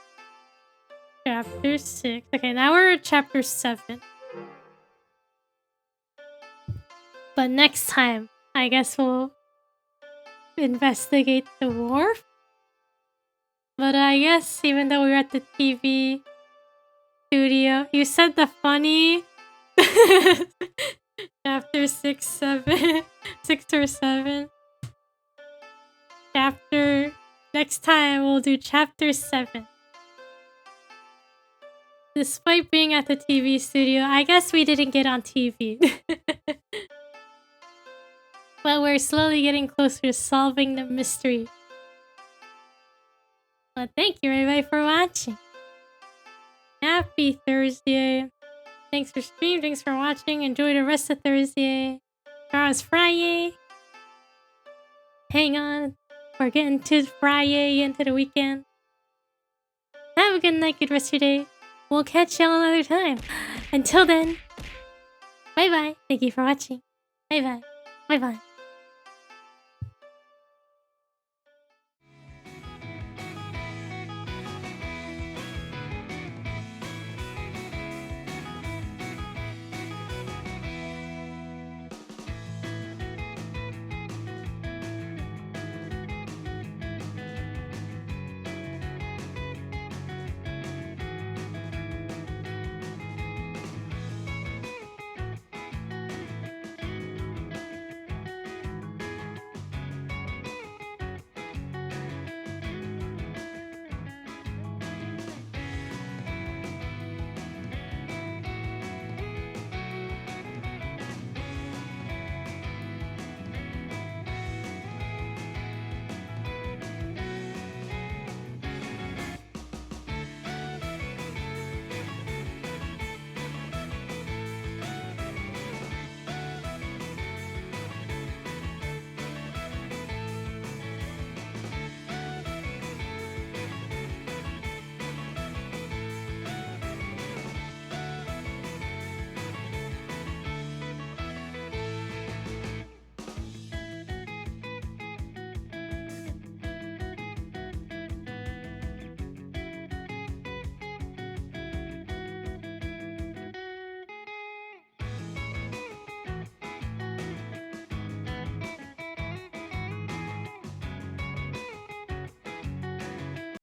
A: Chapter 6. Okay, now we're at chapter 7. But next time, I guess we'll investigate the wharf. But I guess even though we were at the TV studio, you said the funny chapter 6, 7, 6 or 7. Chapter, next time we'll do chapter 7. Despite being at the TV studio, I guess we didn't get on TV. But we're slowly getting closer to solving the mystery. Well, thank you everybody for watching. Happy Thursday. Thanks for streaming, thanks for watching. Enjoy the rest of Thursday. Tomorrow's Friday. Hang on. We're getting to Friday, into the weekend. Have a good night, good rest of your day. We'll catch y'all another time. Until then, bye-bye. Thank you for watching. Bye-bye. Bye-bye.